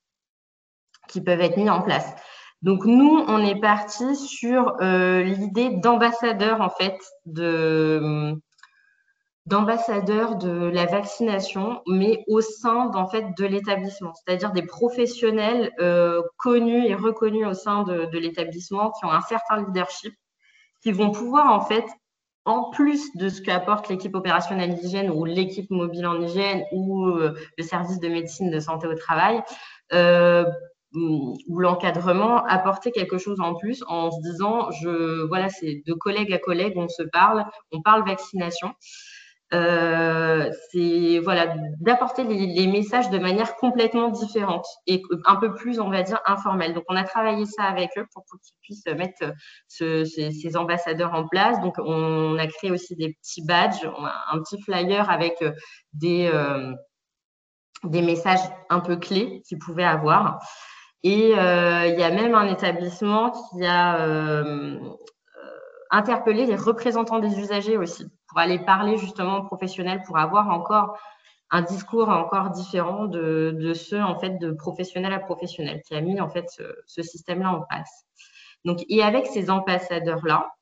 I: qui peuvent être mis en place. Donc, nous, on est parti sur l'idée d'ambassadeur, en fait, d'ambassadeur de la vaccination, mais au sein, de l'établissement, c'est-à-dire des professionnels connus et reconnus au sein de l'établissement qui ont un certain leadership, qui vont pouvoir, en fait, en plus de ce qu'apporte l'équipe opérationnelle d'hygiène ou l'équipe mobile en hygiène ou le service de médecine de santé au travail, ou l'encadrement, apporter quelque chose en plus en se disant, c'est de collègue à collègue, on se parle, on parle vaccination. C'est d'apporter les messages de manière complètement différente et un peu plus, on va dire, informelle. Donc, on a travaillé ça avec eux pour qu'ils puissent mettre ces ambassadeurs en place. Donc, on a créé aussi des petits badges, un petit flyer avec des messages un peu clés qu'ils pouvaient avoir. Et il y a même un établissement qui a interpeller les représentants des usagers aussi, pour aller parler justement aux professionnels, pour avoir encore un discours encore différent de ceux, en fait, de professionnel à professionnel, qui a mis, en fait, ce système-là en place. Donc, et avec ces ambassadeurs-là,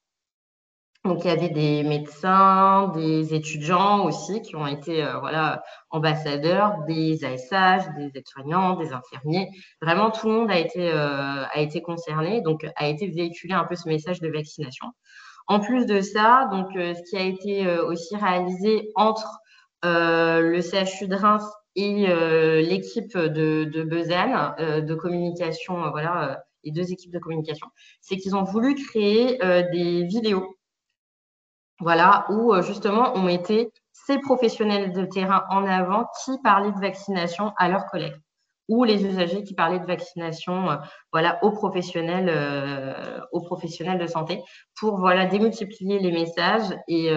I: donc il y avait des médecins, des étudiants aussi qui ont été voilà, ambassadeurs, des ASH, des aides-soignants, des infirmiers. Vraiment, tout le monde a été concerné, donc a été véhiculé un peu ce message de vaccination. En plus de ça, donc, ce qui a été aussi réalisé entre le CHU de Reims et l'équipe de Besançon de communication, voilà, les 2 équipes de communication, c'est qu'ils ont voulu créer des vidéos, voilà, où justement on mettait ces professionnels de terrain en avant qui parlaient de vaccination à leurs collègues, ou les usagers qui parlaient de vaccination, voilà, aux professionnels de santé, pour voilà, démultiplier les messages et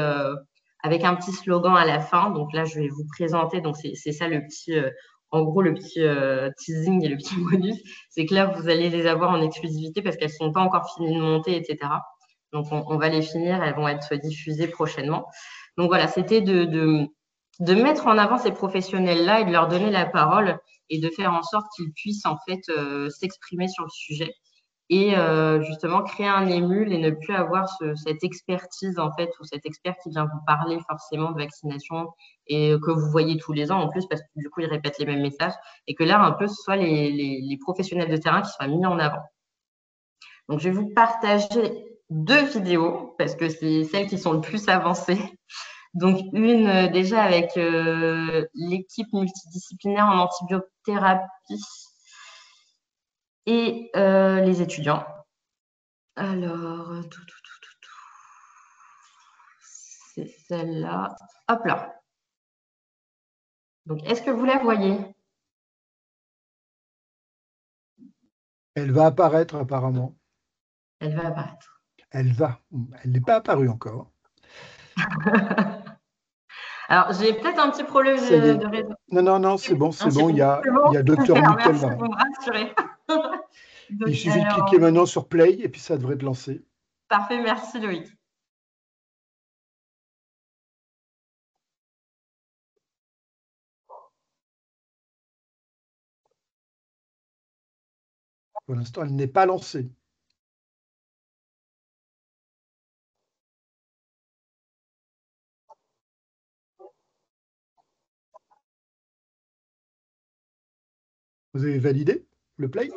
I: avec un petit slogan à la fin. Donc là, je vais vous présenter. Donc c'est ça le petit, en gros, le petit teasing et le petit bonus, c'est que là, vous allez les avoir en exclusivité parce qu'elles ne sont pas encore finies de monter, etc. Donc on va les finir, elles vont être diffusées prochainement. Donc voilà, c'était de mettre en avant ces professionnels-là et de leur donner la parole et de faire en sorte qu'ils puissent en fait s'exprimer sur le sujet et justement créer un émule et ne plus avoir cette expertise en fait ou cet expert qui vient vous parler forcément de vaccination et que vous voyez tous les ans en plus parce que du coup ils répètent les mêmes messages et que là un peu ce soit les professionnels de terrain qui soient mis en avant. Donc je vais vous partager 2 vidéos parce que c'est celles qui sont le plus avancées. Donc, une déjà avec l'équipe multidisciplinaire en antibiothérapie et les étudiants. Alors, c'est celle-là. Hop là. Donc, est-ce que vous la voyez?
A: Elle va apparaître apparemment.
I: Elle va apparaître.
A: Elle n'est pas apparue encore.
I: Alors, j'ai peut-être un petit problème de réseau.
A: Non, c'est bon. Il y a Dr Mickel.
I: Merci, vous me rassurez. Donc,
A: il suffit de cliquer maintenant sur Play et puis ça devrait te lancer.
I: Parfait, merci Loïc.
A: Pour l'instant, elle n'est pas lancée. Vous avez validé le Play?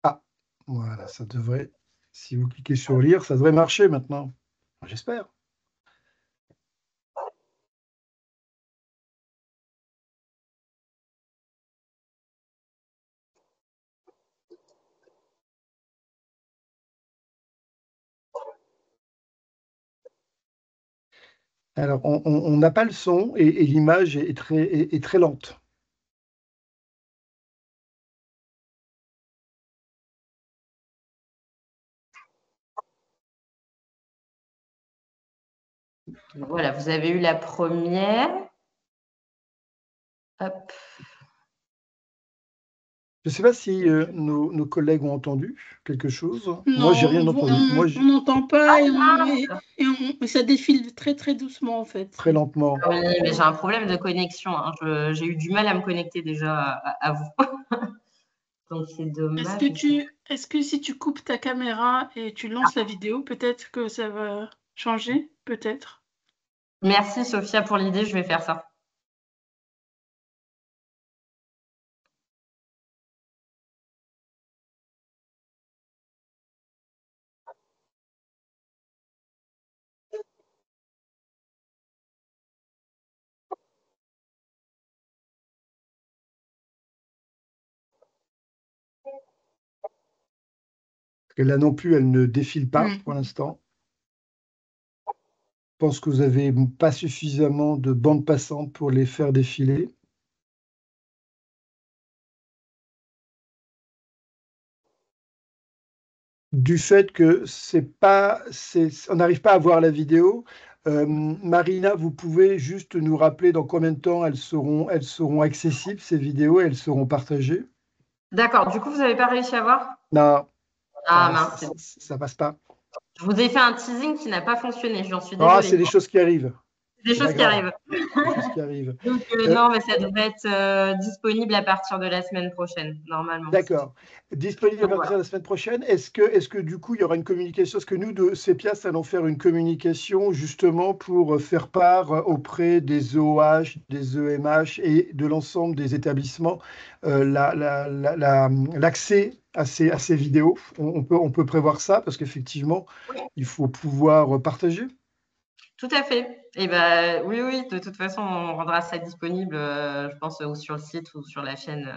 A: Ah, voilà, ça devrait, si vous cliquez sur lire, ça devrait marcher maintenant. J'espère. Alors, on n'a pas le son et l'image est très lente.
I: Voilà, vous avez eu la première. Hop.
E: Je
A: ne sais pas si nos collègues ont entendu quelque chose.
E: Non,
A: moi, j'ai rien entendu.
E: On n'entend pas et ça défile très très doucement en fait.
A: Très lentement.
I: Oui, mais j'ai un problème de connexion. Hein. J'ai eu du mal à me connecter déjà à vous. Donc c'est dommage.
E: Est-ce que si tu coupes ta caméra et tu lances la vidéo, peut-être que ça va changer, peut-être.
I: Merci Sophia pour l'idée, je vais faire ça.
A: Et là non plus, elle ne défile pas pour l'instant. Je pense que vous n'avez pas suffisamment de bandes passantes pour les faire défiler. Du fait que on n'arrive pas à voir la vidéo, Marina, vous pouvez juste nous rappeler dans combien de temps elles seront accessibles, ces vidéos, et elles seront partagées?
I: D'accord, du coup, vous n'avez pas réussi à voir?
A: Non.
I: Ah mince.
A: Ça passe pas.
I: Je vous ai fait un teasing qui n'a pas fonctionné, j'en suis désolée.
A: Ah, c'est des choses qui arrivent.
I: Des
A: C'est pas
I: choses qui
A: grave,
I: arrivent.
A: des choses qui arrivent.
I: Donc, non, mais ça devrait être disponible à partir de la semaine prochaine, normalement.
A: D'accord. Disponible à
I: Donc,
A: partir de la semaine prochaine. Est-ce que du coup, il y aura une communication? Est-ce que nous, de CEPIAS, allons faire une communication justement pour faire part auprès des OH, des EMH et de l'ensemble des établissements l'accès à ces vidéos? On peut prévoir ça parce qu'effectivement, il faut pouvoir partager.
I: Tout à fait. Et ben, oui, de toute façon, on rendra ça disponible, je pense, ou sur le site ou sur la chaîne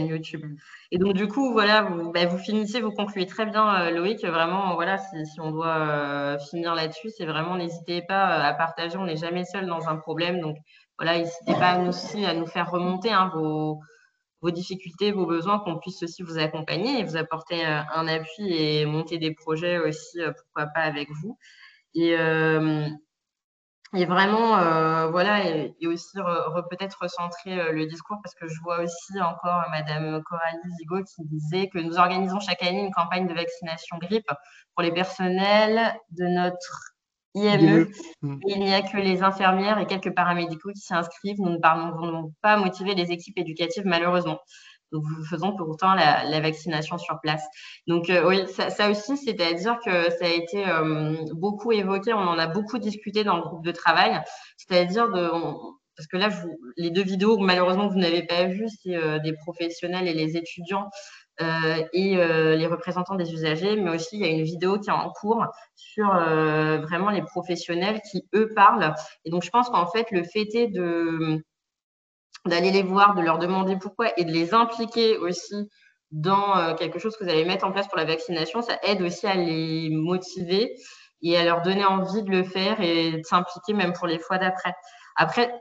I: YouTube. Et donc, du coup, voilà, vous finissez, vous concluez très bien, Loïc. Vraiment, voilà, si on doit finir là-dessus, c'est vraiment, n'hésitez pas à partager. On n'est jamais seul dans un problème. Donc, voilà, n'hésitez pas à nous faire remonter vos difficultés, vos besoins, qu'on puisse aussi vous accompagner et vous apporter un appui et monter des projets aussi, pourquoi pas avec vous. Et vraiment, voilà, et aussi peut-être recentrer le discours, parce que je vois aussi encore Madame Coralie Zigo qui disait que nous organisons chaque année une campagne de vaccination grippe pour les personnels de notre IME. Il n'y a que les infirmières et quelques paramédicaux qui s'y inscrivent. Nous ne parvenons pas à motiver les équipes éducatives, malheureusement. Donc, nous faisons pourtant la vaccination sur place. Donc, oui, ça aussi, c'est-à-dire que ça a été beaucoup évoqué, on en a beaucoup discuté dans le groupe de travail, c'est-à-dire parce que là, les deux vidéos, malheureusement, vous n'avez pas vues, c'est des professionnels et les étudiants et les représentants des usagers, mais aussi, il y a une vidéo qui est en cours sur vraiment les professionnels qui, eux, parlent. Et donc, je pense qu'en fait, le fait est d'aller les voir, de leur demander pourquoi et de les impliquer aussi dans quelque chose que vous allez mettre en place pour la vaccination, ça aide aussi à les motiver et à leur donner envie de le faire et de s'impliquer même pour les fois d'après. Après,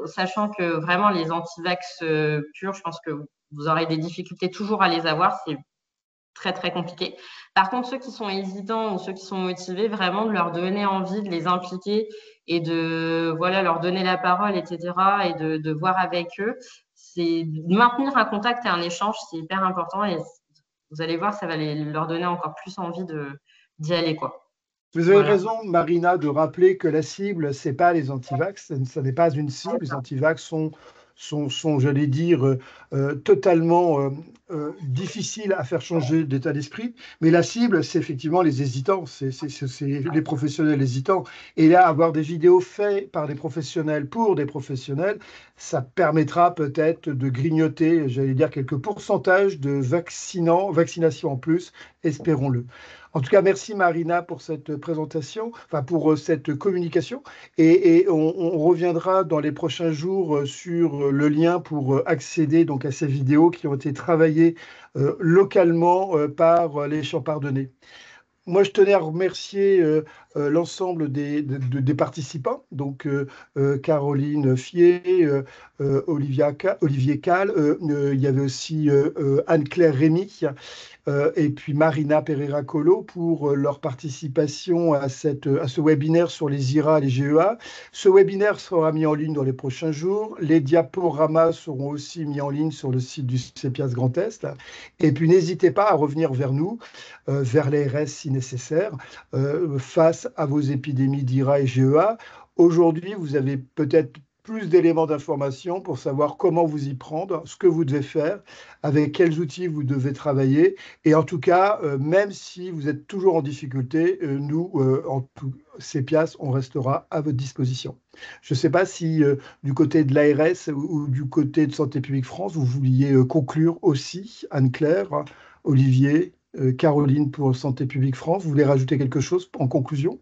I: sachant que vraiment les anti-vax purs, je pense que vous aurez des difficultés toujours à les avoir, c'est très, très compliqué. Par contre, ceux qui sont hésitants ou ceux qui sont motivés, vraiment de leur donner envie, de les impliquer et de leur donner la parole, etc. et de voir avec eux, c'est de maintenir un contact et un échange, c'est hyper important et vous allez voir, ça va leur donner encore plus envie d'y aller, quoi.
A: Vous avez raison, Marina, de rappeler que la cible, ce n'est pas les antivax, ce n'est pas une cible. Les antivax sont j'allais dire, totalement difficiles à faire changer d'état d'esprit. Mais la cible, c'est effectivement les hésitants, c'est les professionnels hésitants. Et là, avoir des vidéos faites par des professionnels pour des professionnels, ça permettra peut-être de grignoter, j'allais dire, quelques pourcentages de vaccination en plus, espérons-le. En tout cas, merci Marina pour cette présentation, enfin pour cette communication. Et on reviendra dans les prochains jours sur le lien pour accéder donc à ces vidéos qui ont été travaillées localement par les Champardonnais. Moi, je tenais à remercier l'ensemble des participants, donc Caroline Fier, Olivier Calle, il y avait aussi Anne-Claire Rémy, et puis Marina Pereira-Colo pour leur participation à ce webinaire sur les IRA et les GEA. Ce webinaire sera mis en ligne dans les prochains jours. Les diaporamas seront aussi mis en ligne sur le site du CEPIAS Grand Est. Et puis n'hésitez pas à revenir vers nous, vers l'ARS si nécessaire, face à vos épidémies d'IRA et GEA. Aujourd'hui, vous avez peut-être plus d'éléments d'information pour savoir comment vous y prendre, ce que vous devez faire, avec quels outils vous devez travailler. Et en tout cas, même si vous êtes toujours en difficulté, nous, en CEPIAS, on restera à votre disposition. Je ne sais pas si du côté de l'ARS ou du côté de Santé publique France, vous vouliez conclure aussi, Anne-Claire, Olivier, Caroline pour Santé publique France. Vous voulez rajouter quelque chose en conclusion ?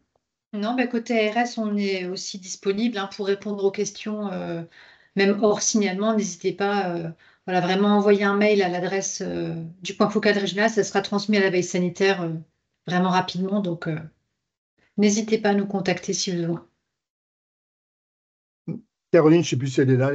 B: Non, côté ARS, on est aussi disponible pour répondre aux questions, même hors signalement. N'hésitez pas, vraiment envoyer un mail à l'adresse du point focal régional. Ça sera transmis à la veille sanitaire vraiment rapidement. Donc, n'hésitez pas à nous contacter si besoin.
A: Caroline, je ne sais plus si elle est là.